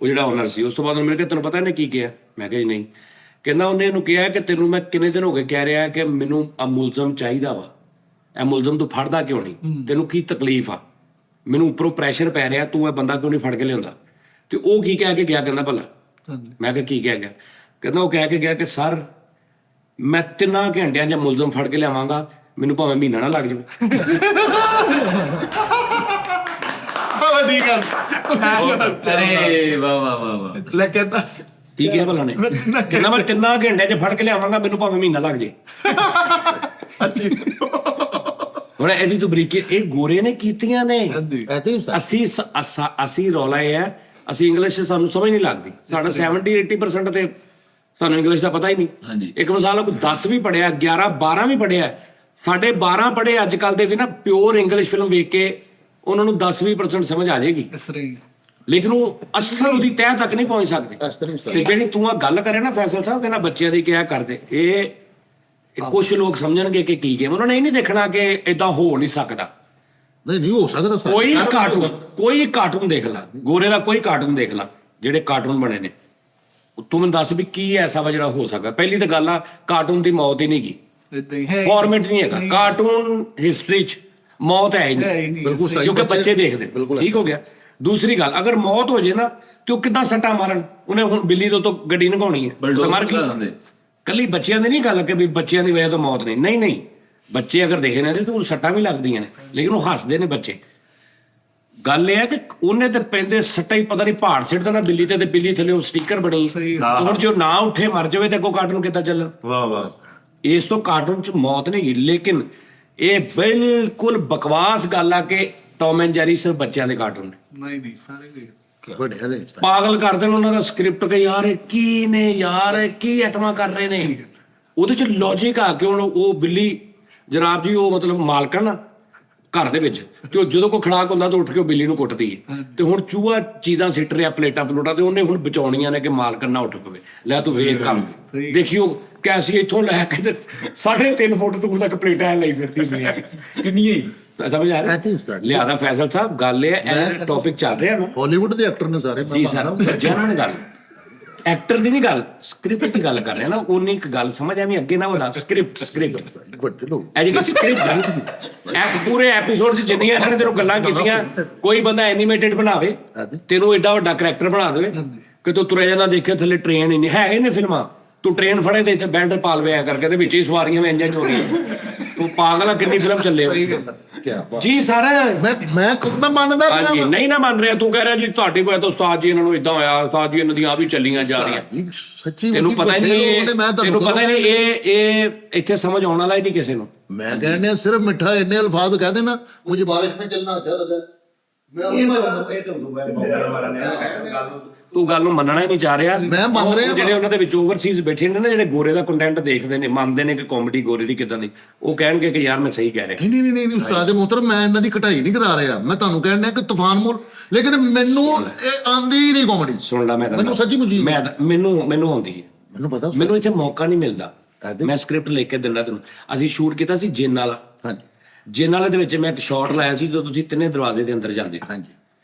ਉਹ ਜਿਹੜਾ ਓਨਰ ਸੀ। ਉਸ ਤੋਂ ਬਾਅਦ ਉਹਨੇ ਮੈਨੂੰ ਕਿਹਾ ਤੈਨੂੰ ਪਤਾ ਇਹਨੇ ਕੀ ਕਿਹਾ? ਮੈਂ ਕਿਹਾ ਜੀ ਨਹੀਂ। ਕਹਿੰਦਾ ਉਹਨੇ ਇਹਨੂੰ ਕਿਹਾ ਕਿ ਤੈਨੂੰ ਮੈਂ ਕਿੰਨੇ ਦਿਨ ਹੋ ਗਏ ਕਹਿ ਰਿਹਾ ਕਿ ਮੈਨੂੰ ਆ ਮੁਲਜ਼ਮ ਚਾਹੀਦਾ ਵਾ, ਇਹ ਮੁਲਜ਼ਮ ਤੂੰ ਫੜਦਾ ਕਿਉਂ ਨਹੀਂ, ਤੈਨੂੰ ਕੀ ਤਕਲੀਫ ਆ, ਮੈਨੂੰ ਉੱਪਰੋਂ ਪ੍ਰੈਸ਼ਰ ਪੈ ਰਿਹਾ, ਤੂੰ ਇਹ ਬੰਦਾ ਕਿਉਂ ਨਹੀਂ ਫੜ ਕੇ ਲਿਆਉਂਦਾ? ਤੇ ਉਹ ਕੀ ਕਹਿ ਕੇ ਗਿਆ ਕਹਿੰਦਾ ਭਲਾ? ਮੈਂ ਕਿਹਾ ਕੀ ਕਹਿ ਗਿਆ? ਕਹਿੰਦਾ ਉਹ ਕਹਿ ਕੇ ਗਿਆ ਕਿ ਸਰ ਮੈਂ 3 ਘੰਟਿਆਂ 'ਚ ਮੁਲਜ਼ਮ ਫੜ ਕੇ ਲਿਆਵਾਂਗਾ, ਮੈਨੂੰ ਭਾਵੇਂ ਮਹੀਨਾ ਨਾ ਲੱਗ ਜਾਵੇ। ਵੱਡੀ ਗੱਲ ਅਰੇ ਵਾਹ ਵਾਹ ਵਾਹ ਵਾਹ। ਲੈ ਕਹਿੰਦਾ ਕੀ ਕਿਹਾ ਭਲਾ ਨੇ? ਕਹਿੰਦਾ ਮੈਂ 3 ਘੰਟਿਆਂ 'ਚ ਫੜ ਕੇ ਲਿਆਵਾਂਗਾ, ਮੈਨੂੰ ਭਾਵੇਂ ਮਹੀਨਾ ਲੱਗ ਜੇ। ਹੁਣ ਇਹਦੀ ਤੂੰ ਬਰੀਕੀ ਇਹ ਗੋਰੇ ਨੇ ਕੀਤੀਆਂ ਨੇ। ਅਸੀਂ ਰੌਲਾ ਇਹ ਹੈ, ਅਸੀਂ ਇੰਗਲਿਸ਼ ਸਾਨੂੰ ਸਮਝ ਨਹੀਂ ਲੱਗਦੀ, ਸਾਡਾ 70-80% ਤੇ ਸਾਨੂੰ ਇੰਗਲਿਸ਼ ਦਾ ਪਤਾ ਹੀ ਨਹੀਂ। ਇੱਕ ਮਿਸਾਲ ਕੋਈ 10 ਵੀ ਪੜਿਆ, 11-12 ਵੀ ਪੜਿਆ, ਸਾਡੇ 12 ਪੜੇ ਅੱਜ ਕੱਲ ਦੇ ਵੀ ਨਾ ਪਿਓਰ ਇੰਗਲਿਸ਼ ਫਿਲਮ ਵੇਖ ਕੇ ਉਹਨਾਂ ਨੂੰ 10-20% ਸਮਝ ਆ ਜਾਏਗੀ, ਲੇਕਿਨ ਉਹ ਅਸਲ ਉਹਦੀ ਤਹਿ ਤੱਕ ਨਹੀਂ ਪਹੁੰਚ ਸਕਦੇ। ਤੇ ਜਿਹੜੀ ਤੂੰ ਆ ਗੱਲ ਕਰੇ ਨਾ ਫੈਸਲ ਸਾਹਿਬ, ਕਹਿੰਦਾ ਬੱਚਿਆਂ ਦੀ ਕਿਹਾ ਕਰਦੇ, ਇਹ ਕੁਝ ਲੋਕ ਸਮਝਣਗੇ ਕਿ ਕੀ ਗੇਮ, ਉਹਨਾਂ ਨੇ ਇਹ ਨਹੀਂ ਦੇਖਣਾ ਕਿ ਏਦਾਂ ਹੋ ਨਹੀਂ ਸਕਦਾ। ਨਹੀਂ ਹੋ ਸਕਦਾ। ਕੋਈ ਕਾਰਟੂਨ ਦੇਖ ਲਾ, ਗੋਰੇ ਦਾ ਕੋਈ ਕਾਰਟੂਨ ਦੇਖ ਲਾ, ਜਿਹੜੇ ਕਾਰਟੂਨ ਬਣੇ ਨੇ, ਤੂੰ ਮੈਨੂੰ ਦੱਸ ਵੀ ਕੀ ਐਸਾ ਵਾ ਜਿਹੜਾ ਹੋ ਸਕਦਾ? ਪਹਿਲੀ ਤਾਂ ਗੱਲ ਆ, ਕਾਰਟੂਨ ਦੀ ਮੌਤ ਹੀ ਨਹੀਂ ਗੀ, ਫਾਰਮੈਟ ਨਹੀਂ ਹੈਗਾ ਕਾਰਟੂਨ ਹਿਸਟਰੀ 'ਚ, ਮੌਤ ਹੈ ਹੀ ਨਹੀਂ, ਕਿਉਂਕਿ ਬੱਚੇ ਦੇਖਦੇ। ਠੀਕ ਹੋ ਗਿਆ। ਦੂਸਰੀ ਗੱਲ, ਅਗਰ ਮੌਤ ਹੋ ਜੇ ਨਾ ਤੇ ਉਹ ਕਿੱਦਾਂ ਸੱਟਾਂ ਮਾਰਨ? ਉਹਨੇ ਹੁਣ ਬਿੱਲੀ ਤੋਂ ਗੱਡੀ ਲੰਘਾਉਣੀ ਹੈ, ਮਰ ਗਈ। ਕੱਲੀ ਬੱਚਿਆਂ ਦੀ ਨਹੀਂ ਗੱਲ ਕਿ ਵੀ ਬੱਚਿਆਂ ਦੀ ਵਜ੍ਹਾ ਤੋਂ ਮੌਤ ਨਹੀਂ, ਬੱਚੇ ਅਗਰ ਦੇਖੇ ਨੇ ਤੇ ਉਹ ਸੱਟਾਂ ਵੀ ਲੱਗਦੀਆਂ ਨੇ, ਲੇਕਿਨ ਉਹ ਹੱਸਦੇ ਨੇ ਬੱਚੇ। ਗੱਲ ਇਹ ਹੈ ਕਿ ਉਹਨੇ ਤੇ ਪੈਂਦੇ ਸੱਟਾਂ ਹੀ ਪਤਾ ਨਹੀਂ ਪਹਾੜ ਸਿੱਟ ਦੇਣਾ ਬਿੱਲੀ ਤੇ ਬਿੱਲੀ ਥੱਲੇ ਉਹ ਸਟicker ਬਣੀ, ਹੁਣ ਜੋ ਨਾ ਉੱਠੇ ਮਰ ਜਾਵੇ ਤੇ ਅੱਗੋਂ ਕਾਰਟੂਨ ਕਿੱਦਾਂ ਚੱਲਣ? ਵਾਹ ਵਾਹ। ਇਸ ਤੋਂ ਕਾਰਟੂਨ 'ਚ ਮੌਤ ਨਹੀਂ, ਲੇਕਿਨ ਇਹ ਬਿਲਕੁਲ ਬਕਵਾਸ ਗੱਲ ਆ ਕਿ ਟੌਮ ਐਂਡ ਜੈਰੀ ਸਿਰਫ ਬੱਚਿਆਂ ਦੇ ਕਾਰਟੂਨ ਨੇ। ਨਹੀਂ ਸਾਰੇ ਪਾਗਲ ਕਰਦੇ ਨੇ ਉਹਨਾਂ ਦਾ ਸਕ੍ਰਿਪਟ ਕਿ ਯਾਰ ਇਹ ਕੀ ਨੇ, ਯਾਰ ਇਹ ਕੀ ਐਟਮਾਂ ਕਰ ਰਹੇ ਨੇ। ਉਹਦੇ 'ਚ ਲੌਜਿਕ ਆ ਕਿ ਹੁਣ ਉਹ ਬਿੱਲੀ ਜਨਾਬ ਜੀ, ਉਹ ਮਤਲਬ ਮਾਲਕਣ ਘਰ ਦੇ ਵਿੱਚ, ਤੇ ਉਹ ਜਦੋਂ ਕੋਈ ਖੜਾਕ ਹੁੰਦਾ ਤਾਂ ਉੱਠ ਕੇ ਉਹ ਬਿੱਲੀ ਨੂੰ ਕੁੱਟਦੀ ਹੈ। ਤੇ ਹੁਣ ਚੂਹਾ ਚੀਜ਼ਾਂ ਸਿੱਟ ਰਿਹਾ ਪਲੇਟਾਂ ਪਲੂਟਾਂ ਤੇ, ਉਹਨੇ ਹੁਣ ਬਚਾਉਣੀਆਂ ਨੇ ਕਿ ਮਾਲਕ ਨਾ ਉੱਠ ਪਵੇ। ਲੈ ਤੂੰ ਵੇਖ ਕੰਮ ਦੇਖਿਓ ਕੈਸੀ ਇੱਥੋਂ ਲੈ ਕੇ ਤੇ 3.5 ਫੁੱਟ ਦੂਰ ਤੱਕ ਪਲੇਟਾਂ ਲਈ ਫਿਰਦੀ ਪਈਆਂ ਕਿੰਨੀਆਂ ਹੀ। ਸਮਝ ਆ I think so. ਲਿਆਦਾ ਫੈਸਲ ਸਾਹਿਬ, ਗੱਲ ਇਹ ਟੌਪਿਕ ਚੱਲ ਰਿਹਾ ਨਾ ਹਾਲੀਵੁੱਡ ਦੇ ਐਕਟਰ ਨੇ ਸਾਰੇ, ਜੀ ਸਰ, ਜਰਮਨ ਗੱਲ ਐਕਟਰ ਦੀ ਨਹੀਂ ਗੱਲ, ਸਕ੍ਰਿਪਟ ਦੀ ਗੱਲ ਕਰ ਰਿਹਾ ਨਾ। ਉਹਨੇ ਇੱਕ ਗੱਲ ਸਮਝ ਐਵੇਂ ਅੱਗੇ ਨਾ ਵਧਾ, ਸਕ੍ਰਿਪਟ ਵੱਡੇ ਲੋਕ ਐਜੀ ਸਕ੍ਰਿਪਟ ਐਸ ਪੂਰੇ ਐਪੀਸੋਡ 'ਚ ਜਿੰਨੀਆਂ ਇਹਨਾਂ ਨੇ ਤੈਨੂੰ ਗੱਲਾਂ ਕੀਤੀਆਂ, ਕੋਈ ਬੰਦਾ ਐਨੀਮੇਟਡ ਬਣਾਵੇ ਤੈਨੂੰ ਐਡਾ ਵੱਡਾ ਕਰੈਕਟਰ ਬਣਾ ਦੇਵੇ ਕਿ ਤੂੰ ਤੁਰਿਆ ਜਾਂਦਾ ਦੇਖੇ ਥੱਲੇ ਟ੍ਰੇਨ ਹੀ ਨਹੀਂ ਹੈ। ਇਹਨੇ ਫਿਲਮਾਂ ਤੂੰ ਟ੍ਰੇਨ ਫੜੇ ਤੇ ਇੱਥੇ ਬੈਲਟ ਪਾਲਵੇ ਆ ਕਰਕੇ ਤੇ ਵਿੱਚ ਹੀ ਸਵਾਰੀਆਂ ਵਿੱਚ ਇੰਜਨ ਹੋ ਰਹੀਆਂ। ਤੂੰ ਪਾਗਲ ਆ, ਕਿੰਨੀ ਫਿਲਮ ਚੱਲੇ ਹੋ ਜੀ ਸਰ। ਮੈਂ ਮੰਨਦਾ ਪਿਆ ਹਾਂਜੀ ਨਹੀਂ ਨਾ ਮੰਨ ਰਿਹਾ, ਤੂੰ ਕਹਿ ਰਿਹਾ ਜੀ ਤੁਹਾਡੀ ਵਜ੍ਹਾ ਤੋਂ ਉਸਤਾਦ ਜੀ ਇਹਨਾਂ ਨੂੰ ਇਦਾਂ ਹੋਇਆ, ਉਸਤਾਦ ਜੀ ਇਹਨਾਂ ਦੀਆਂ ਆ ਵੀ ਚੱਲੀਆਂ ਜਾ ਰਹੀਆਂ। ਸੱਚੀ ਤੈਨੂੰ ਪਤਾ ਹੀ ਨਹੀਂ, ਤੈਨੂੰ ਪਤਾ ਹੀ ਨਹੀਂ ਇਹ ਇੱਥੇ ਸਮਝ ਆਉਣ ਵਾਲਾ ਹੀ ਨਹੀਂ ਕਿਸੇ ਨੂੰ। ਮੈਂ ਕਹਿੰਦਾ ਸਿਰਫ ਮਿੱਠਾ ਇੰਨੇ ਅਲਫਾਜ਼ ਕਹਿ ਦੇਣਾ, ਮੁਝੇ ਬਾਰਿਸ਼ में चलना अच्छा लगा। ਤੂੰ ਗੱਲ ਨੂੰ ਮੰਨਣਾ ਹੀ ਨਹੀਂ ਚਾਹ ਰਿਹਾ। ਮੈਂ ਮੰਨ ਰਿਹਾ। ਜਿਹੜੇ ਉਹਨਾਂ ਦੇ ਵਿੱਚ ਓਵਰਸੀਜ਼ ਬੈਠੇ ਨੇ ਨਾ, ਜਿਹੜੇ ਗੋਰੇ ਦਾ ਕੰਟੈਂਟ ਦੇਖਦੇ ਨੇ, ਮੰਨਦੇ ਨੇ ਕਿ ਕਾਮੇਡੀ ਗੋਰੇ ਦੀ ਕਿਦਾਂ ਦੀ, ਉਹ ਕਹਿਣਗੇ ਕਿ ਯਾਰ ਮੈਂ ਸਹੀ ਕਹਿ ਰਿਹਾ। ਨਹੀਂ ਉਸਤਾਦ ਮੁਹਤਰਮ, ਮੈਂ ਇਹਨਾਂ ਦੀ ਘਟਾਈ ਨਹੀਂ ਕਰਾ ਰਿਹਾ, ਮੈਂ ਤੁਹਾਨੂੰ ਕਹਿਣ ਡਿਆ ਕਿ ਤੂਫਾਨ ਮੋਲ, ਲੇਕਿਨ ਮੈਨੂੰ ਇਹ ਆਂਦੀ ਹੀ ਨਹੀਂ ਕਾਮੇਡੀ। ਸੁਣ ਲੈ ਮੈਨੂੰ ਸੱਚੀ ਮੁਝੀ ਮੈਨੂੰ ਆਉਂਦੀ ਹੈ, ਮੈਨੂੰ ਪਤਾ ਮੈਨੂੰ ਇੱਥੇ ਮੌਕਾ ਨਹੀਂ ਮਿਲਦਾ। ਮੈਂ ਸਕ੍ਰਿਪਟ ਲਿਖ ਕੇ ਦਿੰਦਾ ਤੈਨੂੰ। ਅਸੀਂ ਸ਼ੂਟ ਕੀਤਾ ਸੀ ਜਿੰਨ ਵਾਲਾ। ਹਾਂਜੀ ਜਿੰਨ ਵਾਲੇ ਦੇ ਵਿੱਚ ਮੈਂ ਇੱਕ ਸ਼ਾਟ ਲਾਇਆ ਸੀ ਜਦੋਂ ਤੁਸੀਂ ਤਿੰਨੇ ਦਰਵਾਜ਼ੇ ਦੇ ਅੰਦਰ ਜਾਂਦੇ ਹਾਂਜੀ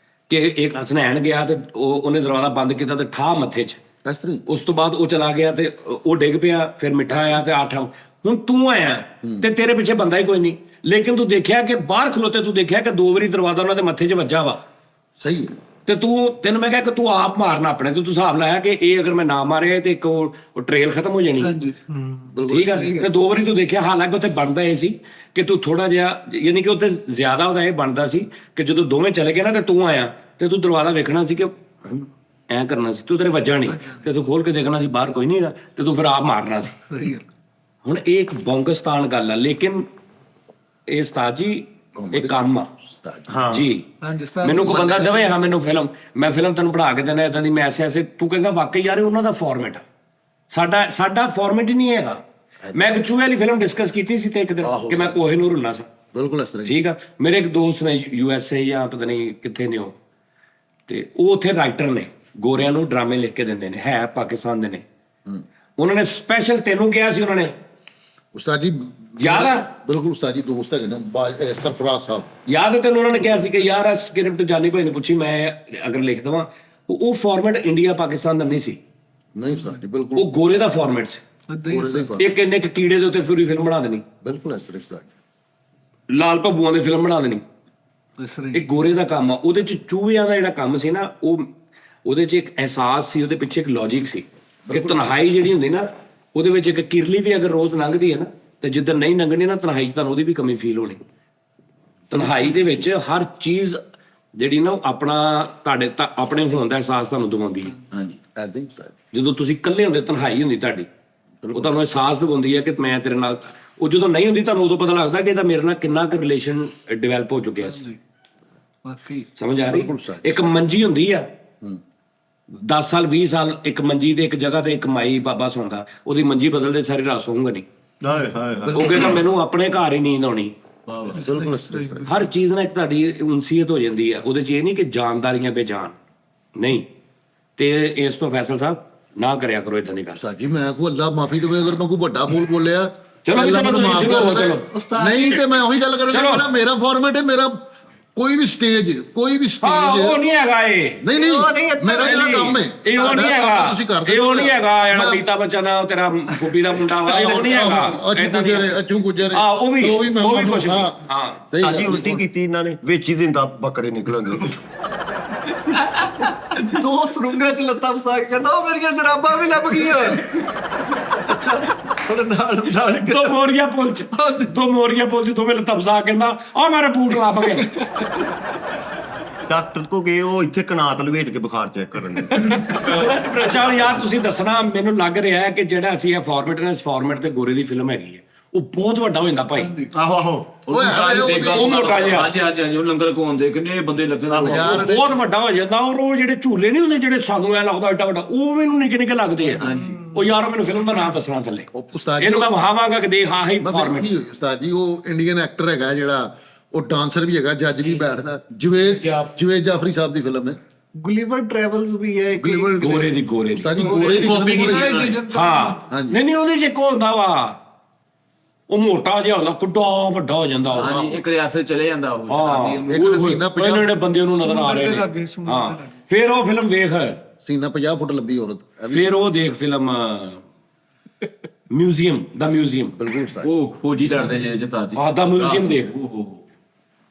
ਕਿ ਇੱਕ ਹਸਨੈਣ ਗਿਆ ਤੇ ਉਹਨੇ ਦਰਵਾਜ਼ਾ ਬੰਦ ਕੀਤਾ ਤੇ ਠਾ ਮੱਥੇ 'ਚ। ਇਸ ਤਰ੍ਹਾਂ ਉਸ ਤੋਂ ਬਾਅਦ ਉਹ ਚਲਾ ਗਿਆ ਤੇ ਉਹ ਡਿੱਗ ਪਿਆ, ਫਿਰ ਮਿੱਠਾ ਆਇਆ ਤੇ ਆਠਾ। ਹੁਣ ਤੂੰ ਆਇਆ ਤੇ ਤੇਰੇ ਪਿੱਛੇ ਬੰਦਾ ਹੀ ਕੋਈ ਨਹੀਂ, ਲੇਕਿਨ ਤੂੰ ਦੇਖਿਆ ਕਿ ਬਾਹਰ ਖਲੋਤੇ ਤੂੰ ਦੇਖਿਆ ਕਿ 2 ਵਾਰੀ ਦਰਵਾਜ਼ਾ ਉਹਨਾਂ ਦੇ ਮੱਥੇ 'ਚ ਵੱਜਾ ਵਾ। ਸਹੀ ਹੈ। ਤੇ ਤੈਨੂੰ ਮੈਂ ਕਿਹਾ ਕਿ ਤੂੰ ਆਪ ਮਾਰਨਾ ਆਪਣੇ ਤੇ। ਤੂੰ ਹਿਸਾਬ ਲਾਇਆ ਕਿ ਇਹ ਅਗਰ ਮੈਂ ਨਾ ਮਾਰਿਆ ਤੇ ਇੱਕ ਉਹ ਟ੍ਰੇਲ ਖਤਮ ਹੋ ਜਾਣੀ। ਠੀਕ ਆ, ਤੇ 2 ਵਾਰੀ ਤੂੰ ਦੇਖਿਆ। ਹਾਲਾਂਕਿ ਉੱਥੇ ਬਣਦਾ ਇਹ ਸੀ ਕਿ ਤੂੰ ਥੋੜਾ ਜਿਹਾ, ਯਾਨੀ ਕਿ ਉੱਥੇ ਜ਼ਿਆਦਾ ਉਹਦਾ ਇਹ ਬਣਦਾ ਸੀ ਕਿ ਜਦੋਂ ਦੋਵੇਂ ਚਲੇ ਗਏ ਨਾ ਤੇ ਤੂੰ ਆਇਆ ਤੇ ਤੂੰ ਦਰਵਾਜ਼ਾ ਵੇਖਣਾ ਸੀ ਕਿ ਐਂ ਕਰਨਾ ਸੀ, ਤੂੰ ਤੇਰੇ ਵੱਜਾ ਨਹੀਂ ਤੇ ਤੂੰ ਖੋਲ ਕੇ ਦੇਖਣਾ ਸੀ ਬਾਹਰ ਕੋਈ ਨਹੀਂ ਹੈਗਾ ਤੇ ਤੂੰ ਫਿਰ ਆਪ ਮਾਰਨਾ ਸੀ। ਹੁਣ ਇਹ ਇੱਕ ਬੌਂਗਸਤਾਨ ਗੱਲ ਆ, ਲੇਕਿਨ ਇਹ ਉਸਤਾਦ ਜੀ ਇਹ ਕੰਮ ਆ ਜੀ। ਮੈਨੂੰ ਕੋਈ ਬੰਦਾ ਦੇਵੇ ਹਾਂ ਮੈਨੂੰ ਫਿਲਮ, ਮੈਂ ਫਿਲਮ ਤੈਨੂੰ ਪੜ੍ਹਾ ਕੇ ਦਿੰਦਾ ਇਦਾਂ ਦੀ, ਮੈਂ ਐਸੇ ਤੂੰ ਕਹਿੰਦਾ ਵਾਕਈ ਯਾਰ ਉਹਨਾਂ ਦਾ ਫਾਰਮੈਟ ਆ, ਸਾਡਾ ਫਾਰਮੈਟ ਹੀ ਨਹੀਂ ਹੈਗਾ। ਮੈਂ ਇੱਕ ਚੂਹੇ ਵਾਲੀ ਫਿਲਮ ਡਿਸਕਸ ਕੀਤੀ ਸੀ ਤੇ ਇੱਕ ਦਿਨ ਕਿ ਮੈਂ ਕੋਹੇਨੂਰ ਹੁੰਨਾ ਸੀ। ਬਿਲਕੁਲ ਇਸ ਤਰ੍ਹਾਂ ਠੀਕ ਆ, ਮੇਰੇ ਇੱਕ ਦੋਸਤ ਨੇ USA ਜਾਂ ਪਤਾ ਨਹੀਂ ਕਿੱਥੇ ਨੇ ਉਹ, ਤੇ ਉਹ ਉੱਥੇ ਰਾਈਟਰ ਨੇ, ਗੋਰਿਆਂ ਨੂੰ ਡਰਾਮੇ ਲਿਖ ਕੇ ਦਿੰਦੇ ਨੇ, ਹੈ ਪਾਕਿਸਤਾਨ ਦੇ ਨੇ। ਉਹਨਾਂ ਨੇ ਸਪੈਸ਼ਲ ਤੈਨੂੰ ਕਿਹਾ ਸੀ, ਉਹਨਾਂ ਨੇ ਉਸਤਾਦ ਜੀ ਯਾਦ ਆ? ਬਿਲਕੁਲ ਉਸਤਾਦ ਜੀ ਦੋਸਤ ਹੈਗੇ ਨਾ ਸਰਫਰਾਜ਼ ਸਾਹਿਬ, ਯਾਦ ਹੈ ਤੈਨੂੰ? ਉਹਨਾਂ ਨੇ ਕਿਹਾ ਸੀ ਕਿ ਯਾਰ ਇਹ ਸਕ੍ਰਿਪਟ ਜਾਨੀ ਭਾਈ ਨੇ ਪੁੱਛੀ, ਮੈਂ ਅਗਰ ਲਿਖ ਦੇਵਾਂ। ਉਹ ਫਾਰਮੈਟ ਇੰਡੀਆ ਪਾਕਿਸਤਾਨ ਦਾ ਨਹੀਂ ਸੀ, ਨਹੀਂ ਉਸਤਾਦ ਜੀ ਬਿਲਕੁਲ ਉਹ ਗੋਰੇ ਦਾ ਫਾਰਮੈਟ ਸੀ। ਇੱਕ ਇੰਨੇ ਇੱਕ ਕੀੜੇ ਦੇ ਉੱਤੇ ਪੂਰੀ ਫਿਲਮ ਬਣਾ ਦੇਣੀ, ਬਿਲਕੁਲ ਇਸ ਤਰ੍ਹਾਂ ਉਸਤਾਦ। ਲਾਲ ਭੱਬੂਆਂ ਦੀ ਫਿਲਮ ਬਣਾ ਦੇਣੀ। ਇਹ ਗੋਰੇ ਦਾ ਕੰਮ ਆ। ਉਹਦੇ ਚ ਚੂਹਿਆਂ ਦਾ ਜਿਹੜਾ ਕੰਮ ਸੀ ਨਾ, ਉਹਦੇ ਚ ਇੱਕ ਅਹਿਸਾਸ ਸੀ, ਉਹਦੇ ਪਿੱਛੇ ਇੱਕ ਲੌਜਿਕ ਸੀ ਕਿ ਤਨਹਾਈ ਜਿਹੜੀ ਹੁੰਦੀ ਨਾ, ਉਹਦੇ ਵਿੱਚ ਇੱਕ ਕਿਰਲੀ ਵੀ ਅਗਰ ਰੋਜ਼ ਲੰਘਦੀ ਹੈ ਨਾ, ਤੇ ਜਿੱਦਣ ਨਹੀਂ ਲੰਘਣੀ ਨਾ ਤਨਹਾਈ 'ਚ, ਤੁਹਾਨੂੰ ਉਹਦੀ ਵੀ ਕਮੀ ਫੀਲ ਹੋਣੀ। ਤਨਹਾਈ ਦੇ ਵਿੱਚ ਹਰ ਚੀਜ਼ ਜਿਹੜੀ ਨਾ ਉਹ ਆਪਣੇ ਹੋਣ ਦਾ ਅਹਿਸਾਸ ਤੁਹਾਨੂੰ ਦਿਵਾਉਂਦੀ ਹੈ। ਹਾਂਜੀ ਐਦਾਂ ਹੀ ਉਸਤਾਦ। ਜਦੋਂ ਤੁਸੀਂ ਇਕੱਲੇ ਹੁੰਦੇ, ਤਨਹਾਈ ਹੁੰਦੀ ਤੁਹਾਡੀ, ਉਹ ਤੁਹਾਨੂੰ ਅਹਿਸਾਸ ਦਿਵਾਉਂਦੀ ਹੈ ਕਿ ਮੈਂ ਤੇਰੇ ਨਾਲ। ਉਹ ਜਦੋਂ ਨਹੀਂ ਹੁੰਦੀ, ਤੁਹਾਨੂੰ ਉਦੋਂ ਪਤਾ ਲੱਗਦਾ ਕਿ ਇਹਦਾ ਮੇਰੇ ਨਾਲ ਕਿੰਨਾ ਕੁ ਰਿਲੇਸ਼ਨ ਡਿਵੈਲਪ ਹੋ ਚੁੱਕਿਆ ਸੀ। ਸਮਝ ਆ ਰਹੀ? ਇੱਕ ਮੰਜੀ ਹੁੰਦੀ ਆ, 10 ਸਾਲ 20 ਸਾਲ ਇੱਕ ਮੰਜੀ ਤੇ ਇੱਕ ਜਗ੍ਹਾ ਤੇ ਇੱਕ ਮਾਈ ਬਾਬਾ ਸੌਂਦਾ, ਉਹਦੀ ਮੰਜੀ ਬਦਲਦੇ ਸਾਰੀ ਰਾਤ ਸੌਂਗਾ ਨਹੀਂ। ਉਹ ਕਹਿੰਦਾ ਮੈਨੂੰ ਆਪਣੇ ਘਰ ਹੀ ਨੀਂਦ ਆਉਣੀ। ਬਿਲਕੁਲ ਇਸ ਤਰ੍ਹਾਂ। ਹਰ ਚੀਜ਼ ਨਾਲ ਇੱਕ ਤੁਹਾਡੀ ਉਨਸੀਅਤ ਹੋ ਜਾਂਦੀ ਆ। ਉਹਦੇ 'ਚ ਇਹ ਨਹੀਂ ਕਿ ਜਾਨਦਾਰੀਆਂ ਬੇਜਾਨ ਨਹੀਂ। ਤੇ ਇਸ ਤੋਂ ਫੈਸਲ ਸਾਹਿਬ ਨਾ ਕਰਿਆ ਕਰੋ ਇਦਾਂ ਦੀ ਗੱਲ। ਉਸਤਾਦ ਜੀ ਮੈਂ ਕੋ ਅੱਲਾ ਮਾਫੀ ਦੇਵੇ ਅਗਰ ਮੈਂ ਕੋਈ ਵੱਡਾ ਬੋਲ ਬੋਲਿਆ, ਚਲੋ ਅੱਲਾ ਮੈਨੂੰ ਮਾਫ ਕਰ ਦੇਵੇ। ਚਲੋ। ਨਹੀਂ ਤੇ ਮੈਂ ਉਹੀ ਗੱਲ ਕਰਾਂਗਾ, ਮੇਰਾ ਫਾਰਮੈਟ ਹੈ, ਮੇਰਾ ਕੋਈ ਵੀ ਸਟੇਜ ਉਹ ਨਹੀਂ ਹੈਗਾ ਇਹ। ਨਹੀਂ ਮੇਰਾ ਜਿਹੜਾ ਕੰਮ ਹੈ ਇਹ ਉਹ ਨਹੀਂ ਹੈਗਾ, ਤੁਸੀਂ ਕਰਦੇ ਇਹ ਉਹ ਨਹੀਂ ਹੈਗਾ ਜਿਹੜਾ ਅਮਿਤਾਭ ਬੱਚਨ ਆ, ਤੇਰਾ ਫੁੱਫੀ ਦਾ ਮੁੰਡਾ ਵਾ, ਇਹ ਉਹ ਨਹੀਂ ਹੈਗਾ। ਅਚੂ ਗੁਜਰ ਉਹ ਵੀ ਕੁਛ ਨਹੀਂ। ਹਾਂ ਸਾਡੀ ਉਲਟੀ ਕੀਤੀ ਇਹਨਾਂ ਨੇ, ਵਿੱਚ ਹੀ ਦਿੰਦਾ ਬੱਕਰੇ ਨਿਕਲਣਗੇ। 2 ਸਰੁੰਗਾਂ 'ਚ ਲੱਤਾਂ ਫਸਾ ਕੇ ਕਹਿੰਦਾ ਉਹ ਮੇਰੀਆਂ ਜਰਾਬਾਂ ਵੀ ਲੱਭ ਗਈਆਂ। ਦੋ ਮੋਰੀਆ ਪੁੱਲ 'ਚ ਦੋਵੇਂ ਲੱਤਾਂ ਫਸਾ ਕਹਿੰਦਾ ਆ ਮੇਰੇ ਬੂਟ ਲੱਭ ਗਏ। ਡਾਕਟਰ ਕੋ ਗਏ, ਉਹ ਇੱਥੇ ਕਨਾਤ ਲਵੇਟ ਕੇ ਬੁਖਾਰ ਚੈੱਕ ਕਰਨ। ਚੱਲ ਯਾਰ ਤੁਸੀਂ ਦੱਸਣਾ, ਮੈਨੂੰ ਲੱਗ ਰਿਹਾ ਹੈ ਕਿ ਜਿਹੜਾ ਅਸੀਂ ਇਹ ਫਾਰਮੈਟ ਨੇ, ਇਸ ਫਾਰਮੈਟ ਤੇ ਗੋਰੇ ਦੀ ਫਿਲਮ ਹੈਗੀ ਹੈ, ਉਹ ਬਹੁਤ ਵੱਡਾ ਹੋ ਜਾਂਦਾ ਭਾਈ। ਉਹ ਮੋਟਾ ਜਿਹਾ। ਹਾਂਜੀ ਉਹ ਲੰਗਰ ਖਵਾਉਂਦੇ, ਕਿੰਨੇ ਬੰਦੇ ਲੱਗੇ, ਬਹੁਤ ਵੱਡਾ ਹੋ ਜਾਂਦਾ। ਔਰ ਉਹ ਜਿਹੜੇ ਝੂਲੇ ਨਹੀਂ ਹੁੰਦੇ ਜਿਹੜੇ ਸਾਨੂੰ ਐ ਲੱਗਦਾ ਏਡਾ ਵੱਡਾ, ਉਹ ਮੈਨੂੰ ਨਿੱਕੇ ਨਿੱਕੇ ਲੱਗਦੇ ਆ। ਉਹ ਯਾਰ ਮੈਨੂੰ ਫਿਲਮ ਦਾ ਨਾਮ ਦੱਸਣਾ ਥੱਲੇ, ਉਸਤਾਦ ਜੀ ਇਹਨੂੰ ਮੈਂ ਵਹਾਵਾਂਗਾ ਕਿ ਦੇਖ ਹਾਂ ਹੀ ਫਾਰਮੈਟ। ਉਸਤਾਦ ਜੀ ਉਹ ਇੰਡੀਅਨ ਐਕਟਰ ਹੈਗਾ ਜਿਹੜਾ, ਉਹ ਡਾਂਸਰ ਵੀ ਹੈਗਾ, ਜੱਜ ਵੀ ਬੈਠਦਾ। ਜਵੇਦ ਜਾਫਰੀ ਸਾਹਿਬ ਦੀ ਫਿਲਮ ਹੈ ਗੁਲੀਵਰ ਟਰੈਵਲਸ ਵੀ ਹੈ ਇੱਕ। ਗੋਰੇ ਦੀ ਉਸਤਾਦ ਜੀ ਗੋਰੇ ਦੀ ਫਿਲਮ ਹਾਂ ਨਹੀਂ ਉਹਦੇ ਚ ਇੱਕ ਹੁੰਦਾ ਵਾ, ਉਹ ਮੋਟਾ ਜਿਹਾ ਹੁੰਦਾ, ਕੁੱਡਾ ਵੱਡਾ ਹੋ ਜਾਂਦਾ ਉਹ। ਹਾਂਜੀ ਇੱਕ ਰਿਆਸਤ ਚਲੇ ਜਾਂਦਾ ਉਹ। ਹਾਂ ਇੱਕ ਸੀਨਾ ਉਹ ਜਿਹੜੇ ਬੰਦੇ ਉਹਨੂੰ ਨਜ਼ਰ ਆ ਰਹੇ ਨੇ। ਹਾਂ ਫਿਰ ਉਹ ਫਿਲਮ ਦੇਖ, ਸੀਨਾ 50 ਫੁੱਟ ਲੰਬੀ ਔਰਤ। ਫਿਰ ਉਹ ਦੇਖ ਫਿਲਮ ਮਿਊਜ਼ੀਅਮ, ਦਾ ਮਿਊਜ਼ੀਅਮ। ਬਿਲਕੁਲ ਉਸਤਾਦ। ਉਹ ਫੌਜੀ ਲੜਦੇ ਜਿਹੜੇ ਚ ਸਾਜੀ। ਆਹ ਦਾ ਮਿਊਜ਼ੀਅਮ ਦੇਖ।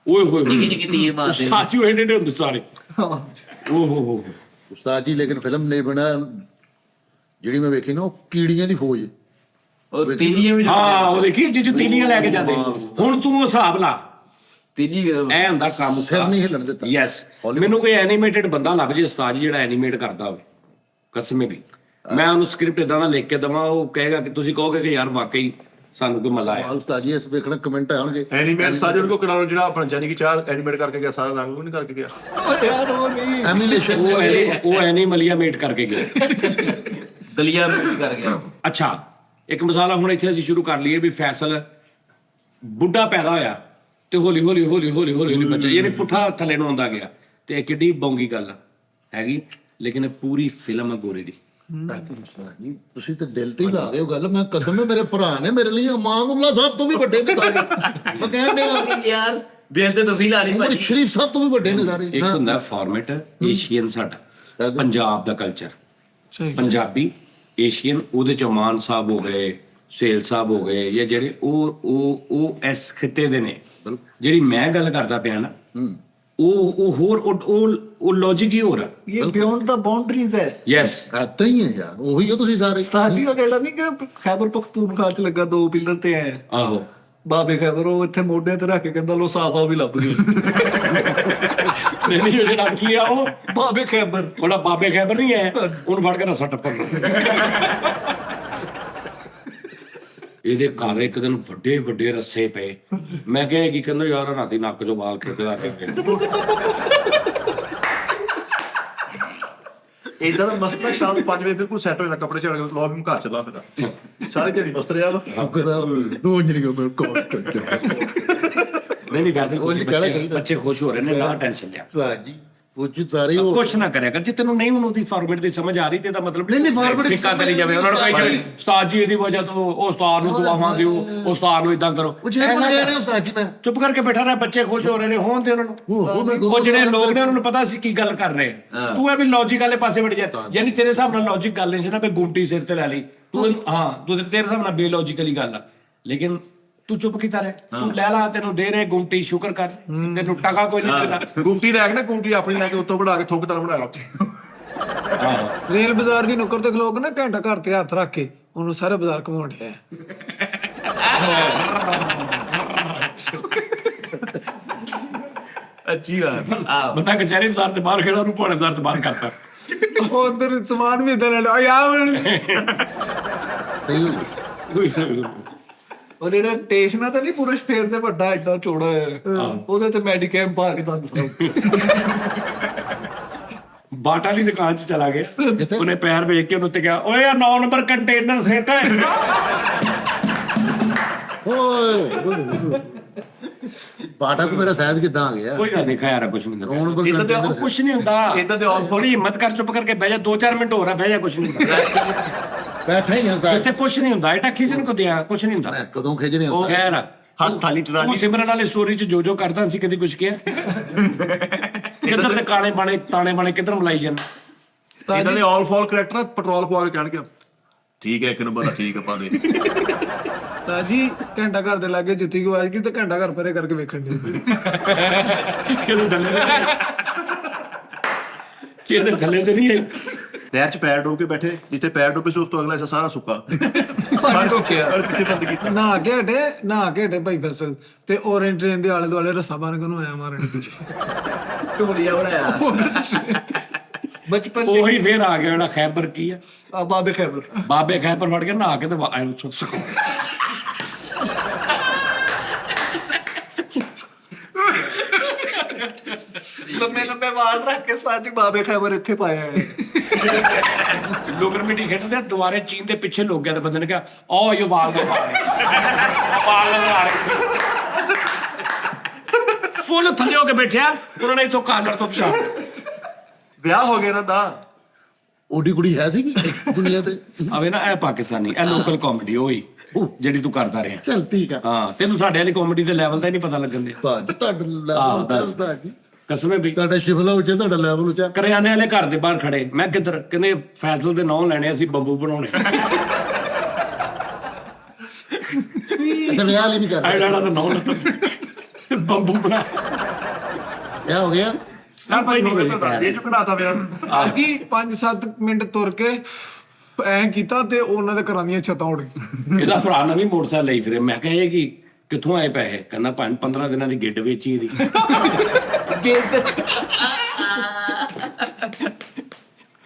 ਓਏ ਹੋਏ ਨਿੱਕੀ ਤੀਰ ਮਾਰਦੇ ਸਟੈਚੂ ਐਡੇ ਹੁੰਦੇ ਸਾਰੇ। ਓ ਹੋ ਉਸਤਾਦ ਜੀ ਲੇਕਿਨ ਫਿਲਮ ਨੇ ਬਣਾ ਜਿਹੜੀ ਮੈਂ ਵੇਖੀ ਨਾ, ਉਹ ਕੀੜੀਆਂ ਦੀ ਫੌਜ। ਉਹ ਤੀਲੀਆਂ ਵੀ ਹਾਂ ਉਹ ਦੇਖੀ ਜਿੱਚ ਤੀਲੀਆਂ ਲੈ ਕੇ ਜਾਂਦੇ। ਹੁਣ ਤੂੰ ਹਿਸਾਬ ਲਾ, ਤੀਲੀ ਐ ਹੁੰਦਾ ਕੰਮ। ਸਿਰ ਨਹੀਂ ਹਿੱਲਣ ਦਿੱਤਾ। ਯੈਸ, ਮੈਨੂੰ ਕੋਈ ਐਨੀਮੇਟਡ ਬੰਦਾ ਲੱਭ ਜੇ ਉਸਤਾਦ ਜੀ ਜਿਹੜਾ ਐਨੀਮੇਟ ਕਰਦਾ ਹੋਵੇ, ਕਸਮੇ ਵੀ ਮੈਂ ਉਹਨੂੰ ਸਕ੍ਰਿਪਟ ਇਦਾਂ ਦਾ ਲਿਖ ਕੇ ਦੇਵਾਂ, ਉਹ ਕਹੇਗਾ ਕਿ ਤੁਸੀਂ ਕਹੋਗੇ ਕਿ ਯਾਰ ਵਾਕਈ ਸਾਨੂੰ ਕੋਈ ਮਜ਼ਾ ਆਇਆ। ਉਸਤਾਦ ਜੀ ਇਸ ਵੇਖਣਾ ਕਮੈਂਟ ਆਉਣਗੇ ਐਨੀਮੇਟ ਸਾਜਨ ਕੋ ਕਰਾਉ, ਜਿਹੜਾ ਆਪਣਾ ਜਾਨੀ ਕਿ ਚਾਰ ਐਨੀਮੇਟ ਕਰਕੇ ਗਿਆ, ਸਾਰਾ ਰੰਗ ਉਹ ਨਹੀਂ ਕਰਕੇ ਗਿਆ। ਯਾਰ ਉਹ ਨਹੀਂ ਐਨੀਮੇਸ਼ਨ। ਉਹ ਐਨੀਮਲੀਆ ਮੇਟ ਕਰਕੇ ਗਏ। ਗਲੀਆਂ ਵੀ ਕਰ ਗਿਆ। ਅੱਛਾ ਇੱਕ ਮਿਸਾਲ ਆ, ਹੁਣ ਇੱਥੇ ਅਸੀਂ ਸ਼ੁਰੂ ਕਰ ਲਈਏ ਵੀ ਫੈਸਲ ਬੁੱਢਾ ਪੈਦਾ ਹੋਇਆ ਤੇ ਹੌਲੀ ਹੌਲੀ ਹੌਲੀ ਹੌਲੀ ਹੌਲੀ ਹੌਲੀ ਬੱਚਾ ਯਾਨੀ ਪੁੱਠਾ ਥੱਲੇ ਨੂੰ ਆਉਂਦਾ ਗਿਆ, ਤੇ ਇਹ ਕਿੱਡੀ ਬੌਂਗੀ ਗੱਲ ਹੈਗੀ। ਲੇਕਿਨ ਇਹ ਪੂਰੀ ਫਿਲਮ ਆ ਗੋਰੇ ਦੀ। ਤੁਸੀਂ ਤੇ ਦਿਲ ਤੇ ਹੀ ਲਾ ਰਹੇ ਹੋ ਗੱਲ। ਮੈਂ ਕਸਮ ਹੈ, ਮੇਰੇ ਭਰਾ ਨੇ ਮੇਰੇ ਲਈ ਅਮਾਨੁੱਲਾ ਸਾਹਿਬ ਤੋਂ ਵੀ ਵੱਡੇ ਨੇ ਸਾਰੇ। ਮੈਂ ਕਹਿੰਦੇ ਯਾਰ ਦਿਲ ਤੇ ਤੁਸੀਂ ਲਾ ਲਈ ਉਮਰ ਸ਼ਰੀਫ ਸਾਹਿਬ ਤੋਂ ਵੀ ਵੱਡੇ ਨੇ ਸਾਰੇ। ਇੱਕ ਹੁੰਦਾ ਫਾਰਮੈਟ ਏਸ਼ੀਅਨ, ਸਾਡਾ ਪੰਜਾਬ ਦਾ ਕਲਚਰ, ਪੰਜਾਬੀ ਏਸ਼ੀਅਨ। ਉਹਦੇ ਚ ਮਾਨ ਸਾਹਿਬ ਹੋ ਗਏ, ਸੇਲ ਸਾਹਿਬ ਹੋ ਗਏ, ਜਾਂ ਜਿਹੜੇ ਉਹ ਇਸ ਖਿੱਤੇ ਦੇ ਨੇ। ਜਿਹੜੀ ਮੈਂ ਗੱਲ ਕਰਦਾ ਪਿਆ ਨਾ, ਉਹ ਹੋਰ ਉਹ ਲੌਜਿਕ ਹੀ ਹੋਰ ਆ। ਇਹ ਬਿਯੋਂਡ ਦਾ ਬਾਉਂਡਰੀਜ਼ ਹੈ। ਯੈਸ ਆਤਾ ਹੀ ਹੈ ਯਾਰ, ਉਹੀ ਹੋ ਤੁਸੀਂ ਸਾਰੇ। ਸਾਜੀ ਉਹ ਜਿਹੜਾ ਨਹੀਂ ਕਿ ਖੈਬਰ ਪਖਤੂਨਖਵਾ ਚ ਲੱਗਾ 2 ਪਿਲਰ ਤੇ ਆਏ ਆਹੋ ਬਾਬੇ ਖੈਬਰ, ਉਹ ਇੱਥੇ ਮੋਢੇ ਤੇ ਰੱਖ ਕੇ ਕਹਿੰਦਾ ਲੋ ਸਾਫਾ ਵੀ ਲੱਭ ਗਈ। ਨਹੀਂ ਉਹ ਜਿਹੜਾ ਕੀ ਆ, ਉਹ ਬਾਬੇ ਖੈਬਰ, ਉਹਦਾ ਬਾਬੇ ਖੈਬਰ ਨਹੀਂ ਹੈ, ਉਹਨੂੰ ਫੜ ਕੇ ਰਸਾ ਟੱਪਰ। ਇਹਦੇ ਘਰ ਇੱਕ ਦਿਨ ਵੱਡੇ ਵੱਡੇ ਰੱਸੇ ਪਏ। ਮੈਂ ਕਿਹਾ ਕੀ ਕਹਿੰਦਾ ਯਾਰ ਰਾਤੀ ਨੱਕ ਚੋਂ ਵਾਲ ਖਿੱਚਦਾ ਪਿਆ। ਇਦਾਂ ਦਾ ਮਸਤ ਨਾ ਸ਼ਾਮ 5 ਵਜੇ ਬਿਲਕੁਲ ਸੈੱਟ ਹੋ ਜਾਂਦਾ, ਕੱਪੜੇ ਝਾੜ ਕੇ ਲੋ ਵੀ ਘਰ ਚਲਾ ਫਿਰ ਸਾਰੀ ਦਿਹਾੜੀ ਮਸਤ ਰਿਹਾ ਵਾ। ਦੋ ਇੰਜਰੀਆਂ ਮੇਰੇ ਕੋਲ। ਨਹੀਂ ਵੈਸੇ ਬੱਚੇ ਖੁਸ਼ ਹੋ ਰਹੇ ਨੇ, ਨਾ ਟੈਨਸ਼ਨ ਲਿਆ। ਉਸਤਾਦ ਜੀ ਉਹ ਜੀ ਸਾਰੇ ਉਹ ਕੁਛ ਨਾ ਕਰਿਆ ਕਰ, ਜੇ ਤੈਨੂੰ ਨਹੀਂ ਹੁਣ ਉਹਦੀ ਫਾਰਮੈਟ ਦੀ ਸਮਝ ਆ ਰਹੀ ਤੇ ਇਹਦਾ ਮਤਲਬ ਨਹੀਂ, format ਦੀ ਫਿੱਕਾ ਕਰੀ ਜਾਵੇ। ਉਹਨਾਂ ਨੂੰ ਕਹੀ ਉਸਤਾਦ ਜੀ ਇਹਦੀ ਵਜ੍ਹਾ ਤੋਂ ਉਹ ਉਸਤਾਦ ਨੂੰ ਦੁਆਵਾਂ ਦਿਓ, ਉਸਤਾਦ ਨੂੰ ਇਦਾਂ ਕਰੋ। ਉਹ ਜਿਹੜੇ ਕਹਿ ਰਹੇ ਉਸਤਾਦ ਜੀ ਮੈਂ ਚੁੱਪ ਕਰਕੇ ਬੈਠਾ ਰਿਹਾ, ਬੱਚੇ ਖੁਸ਼ ਹੋ ਰਹੇ ਨੇ, ਹੋਣ ਤੇ ਉਹਨਾਂ ਨੂੰ। ਉਹ ਜਿਹੜੇ ਲੋਕ ਨੇ ਉਹਨਾਂ ਨੂੰ ਪਤਾ ਸੀ ਕੀ ਗੱਲ ਕਰ ਰਹੇ। ਤੂੰ ਐਵੇਂ ਲੌਜੀਕ ਵਾਲੇ ਪਾਸੇ ਵੜ ਜਾ, ਯਾਨੀ ਤੇਰੇ ਹਿਸਾਬ ਨਾਲ ਲੌਜਿਕ ਗੱਲ ਨਹੀਂ ਸੀ ਨਾ ਵੀ ਗੁੰਮਟੀ ਸਿਰ ਤੇ ਲੈ ਲਈ ਤੂੰ। ਹਾਂ ਤੂੰ ਤੇਰੇ ਹਿਸਾਬ ਨਾਲ ਬੇਲੌਜੀਕਲੀ ਗੱਲ ਆ, ਲੇਕਿਨ ਤੂੰ ਚੁੱਪ ਕੀਤਾ ਰਹਿ। ਤੂੰ ਲੈ ਲਾ, ਤੈਨੂੰ ਦੇ ਰਹੇ ਗੁੰਮਟੀ, ਸ਼ੁਕਰ ਕਰ ਤੈਨੂੰ ਟਕਾ ਕੋਈ ਨਹੀਂ ਦਿੰਦਾ। ਗੁੰਮਟੀ ਲੈ ਕੇ ਨਾ, ਗੁੰਮਟੀ ਆਪਣੀ ਲੈ ਕੇ ਉੱਤੋਂ ਵੜਾ ਕੇ ਥੁੱਕ ਤਾਂ ਬਣਾਇਆ। ਰੇਲ ਬਾਜ਼ਾਰ ਦੀ ਨੁੱਕਰ ਤੇ ਖਲੋ ਕੇ ਨਾ ਘੰਟਾ ਘਰ ਤੇ ਹੱਥ ਰੱਖ ਕੇ ਉਹਨੂੰ ਸਾਰਾ ਬਾਜ਼ਾਰ ਘੁਮਾਉਣ ਡਿਆ। ਅੱਛੀ ਬਾਤ। ਬੰਦਾ ਕਚਹਿਰੀ ਬਾਜ਼ਾਰ ਤੇ ਬਾਹਰ ਖੜਾ, ਉਹਨੂੰ ਪੌਣੇ ਬਾਜ਼ਾਰ ਤੇ ਬਾਹਰ ਕਰਤਾ। ਉਹ ਅੰਦਰ ਸਮਾਨ ਵੀ ਇਦਾਂ ਲੈ ਲਿਆ ਯਾਰ। ਉਹ ਜਿਹੜਾ ਸਟੇਸ਼ਨ ਆ ਤਾਂ ਨਹੀਂ ਪੁਰਸ਼ ਫੇਰ ਤੇ ਵੱਡਾ ਏਡਾ ਚੌੜਾ ਹੈ, ਉਹਦੇ ਤੇ ਮੈਡੀਕੈਮ ਪਾ ਕੇ ਦੰਦ ਬਾਟਾ ਦੀ ਦੁਕਾਨ 'ਚ ਚਲਾ ਗਿਆ, ਉਹਨੇ ਪੈਰ ਵੇਖ ਕੇ ਉਹਨੂੰ ਉੱਤੇ ਗਿਆ, ਓਏ ਆ 9 ਨੰਬਰ ਕੰਟੇਨਰ ਸੈੱਟ ਹੈ। ਬਾਟਾ ਕੋ ਮੇਰਾ ਸਾਈਜ਼ ਕਿੱਦਾਂ ਆ ਗਿਆ? ਕੋਈ ਗੱਲ ਨਹੀਂ, ਖੈਰ ਕੁਛ ਨਹੀਂ ਹੁੰਦਾ। ਨੰਬਰ ਇਦਾਂ ਤੇ ਉਹ ਕੁਛ ਨਹੀਂ ਹੁੰਦਾ। ਇਦਾਂ ਤੇ ਥੋੜੀ ਹਿੰਮਤ ਕਰ, ਚੁੱਪ ਕਰਕੇ ਬਹਿ ਜਾ, 2-4 ਮਿੰਟ ਹੋਰ ਆ, ਬਹਿ ਜਾ, ਕੁਛ ਨਹੀਂ ਹੁੰਦਾ। ਬੈਠਾ ਹੀ ਹਾਂ ਸਾਈਜ਼। ਇੱਥੇ ਕੁਛ ਨਹੀਂ ਹੁੰਦਾ, ਇਹਦਾ ਖਿਜਣ ਕੋ ਦਿਆਂ ਕੁਛ ਨਹੀਂ ਹੁੰਦਾ। ਮੈਂ ਕਦੋਂ ਖਿਜ ਰਿਹਾ? ਖੈਰ ਹੱਥ ਥਾਲੀ ਤੂੰ ਟਰਾਲੀ ਸਿਮਰਨ ਵਾਲੀ ਸਟੋਰੀ 'ਚ ਜੋ ਕਰਦਾ ਸੀ, ਕਦੀ ਕੁਛ ਕਿਹਾ? ਕਿੱਧਰ ਦੇ ਕਾਣੇ ਬਾਣੇ ਤਾਣੇ ਬਾਣੇ ਕਿੱਧਰ ਮਲਾਈ ਜਾਂਦਾ। ਇਦਾਂ ਦੇ ਆਲ ਫਾਲ ਕਰੈਕਟਰ ਪੈਟਰੋਲ ਪਵਾ ਕੇ ਕਹਿਣਗੇ ਠੀਕ ਹੈ, ਇੱਕ ਨੰਬਰ ਦਾ ਠੀਕ ਆ, ਪਾ ਦੇ। ਤਾਜੀ ਘੰਟਾ ਘਰ ਦੇ ਲਾਗੇ ਜੁੱਤੀ ਗਵਾਜ ਗਈ ਤੇ ਘੰਟਾ ਘਰ ਪਰੇ ਕਰਕੇ ਵੇਖਣ ਦੇ। ਕਿਹਦੇ ਥੱਲੇ ਤੇ ਨਹੀਂ ਹੈ। ਪੈਰ 'ਚ ਪੈਰ ਡੋਬ ਕੇ ਬੈਠੇ, ਜਿੱਥੇ ਪੈਰ ਡੋਬੇ ਸੀ ਉਸ ਤੋਂ ਅਗਲਾ ਹਿੱਸਾ ਸਾਰਾ ਸੁੱਕਾ। ਪਿੱਛੇ ਬੰਦ ਕੀਤਾ। ਨਾ ਕੇ ਹਟੇ ਭਾਈ ਫਸਲ ਤੇ ਔਰੇਂਜ ਟ੍ਰੇਨ ਦੇ ਆਲੇ ਦੁਆਲੇ ਰੱਸਾ ਬੰਨ ਕੇ ਉਹਨੂੰ ਆਇਆ ਮਾਰਨ ਪਿੱਛੇ। ਢੋਲੀਆ ਬਣਾਇਆ ਬਚਪਨ ਉਹੀ ਫੇਰ ਆ ਗਿਆ ਜਿਹੜਾ ਖੈਬਰ ਕੀ ਆ, ਬਾਬੇ ਖੈਬਰ। ਬਾਬੇ ਖੈਬਰ ਫੜ ਕੇ ਨਹਾ ਕੇ ਤੇ ਸੁੱਕ। ਲੰਮੇ ਵਾਲ ਰੱਖ ਕੇ ਸਾਜ ਬਾਬੇ ਖੈਬਰ ਇੱਥੇ ਪਾਇਆ ਹੈ। ਲੁਕਰ ਮਿੱਟੀ ਖੇਡਦੇ ਦੁਆਰੇ ਚੀਨ ਦੇ ਪਿੱਛੇ ਲੋਕ ਗਿਆ ਤੇ ਬੰਦੇ ਨੇ ਕਿਹਾ ਉਹ ਵਾਲ ਦਾ ਪਾ ਰਹੇ ਵਾਲ ਲਗਾ ਰਹੇ। ਫੁੱਲ ਥੱਲੇ ਹੋ ਕੇ ਬੈਠਿਆ, ਉਹਨਾਂ ਨੇ ਇੱਥੋਂ ਕਾਲਰ ਤੋਂ ਪਛਾਣ ਵਿਆਹ ਹੋ ਗਿਆ ਇਹਨਾਂ ਦਾ। ਓਡੀ ਕੁੜੀ ਹੈ ਸੀਗੀ ਦੁਨੀਆ ਤੇ। ਆਵੇ ਨਾ, ਇਹ ਪਾਕਿਸਤਾਨੀ, ਇਹ ਲੋਕਲ ਕਾਮੇਡੀ ਹੋਈ ਜਿਹੜੀ ਤੂੰ ਕਰਦਾ ਰਿਹਾ। ਚੱਲ ਠੀਕ ਆ ਹਾਂ, ਤੈਨੂੰ ਸਾਡੇ ਵਾਲੀ ਕਾਮੇਡੀ ਦੇ ਲੈਵਲ ਦਾ ਹੀ ਨਹੀਂ ਪਤਾ ਲੱਗਣ ਦਿਆ। ਭਾਜੀ ਤੁਹਾਡਾ ਆਹ, ਲੈਵਲ ਦੱਸ। ਦੱਸਦਾ ਜੀ, ਕਸਮੇ ਵੀ ਤੁਹਾਡਾ ਸ਼ਿਮਲਾ ਉੱਚਾ, ਤੁਹਾਡਾ ਲੈਵਲ ਉੱਚਾ। ਕਰਿਆਨੇ ਵਾਲੇ ਘਰ ਦੇ ਬਾਹਰ ਖੜੇ, ਮੈਂ ਕਿੱਧਰ, ਕਹਿੰਦੇ ਫੈਸਲ ਦੇ ਨਾਂ ਲੈਣੇ, ਅਸੀਂ ਬੰਬੂ ਬਣਾਉਣੇ। ਅੱਛਾ ਵਿਆਹ ਲਈ ਵੀ ਐਡਾ ਕਰਦੇ ਦਾ ਨਾਂ ਲੱਤਾ ਤੇ ਬੰਬੂ ਬਣਾ। ਵਿਆਹ ਹੋ ਗਿਆ। ਆ ਭਾਈ ਨੂੰ ਇਹ ਚ ਘੜਾਤਾ ਵਿਆਹ। ਜੀ 5-7 ਮਿੰਟ ਤੁਰ ਕੇ ਐਂ ਕੀਤਾ ਤੇ ਉਹਨਾਂ ਦੇ ਘਰਾਂ ਦੀਆਂ ਛੱਤਾਂ ਉੱਡ ਗਈਆਂ। ਇਹਦਾ ਭਰਾ ਨਵੀਂ ਮੋਟਰਸਾਈਕਲ ਲਈ ਫਿਰੇ। ਮੈਂ ਕਿਹਾ ਇਹ ਕੀ, ਕਿੱਥੋਂ ਆਏ ਪੈਸੇ? ਕਹਿੰਦਾ 15 ਦਿਨਾਂ ਦੀ ਗਿੱਡ ਵੇਚੀ ਇਹਦੀ।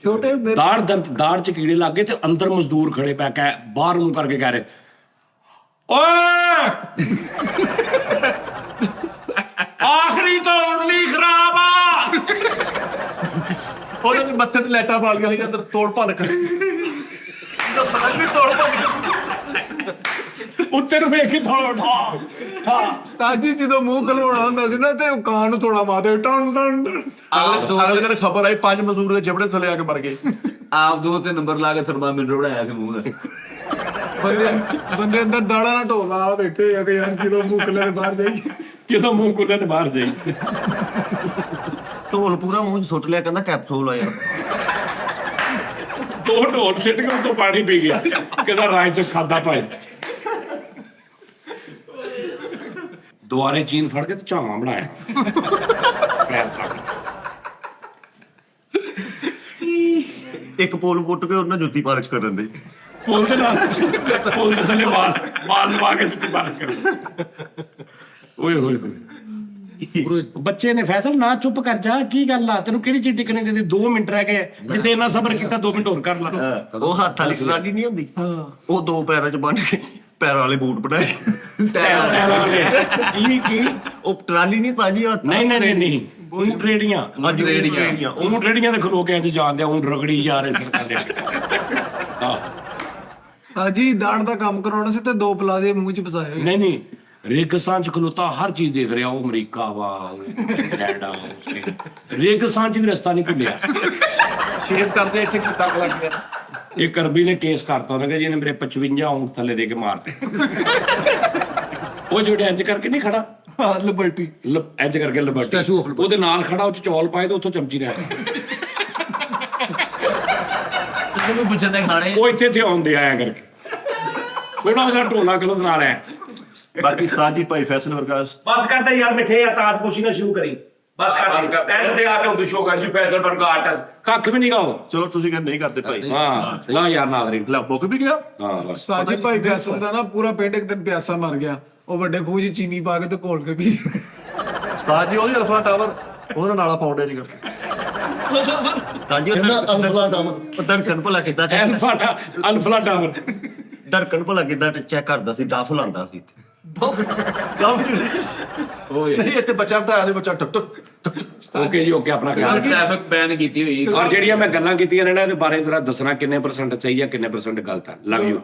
ਛੋਟੇ ਹੁੰਦੇ ਦਾੜ ਚ ਕੀੜੇ ਲੱਗ ਗਏ ਤੇ ਅੰਦਰ ਮਜ਼ਦੂਰ ਖੜੇ ਪੈ ਕੇ ਬਾਹਰ ਨੂੰ ਕਰਕੇ ਕਹਿ ਰਹੇ, ਓਏ ਆਖਰੀ ਤਾਂ ਉਰਲੀ ਖਰਾਬ ਆ। ਉਹਦੇ ਮੱਥੇ ਤੇ ਲੈਟਾਂ ਪਾ ਲਈਆਂ ਸੀ, ਅੰਦਰ ਤੋੜ ਭੰਨ ਕਰ ਦੱਸਣਾ ਨਹੀਂ, ਤੋੜ ਭੰਨ ਉੱਤੇ ਨੂੰ ਵੇਖ ਕੇ ਥੋੜਾ ਠਾ ਉਸਤਾਦ ਜੀ ਜਦੋਂ ਮੂੰਹ ਖਲਵਾਉਣਾ ਹੁੰਦਾ ਸੀ ਨਾ ਤੇ ਉਹ ਕਾਂ ਨੂੰ ਥੋੜਾ ਮਾਰਦੇ ਟਨ ਟਨ ਟਨ। ਅਗਲੇ ਦਿਨ ਖਬਰ ਆਈ 5 ਮਜ਼ਦੂਰ ਦੇ ਜਬੜੇ ਥੱਲੇ ਆ ਕੇ ਮਰ ਗਏ। ਆਪ 2 ਤੇ ਨੰਬਰ ਲਾ ਕੇ ਥਰਮਾਮੀਟਰ ਬਣਾਇਆ ਸੀ ਮੂੰਹ ਦਾ। ਬੰਦੇ ਅੰਦਰ ਦਾੜਾ ਨਾਲ ਢੋਲ ਲਾ ਬੈਠੇ ਆ ਕਿ ਯਾਰ ਜਦੋਂ ਮੂੰਹ ਖੁੱਲੇ ਤੇ ਬਾਹਰ ਜਾਈ। ਕਿਦੋਂ ਮੂੰਹ ਖੁੱਲੇ ਤੇ ਬਾਹਰ ਜਾਈ। ਢੋਲ ਪੂਰਾ ਮੂੰਹ 'ਚ ਸੁੱਟ ਲਿਆ, ਕਹਿੰਦਾ ਕੈਪਸੂਲ ਆ ਯਾਰ। 2 ਢੋਲ ਸਿੱਟ ਕੇ ਉੱਤੋਂ ਪਾਣੀ ਪੀ ਗਿਆ, ਕਹਿੰਦਾ ਰਾਜ ਚ ਖਾਦਾ ਭਾਈ। ਦੁਆਰੇ ਚੀਨ ਫੜ ਕੇ ਤੇ ਝਾਵਾਂ ਬਣਾਇਆ ਪੈਰ ਸਾਹ। ਇੱਕ ਪੋਲ ਪੁੱਟ ਕੇ ਉਹਨਾਂ ਜੁੱਤੀ ਪਾਲਿਸ਼ ਕਰਨ ਦੇ। ਪੁੱਲ ਦੇ ਥੱਲੇ ਮਾਲ ਲਵਾ ਕੇ ਜੁੱਤੀ ਬਾਹਰ ਕਰ। ਓਏ ਹੋਏ ਹੋਏ, ਬੱਚੇ ਨੇ ਫੈਸਲ ਨਾ ਚੁੱਪ ਕਰ ਜਾ, ਕੀ ਗੱਲ ਆ, ਤੈਨੂੰ ਕਿਹੜੀ ਚੀਜ਼ ਟਿਕਣੇ ਦੇ 2 ਮਿੰਟ ਰਹਿ ਗਏ, ਜਿੱਤੇ ਇੰਨਾ ਸਬਰ ਕੀਤਾ 2 ਮਿੰਟ ਹੋਰ ਕਰ ਲਾ। ਉਹ ਹੱਥ ਵਾਲੀ ਟਰਾਲੀ ਨਹੀਂ ਹੁੰਦੀ, ਉਹ 2 ਪੈਰਾਂ 'ਚ ਬੰਨ ਕੇ ਪੈਰਾਂ ਵਾਲੇ ਬੂਟ ਬਣਾਏ। ਕੀ ਉਹ ਟਰਾਲੀ ਨਹੀਂ ਸਾਜੀ ਹੱਥ। ਨਹੀਂ ਊਂਟ ਰੇੜੀਆਂ ਰੇੜੀਆਂ ਊਂਟ ਰੇੜੀਆਂ ਦੇ ਖਲੋ ਕੇ ਇੰਜ ਜਾਂਦੇ ਆ, ਊਂਟ ਰਗੜੀ ਜਾ ਰਹੇ ਸੜਕਾਂ ਦੇ। ਹਾਂ ਸਾਜੀ ਦਾੜ ਦਾ ਕੰਮ ਕਰਾਉਣਾ ਸੀ ਤੇ 2 ਪਲਾਜ਼ੇ ਮੂੰਹ ਚ ਫਸਾਏ ਹੋਏ। ਨਹੀਂ ਰੇਗਿਸਤਾਨ ਚ ਖਲੋਤਾ ਹਰ ਚੀਜ਼ ਦੇਖ ਰਿਹਾ, ਉਹ ਅਮਰੀਕਾ ਵਾ, ਇੰਗਲੈਂਡ ਆ, ਰੇਗਿਸਤਾਨ ਚ ਵੀ ਰਸਤਾ ਨਹੀਂ ਭੁੱਲਿਆ। ਸ਼ੇਰ ਕਰਦੇ ਇੱਥੇ ਕੀ ਤੱਕ ਲੱਗ ਗਿਆ। ਇਹ ਕਰਬੀ ਨੇ ਕੇਸ ਕਰਤਾ, ਉਹਨੇ ਕਿਹਾ ਜੀ ਇਹਨੇ ਮੇਰੇ 55 ਊਂਟ ਥੱਲੇ ਦੇ ਕੇ ਮਾਰਤੇ। ਉਹ ਜਿਹੜੇ ਇੰਜ ਕਰਕੇ ਨਹੀਂ ਖੜਾ, ਹਾਂ ਲਿਬਰਟੀ ਇੰਜ ਕਰਕੇ ਲਿਬਰਟੀ, Statue of Liberty। ਉਹਦੇ ਨਾਲ ਖੜਾ, ਉਹ ਚ ਚੌਲ ਪਾਏ ਤੇ ਉੱਥੋਂ ਚਮਚੀ ਲੈ ਤੈਨੂੰ ਪੁੱਛਣ ਦੇ ਖਾਣੇ ਉਹ ਇੱਥੇ ਆਉਂਦੇ ਆਇਆ ਕਰਕੇ। ਥੋੜਾ ਜਿਹਾ ਢੋਲਾ ਕਲੋ ਬਣਾ ਲਿਆ। ਬਾਕੀ ਸਾਜੀ ਭਾਈ ਫੈਸਲ ਵਰਗਾ ਬਸ ਕਰਦਾ ਯਾਰ, ਮਿੱਠੇ ਆ ਤਾਜ ਪੁੱਛੀ ਨਾ ਸ਼ੁਰੂ ਕਰੀ। ਬਸ ਕਰ ਟੈਂਟ ਤੇ ਆ ਕੇ ਉਦੋਂ ਸ਼ੋਅ ਕਰ ਜੀ ਫੈਸਲ ਵਰਗਾ ਆਰਟ ਕੱਖ ਵੀ ਨਹੀਂ ਗਾਓ। ਚਲੋ ਤੁਸੀਂ ਕਹਿੰਦੇ ਨਹੀਂ ਕਰਦੇ ਭਾਈ। ਹਾਂ ਲਾ ਯਾਰ ਨਾਦਰੀ, ਲੈ ਮੁੱਕ ਵੀ ਗਿਆ। ਹਾਂ ਬਸ ਸਾਜੀ ਭਾਈ ਫੈਸਲ ਦਾ ਨਾ ਪੂਰਾ ਪਿੰਡ ਇੱਕ ਦਿਨ ਪਿਆਸਾ ਮਰ ਗਿਆ। ਉਹ ਵੱਡੇ ਖੂਹ 'ਚ ਚੀਨੀ ਪਾ ਕੇ ਤੇ ਘੋਲ ਕੇ ਪੀ। ਉਸਤਾਦ ਜੀ ਉਹਦੀ ਅਲਫਾ ਟਾਵਰ ਉਹਦਾ ਨਾਲਾ ਪਾਉਂਦੇ ਨਹੀਂ ਕਰਦੇ। ਸਾਜੀ ਕਹਿੰਦਾ ਅਲਫਾ ਟਾਵਰ। ਦਰਕਨ ਭਲਾ ਕਿੱਦਾਂ ਅਲਫਲਾ ਟਾਵਰ। ਦਰਕਨ ਭਲਾ ਕਿੱਦਾਂ ਚੈੱਕ ਕਰਦਾ ਸੀ, ਡਫ ਲਾਉਂਦਾ ਸੀ। ਨਹੀਂ ਇੱਥੇ ਬੱਚਾ ਬਤਾਇਆ ਸੀ, ਬੱਚਾ ਟਕ ਟਕ। ਓਕੇ ਜੀ ਓਕੇ, ਆਪਣਾ ਖਿਆਲ ਰੱਖਿਓ। ਟ੍ਰੈਫਿਕ ਬੈਨ ਕੀਤੀ ਹੋਈ। ਔਰ ਜਿਹੜੀਆਂ ਮੈਂ ਗੱਲਾਂ ਕੀਤੀਆਂ ਨੇ ਨਾ, ਇਹਦੇ ਬਾਰੇ ਜ਼ਰਾ ਦੱਸਣਾ ਕਿੰਨੇ % ਸਹੀ ਆ, ਕਿੰਨੇ % ਗਲਤ ਆ। Love you.